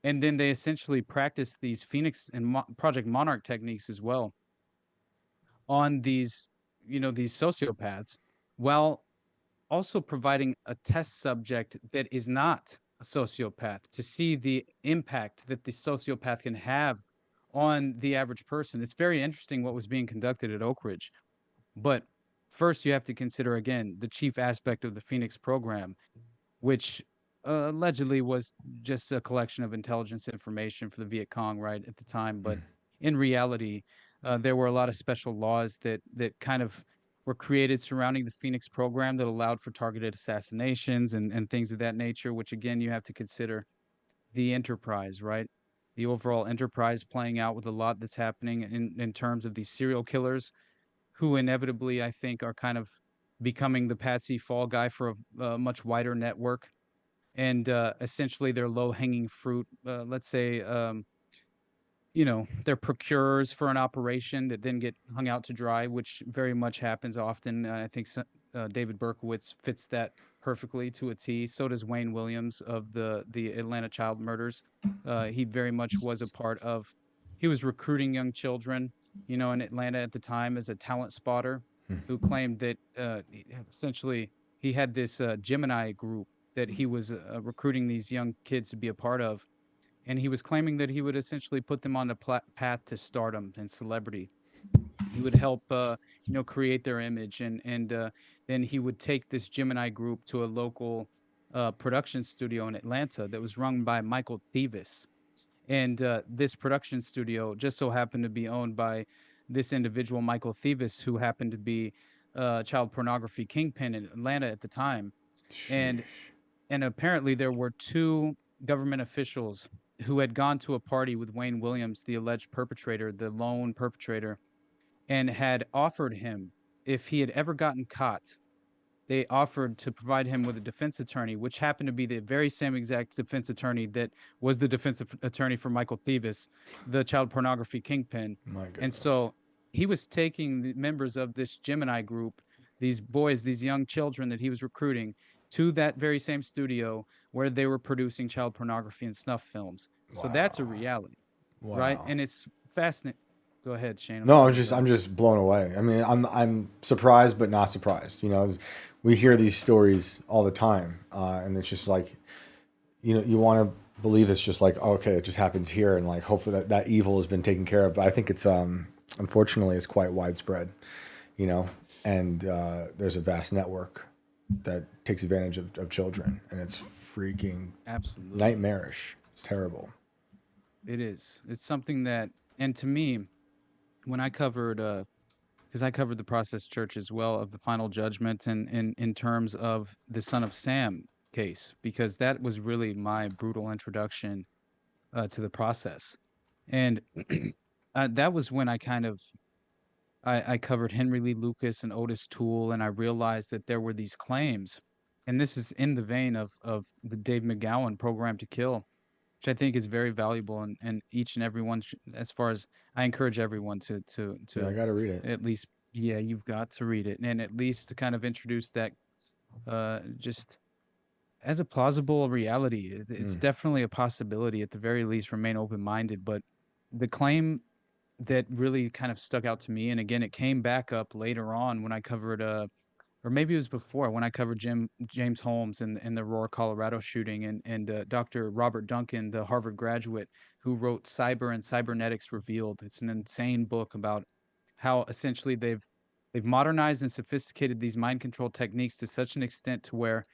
And then they essentially practice these Phoenix and Project Monarch techniques as well on these, these sociopaths, while also providing a test subject that is not a sociopath to see the impact that the sociopath can have on the average person. It's very interesting what was being conducted at Oak Ridge. But first, you have to consider, again, the chief aspect of the Phoenix program, which allegedly was just a collection of intelligence information for the Viet Cong, right, at the time. But in reality, there were a lot of special laws that kind of were created surrounding the Phoenix program that allowed for targeted assassinations and things of that nature, which, again, you have to consider the enterprise, right? The overall enterprise playing out with a lot that's happening in terms of these serial killers who inevitably, I think, are kind of becoming the patsy fall guy for a much wider network. And essentially, they're low-hanging fruit. Let's say, they're procurers for an operation that then get hung out to dry, which very much happens often. I think David Berkowitz fits that perfectly to a T. So does Wayne Williams of the Atlanta child murders. He very much was a part of. He was recruiting young children, in Atlanta at the time as a talent spotter, who claimed that essentially he had this Gemini group that he was recruiting these young kids to be a part of, and he was claiming that he would essentially put them on the path to stardom and celebrity. He would help, create their image, and then he would take this Gemini group to a local production studio in Atlanta that was run by Michael Thevis. And this production studio just so happened to be owned by this individual, Michael Thevis, who happened to be child pornography kingpin in Atlanta at the time. And apparently there were two government officials who had gone to a party with Wayne Williams, the alleged perpetrator, the lone perpetrator, and had offered him, if he had ever gotten caught, they offered to provide him with a defense attorney, which happened to be the very same exact defense attorney that was the defense attorney for Michael Thevis, the child pornography kingpin. And so he was taking the members of this Gemini group, these boys, these young children that he was recruiting, to that very same studio where they were producing child pornography and snuff films. Wow. So that's a reality, right? And it's fascinating. Go ahead, Shane. No, I'm just blown away. I mean, I'm surprised but not surprised. We hear these stories all the time, and it's just like, you want to believe it's just like, oh, okay, it just happens here, and like hopefully that evil has been taken care of. But I think it's unfortunately it's quite widespread, and there's a vast network that takes advantage of children, and it's freaking absolutely nightmarish. It's terrible. It is. It's something that, and to me, when I covered because I covered the Process Church as well, of the final judgment, and in terms of the Son of Sam case, because that was really my brutal introduction to the process. And that was when I kind of I covered Henry Lee Lucas and Otis Toole, and I realized that there were these claims, and this is in the vein of the Dave McGowan Program to Kill, which I think is very valuable, and each and everyone, as far as I encourage everyone to Yeah, I got to read it. at least, yeah, you've got to read it, and at least to kind of introduce that just as a plausible reality. It's definitely a possibility. At the very least, remain open-minded. But the claim that really kind of stuck out to me, and again, it came back up later on when I covered or maybe it was before, when I covered James Holmes and the Aurora, Colorado shooting, and Dr. Robert Duncan, the Harvard graduate who wrote Cyber and Cybernetics Revealed. It's an insane book about how essentially they've modernized and sophisticated these mind control techniques to such an extent to where,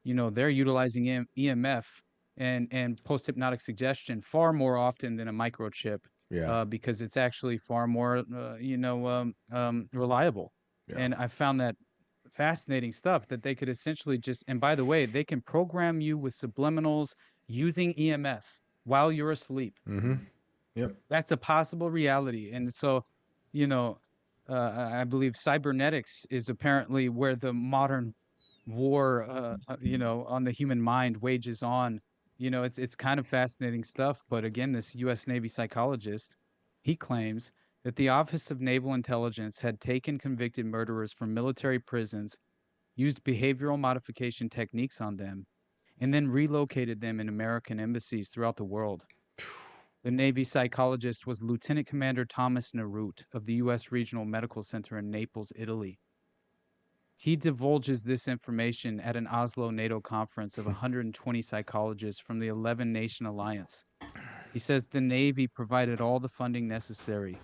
they're utilizing EMF and post hypnotic suggestion far more often than a microchip. Yeah. Because it's actually far more, reliable. Yeah. And I found that fascinating stuff, that they could essentially just, and by the way, they can program you with subliminals using EMF while you're asleep. Mm-hmm. Yep. That's a possible reality. And so, I believe cybernetics is apparently where the modern war, on the human mind wages on. It's kind of fascinating stuff. But again, this U.S. Navy psychologist, he claims that the Office of Naval Intelligence had taken convicted murderers from military prisons, used behavioral modification techniques on them, and then relocated them in American embassies throughout the world. The Navy psychologist was Lieutenant Commander Thomas Narut of the U.S. Regional Medical Center in Naples, Italy. He divulges this information at an Oslo NATO conference of 120 psychologists from the 11-nation alliance. He says the Navy provided all the funding necessary.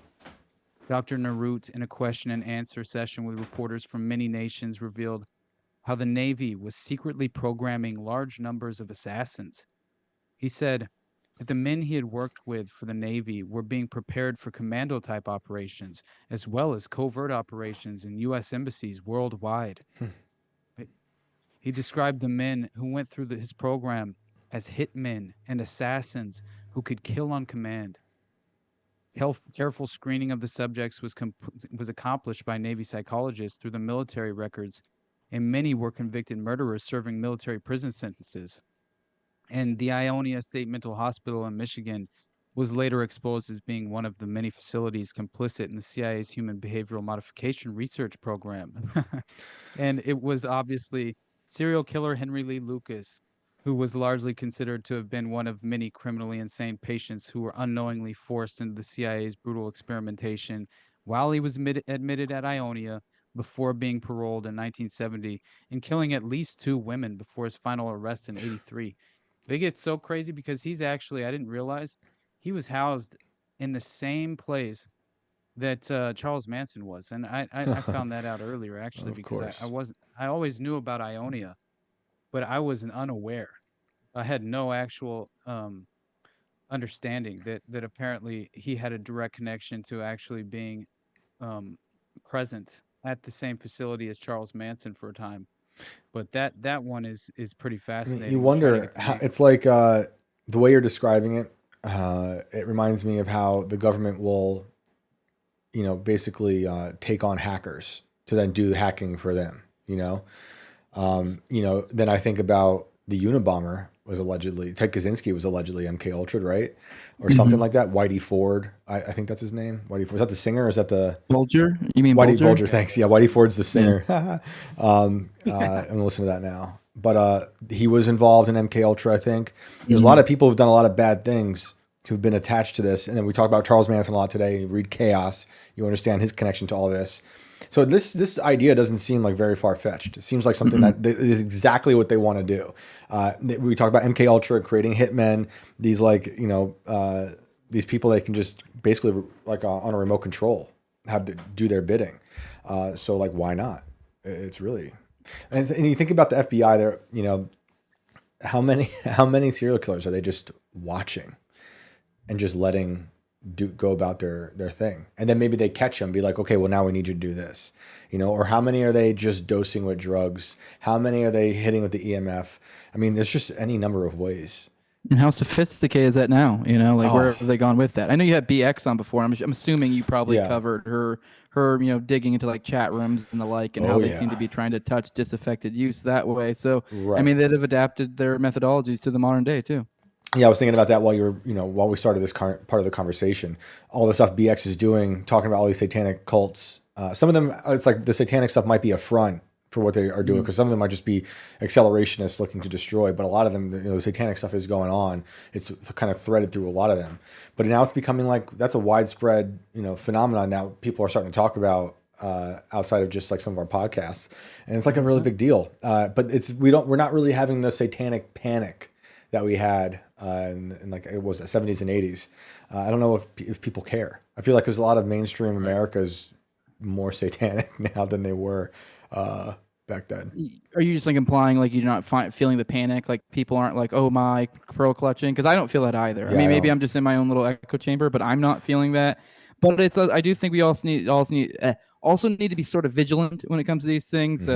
Dr. Narut, in a question and answer session with reporters from many nations, revealed how the Navy was secretly programming large numbers of assassins. He said that the men he had worked with for the Navy were being prepared for commando-type operations, as well as covert operations in U.S. embassies worldwide. He described the men who went through his program as hitmen and assassins who could kill on command. Careful screening of the subjects was accomplished by Navy psychologists through the military records, and many were convicted murderers serving military prison sentences. And the Ionia State Mental Hospital in Michigan was later exposed as being one of the many facilities complicit in the CIA's Human Behavioral Modification Research Program. And it was obviously serial killer Henry Lee Lucas, who was largely considered to have been one of many criminally insane patients who were unknowingly forced into the CIA's brutal experimentation while he was admitted at Ionia before being paroled in 1970, and killing at least 2 women before his final arrest in 83. They get so crazy because he's actually, I didn't realize, he was housed in the same place that Charles Manson was. And I found that out earlier, actually, because I always knew about Ionia, but I was unaware. I had no actual understanding that apparently he had a direct connection to actually being present at the same facility as Charles Manson for a time. But that one is pretty fascinating. I mean, you wonder how it's like the way you're describing it. It reminds me of how the government will, basically take on hackers to then do the hacking for them. Then I think about the Unabomber was allegedly, Ted Kaczynski was allegedly MK Ultra, right? Or something like that. Whitey Ford, I think that's his name. Whitey Ford. Is that the singer or is that the... Bulger? You mean Whitey Bulger? Bulger, thanks. Yeah, Whitey Ford's the singer. Yeah. I'm going to listen to that now. But he was involved in MK Ultra, I think. There's a lot of people who've done a lot of bad things who've been attached to this. And then we talk about Charles Manson a lot today. You read Chaos. You understand his connection to all this. So this idea doesn't seem like very far-fetched. It seems like something that is exactly what they want to do. We talk about MK Ultra creating hitmen. These these people that can just basically on a remote control have to do their bidding. So why not? It's really, and you think about the FBI. There, how many serial killers are they just watching and just letting go about their thing, and then maybe they catch them, be like, okay, well now we need you to do this, or how many are they just dosing with drugs? How many are they hitting with the EMF? I mean, there's just any number of ways. And how sophisticated is that now? Like where have they gone with that? I know you had BX on before. I'm assuming you probably covered her digging into like chat rooms and the like, and how they seem to be trying to touch disaffected youth that way. So I mean, they'd have adapted their methodologies to the modern day too. Yeah, I was thinking about that while while we started this part of the conversation. All the stuff BX is doing, talking about all these satanic cults. Some of them, it's like the satanic stuff might be a front for what they are doing, because some of them might just be accelerationists looking to destroy. But a lot of them, the satanic stuff is going on. It's kind of threaded through a lot of them. But now it's becoming like that's a widespread, phenomenon now. People are starting to talk about outside of just like some of our podcasts, and it's like a really big deal. But we're not really having the satanic panic that we had in like it was the 70s and 80s. I don't know if people care. I feel like there's a lot of mainstream America is more satanic now than they were back then. Are you just like implying like you're not feeling the panic? Like people aren't like, oh my, pearl clutching? Because I don't feel that either. I mean, maybe I'm just in my own little echo chamber, but I'm not feeling that. But I do think we also need to be sort of vigilant when it comes to these things.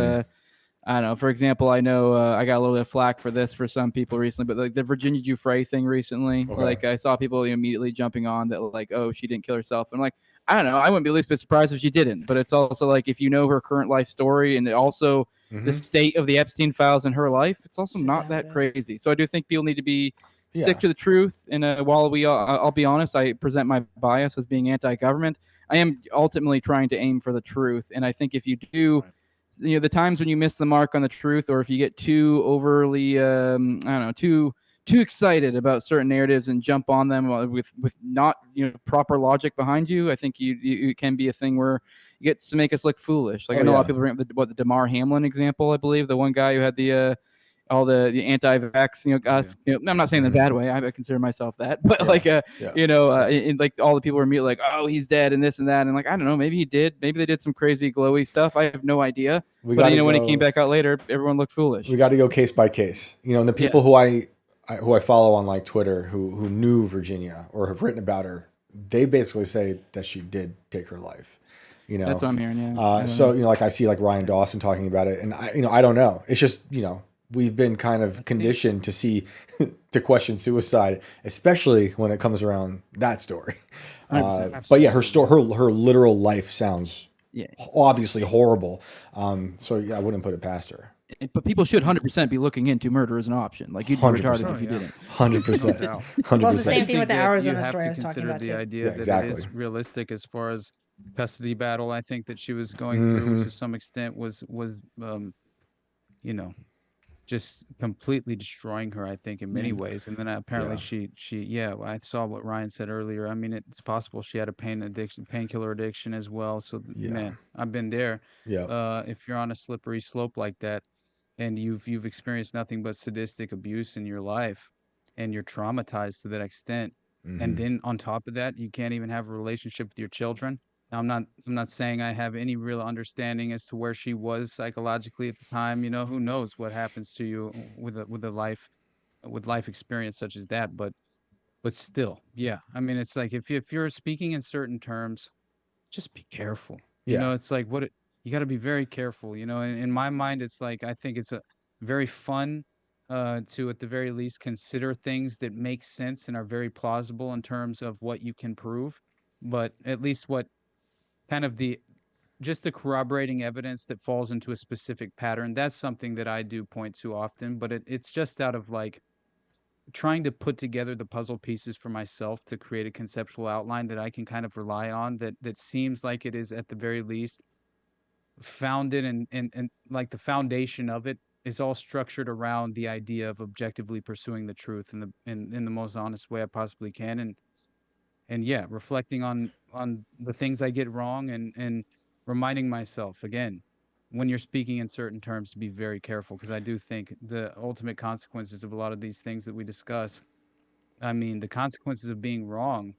I don't know. For example, I know I got a little bit of flack for this for some people recently, but like the Virginia Giuffre thing recently, like I saw people immediately jumping on that, like, oh, she didn't kill herself. I'm like, I don't know. I wouldn't be the least bit surprised if she didn't. But it's also like if you know her current life story and also the state of the Epstein files in her life, it's also not that crazy. So I do think people need to stick to the truth. And while I'll be honest, I present my bias as being anti-government. I am ultimately trying to aim for the truth. And I think if you do. The times when you miss the mark on the truth, or if you get too overly, too excited about certain narratives and jump on them with not proper logic behind you, I think it can be a thing where you get to make us look foolish. Like I know a lot of people bring up the Damar Hamlin example. I believe the one guy who had the all the anti-vax, I'm not saying in a bad way. I consider myself that, but like all the people were like, oh, he's dead and this and that. And like, I don't know, maybe he did, maybe they did some crazy glowy stuff. I have no idea. When he came back out later, everyone looked foolish. We got to go case by case, and the people who I follow on like Twitter who knew Virginia or have written about her, they basically say that she did take her life. That's what I'm hearing. Yeah. So, like I see like Ryan Dawson talking about it, and I don't know. It's just, we've been kind of conditioned to question suicide, especially when it comes around that story. But yeah, her literal life sounds obviously horrible. So yeah, I wouldn't put it past her. But people should 100% be looking into murder as an option. Like you'd be retarded if you didn't. 100%. 100%. Well, it's the same thing with the Arizona story I was talking about. The idea that it is realistic as far as custody battle. I think that she was going through to some extent was just completely destroying her, I think, in many ways. And then apparently I saw what Ryan said earlier. I mean, it's possible she had a painkiller addiction as well. So man, I've been there. If you're on a slippery slope like that and you've experienced nothing but sadistic abuse in your life and you're traumatized to that extent, and then on top of that, you can't even have a relationship with your children. Now, I'm not saying I have any real understanding as to where she was psychologically at the time. Who knows what happens to you with life experience such as that. But still, yeah. I mean, it's like if you're speaking in certain terms, just be careful. It's like you got to be very careful. In my mind, it's like I think it's a very fun to at the very least consider things that make sense and are very plausible in terms of what you can prove, but at least what kind of the corroborating evidence that falls into a specific pattern. That's something that I do point to often, but it's just out of like trying to put together the puzzle pieces for myself to create a conceptual outline that I can kind of rely on that seems like it is at the very least founded and like the foundation of it is all structured around the idea of objectively pursuing the truth in the most honest way I possibly can. And yeah, reflecting on the things I get wrong and reminding myself again, when you're speaking in certain terms, to be very careful, because I do think the ultimate consequences of a lot of these things that we discuss, I mean, the consequences of being wrong,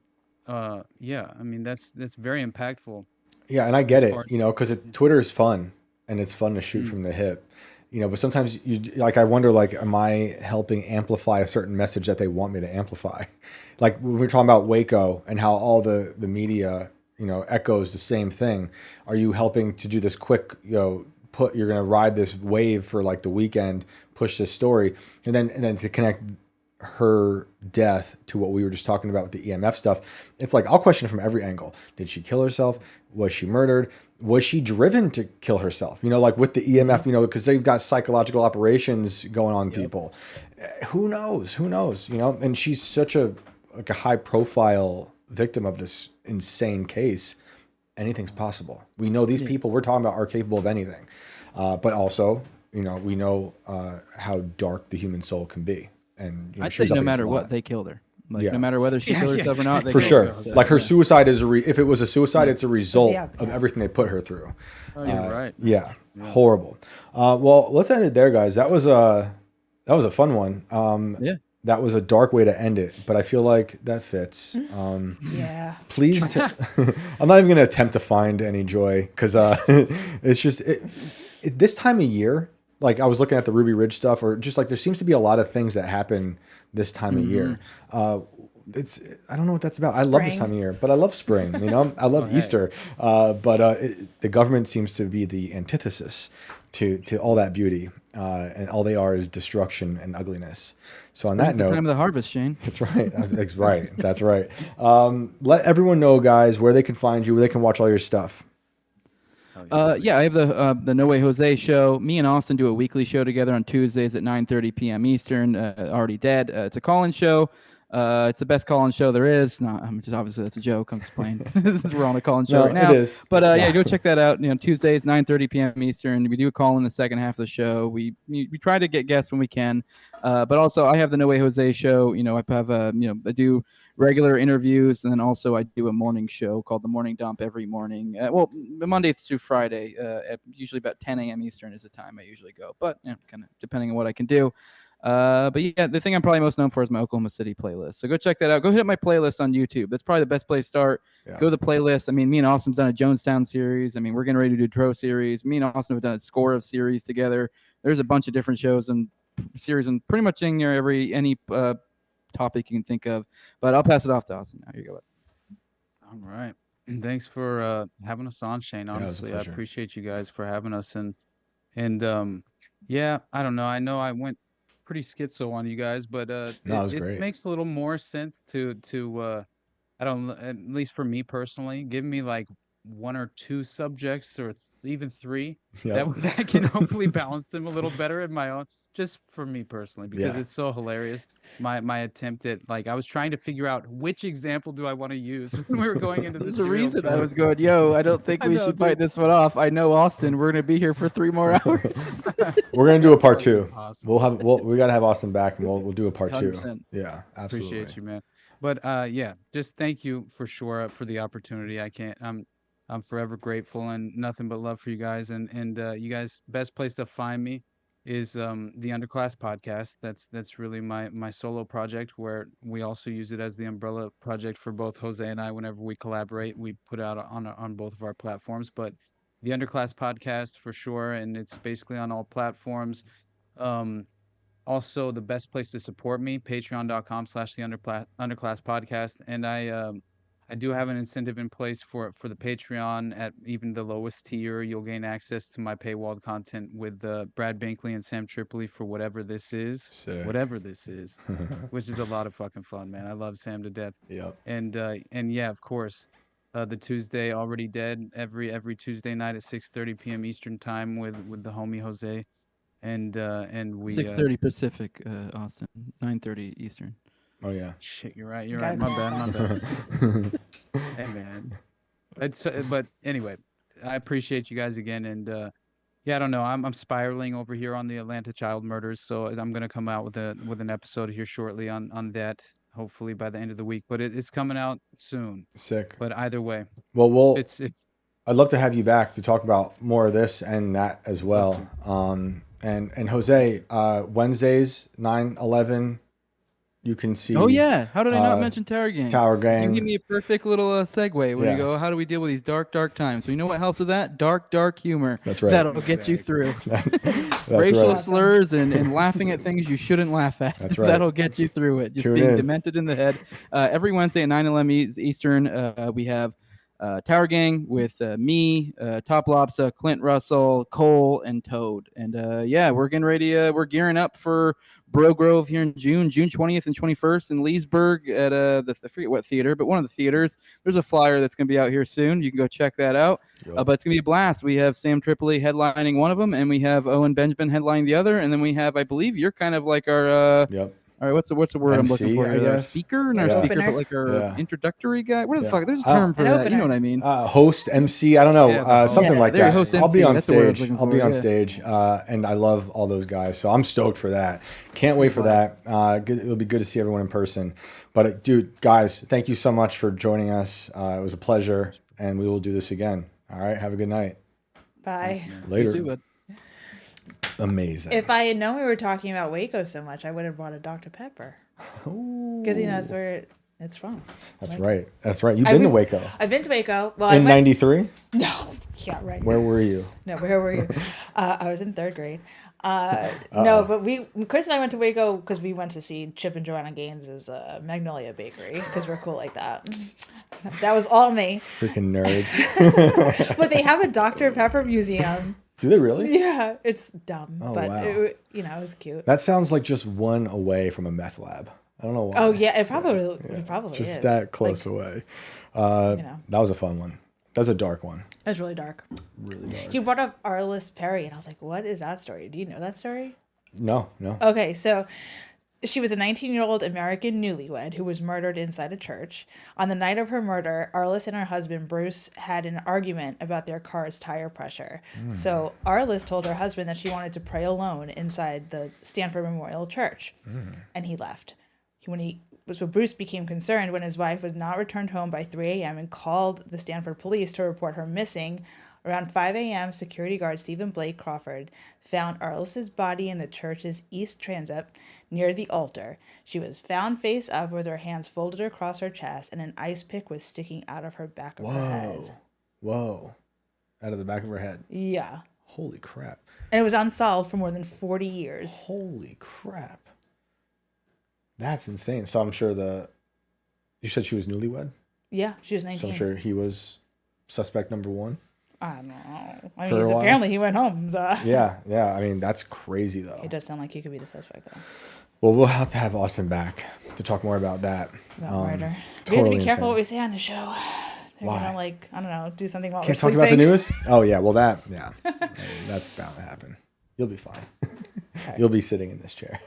I mean, that's very impactful. Yeah, and I get it, because Twitter is fun, and it's fun to shoot from the hip. but sometimes I wonder, am I helping amplify a certain message that they want me to amplify? Like when we're talking about Waco and how all the media, echoes the same thing. Are you helping to do this quick, you're going to ride this wave for like the weekend, push this story, and then to connect her death to what we were just talking about with the EMF stuff. It's like, I'll question it from every angle. Did she kill herself? Was she murdered? Was she driven to kill herself? Like with the EMF, because they've got psychological operations going on people. Who knows? And she's such a high profile victim of this insane case. Anything's possible. We know these people we're talking about are capable of anything. But also, we know how dark the human soul can be. And I'd say no matter what, they killed her. No matter whether she killed herself or not, they for killed sure. her. So, like her suicide is if it was a suicide, it's a result of everything they put her through. Oh, you're right. Yeah, horrible. Well, let's end it there, guys. That was a fun one. That was a dark way to end it, but I feel like that fits. Yeah. Please, I'm not even going to attempt to find any joy because it's just this time of year. Like I was looking at the Ruby Ridge stuff, or just like there seems to be a lot of things that happen this time of year. I don't know what that's about. Spring. I love this time of year, but I love spring. I love Easter, but the government seems to be the antithesis to all that beauty, and all they are is destruction and ugliness. So on that note, the time of the harvest, Shane. That's right. That's right. That's right. Let everyone know, guys, where they can find you, where they can watch all your stuff. I have the No Way Jose show. Me and Austin do a weekly show together on Tuesdays at 9:30 p.m. Eastern. Already Dead. It's a call-in show. It's the best call-in show there is. No, just obviously that's a joke. I'm just playing. We're on a call-in show right now. It is. But go check that out. Tuesdays 9:30 p.m. Eastern. We do a call in the second half of the show. We try to get guests when we can. But also I have the No Way Jose show. I have I do regular interviews, and then also I do a morning show called The Morning Dump every morning. Monday through Friday, at usually about 10 a.m. Eastern is the time I usually go. But kind of depending on what I can do. But yeah, the thing I'm probably most known for is my Oklahoma City playlist. So go check that out. Go hit up my playlist on YouTube. That's probably the best place to start. Yeah. Go to the playlist. Me and Austin's done a Jonestown series. We're getting ready to do a Tro series. Me and Austin have done a score of series together. There's a bunch of different shows and series and pretty much in any topic you can think of. But I'll pass it off to Austin now. Here you go. All right. And thanks for having us on, Shane. Honestly, I appreciate you guys for having us. And I don't know. I know I went pretty schizo on you guys, but it makes a little more sense to I don't, at least for me personally, give me like one or two subjects or even three that can hopefully balance them a little better in my own, just for me personally, because it's so hilarious. My attempt at, like, I was trying to figure out which example do I want to use when we were going into this. There's a reason I was going, I don't think we should bite this one off. I know, Austin, we're going to be here for 3 more hours. We're going to do a part 2. Awesome. We got to have Austin back, and we'll do a part 2. 100%. Yeah, absolutely. Appreciate you, man. But just thank you for sure for the opportunity. I'm forever grateful, and nothing but love for you guys. And you guys, best place to find me is the Underclass podcast. That's really my solo project, where we also use it as the umbrella project for both Jose and I. Whenever we collaborate, we put out on both of our platforms. But the Underclass podcast for sure, and it's basically on all platforms. Also, the best place to support me, patreon.com/the Underclass podcast. And I do have an incentive in place for the Patreon. At even the lowest tier, you'll gain access to my paywalled content with Brad Binkley and Sam Tripoli for whatever this is. Sick. Whatever this is, which is a lot of fucking fun, man. I love Sam to death. Yep. And yeah, of course, the Tuesday Already Dead every Tuesday night at 6:30 p.m. Eastern time with the homie Jose, and we 6:30 Pacific, Austin, 9:30 Eastern. Oh yeah. Shit, you're right. My bad. Hey man. But anyway, I appreciate you guys again, and I don't know. I'm spiraling over here on the Atlanta child murders, so I'm gonna come out with an episode here shortly on that. Hopefully by the end of the week, but it's coming out soon. Sick. But either way, well, I'd love to have you back to talk about more of this and that as well. Awesome. And Jose, Wednesdays 9/11. You can see. Oh yeah, how did I not mention Tower Gang? Tower Gang. You give me a perfect little segue when Yeah. you go, how do we deal with these dark times? So you know what helps with that? Dark humor. That's right. That'll get you through. That's Racial right. slurs and laughing at things you shouldn't laugh at. That's right. That'll get you through it. Just Tune being in. demented in the head. Every Wednesday at 9/11 Eastern, we have Tower Gang with me, Top Lobster, Clint Russell, Cole, and Toad. And yeah, we're getting ready. We're gearing up for Bro Grove here in June 20th and 21st in Leesburg at I forget what theater, but one of the theaters. There's a flyer that's going to be out here soon. You can go check that out. Yep. But it's going to be a blast. We have Sam Tripoli headlining one of them, and we have Owen Benjamin headlining the other, and then we have, I believe, you're kind of like our Yep. all right, what's the word I'm looking MC, for I here? Our guess. speaker, and our Yeah. speaker, Opener. but like our Yeah. introductory guy. What the Yeah. fuck? There's a term for An that. You know opener. what I mean? Host, MC, I don't know, Yeah, something yeah. like There, that. host, I'll be MC, on that's the word I was stage. looking I'll be for, on yeah. stage, and I love all those guys, so I'm stoked for that. Can't wait for that. It'll be good to see everyone in person. But dude, guys, thank you so much for joining us. It was a pleasure, and we will do this again. All right, have a good night. Bye. Later. You too, bud. Amazing. If I had known we were talking about Waco so much, I would have brought a Dr. Pepper. Because that's where it's from. That's right. That's right. You've I've been to been- Waco I've been to Waco. Well, in I went. '93. No, yeah, right. Where were you? No, where were you? I was in third grade. No, but Chris and I went to Waco because we went to see Chip and Joanna Gaines's Magnolia Bakery because we're cool like that. That was all me. Freaking nerds. But they have a Dr. Pepper museum. Do they really? Yeah, it's dumb, Oh, but wow. it was cute. That sounds like just one away from a meth lab. I don't know why. Oh yeah, it probably just is. that close Like, away. you know, That was a fun one. That was a dark one. it was really dark. Really dark. He brought up Arles Perry, and I was like, "What is that story? Do you know that story?" No. Okay, so she was a 19-year-old American newlywed who was murdered inside a church. On the night of her murder, Arles and her husband Bruce had an argument about their car's tire pressure. So Arles told her husband that she wanted to pray alone inside the Stanford Memorial Church, and he left. So Bruce became concerned when his wife was not returned home by 3 a.m. and called the Stanford police to report her missing. Around 5 a.m., security guard Stephen Blake Crawford found Arles's body in the church's east transept near the altar. She was found face up with her hands folded across her chest, and an ice pick was sticking out of her back of her head. Whoa. Out of the back of her head. Yeah. Holy crap. And it was unsolved for more than 40 years. Holy crap. That's insane. So I'm sure you said she was newlywed? Yeah, she was 19. So I'm sure he was suspect number one. I don't know. I For mean, a while? apparently he went home. So. Yeah. I mean, that's crazy though. It does sound like he could be the suspect, though. Well, we'll have to have Austin back to talk more about that. About murder. We have to Totally be careful insane. what we say on the show. They're Why? gonna, like, I don't know, do something while Can't we're talk sleeping. about the news? Oh yeah, well yeah. I mean, that's bound to happen. You'll be fine. Okay. You'll be sitting in this chair.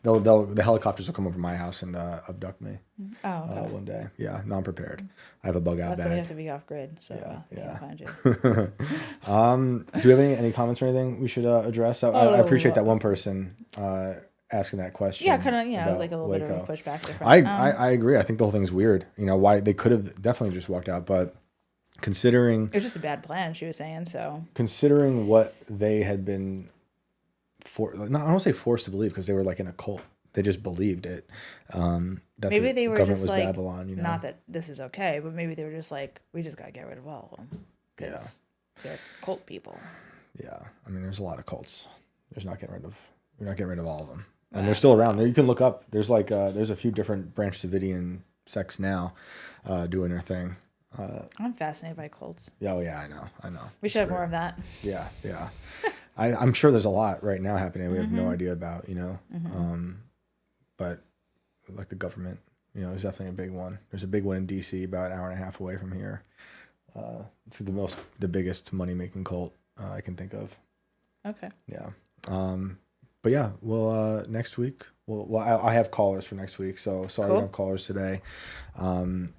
The helicopters will come over my house and abduct me Oh, okay. one day. Yeah, non prepared. I have a bug out That's why we have bag. to be off grid, so they yeah. can't find you. Do we have any comments or anything we should address? I appreciate that one person asking that question. Yeah, kind of, about like a little bit Waco. of a pushback. Different. I agree. I think the whole thing's weird. You know, why they could have definitely just walked out, but considering it was just a bad plan, she was saying. So considering what they had been I don't want to say forced to believe because they were like in a cult. They just believed it. That maybe the they were government just was like, Babylon, you know? not that this is okay, but maybe they were just like, we just gotta get rid of all of them because they're cult people. Yeah, I mean, there's a lot of cults. You're not getting rid of all of them, and they're still around. You can look up. There's like there's a few different branch Davidian sects now doing their thing. I'm fascinated by cults. Yeah, oh yeah, I know. We should have more of that. Yeah. I'm sure there's a lot right now happening. We have no idea about, you know. But like the government, you know, is definitely a big one. There's a big one in D.C. about an hour and a half away from here. It's the biggest money making cult I can think of. Okay. Yeah. But yeah, well, next week, I have callers for next week, so sorry we don't have callers today. And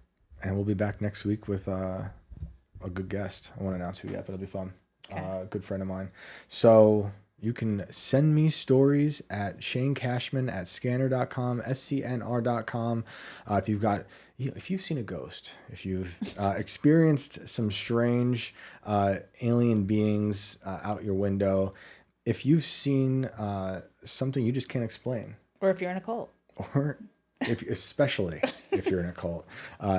we'll be back next week with a good guest. I won't announce who yet, but it'll be fun. Okay. A good friend of mine. So you can send me stories at Shane Cashman at scanner.com, scnr.com. If you've seen a ghost, if you've experienced some strange alien beings out your window, if you've seen something you just can't explain, Or if you're in a cult. Or especially if you're in a cult,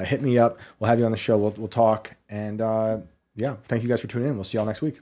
hit me up. We'll have you on the show. We'll talk. And yeah, thank you guys for tuning in. We'll see y'all next week.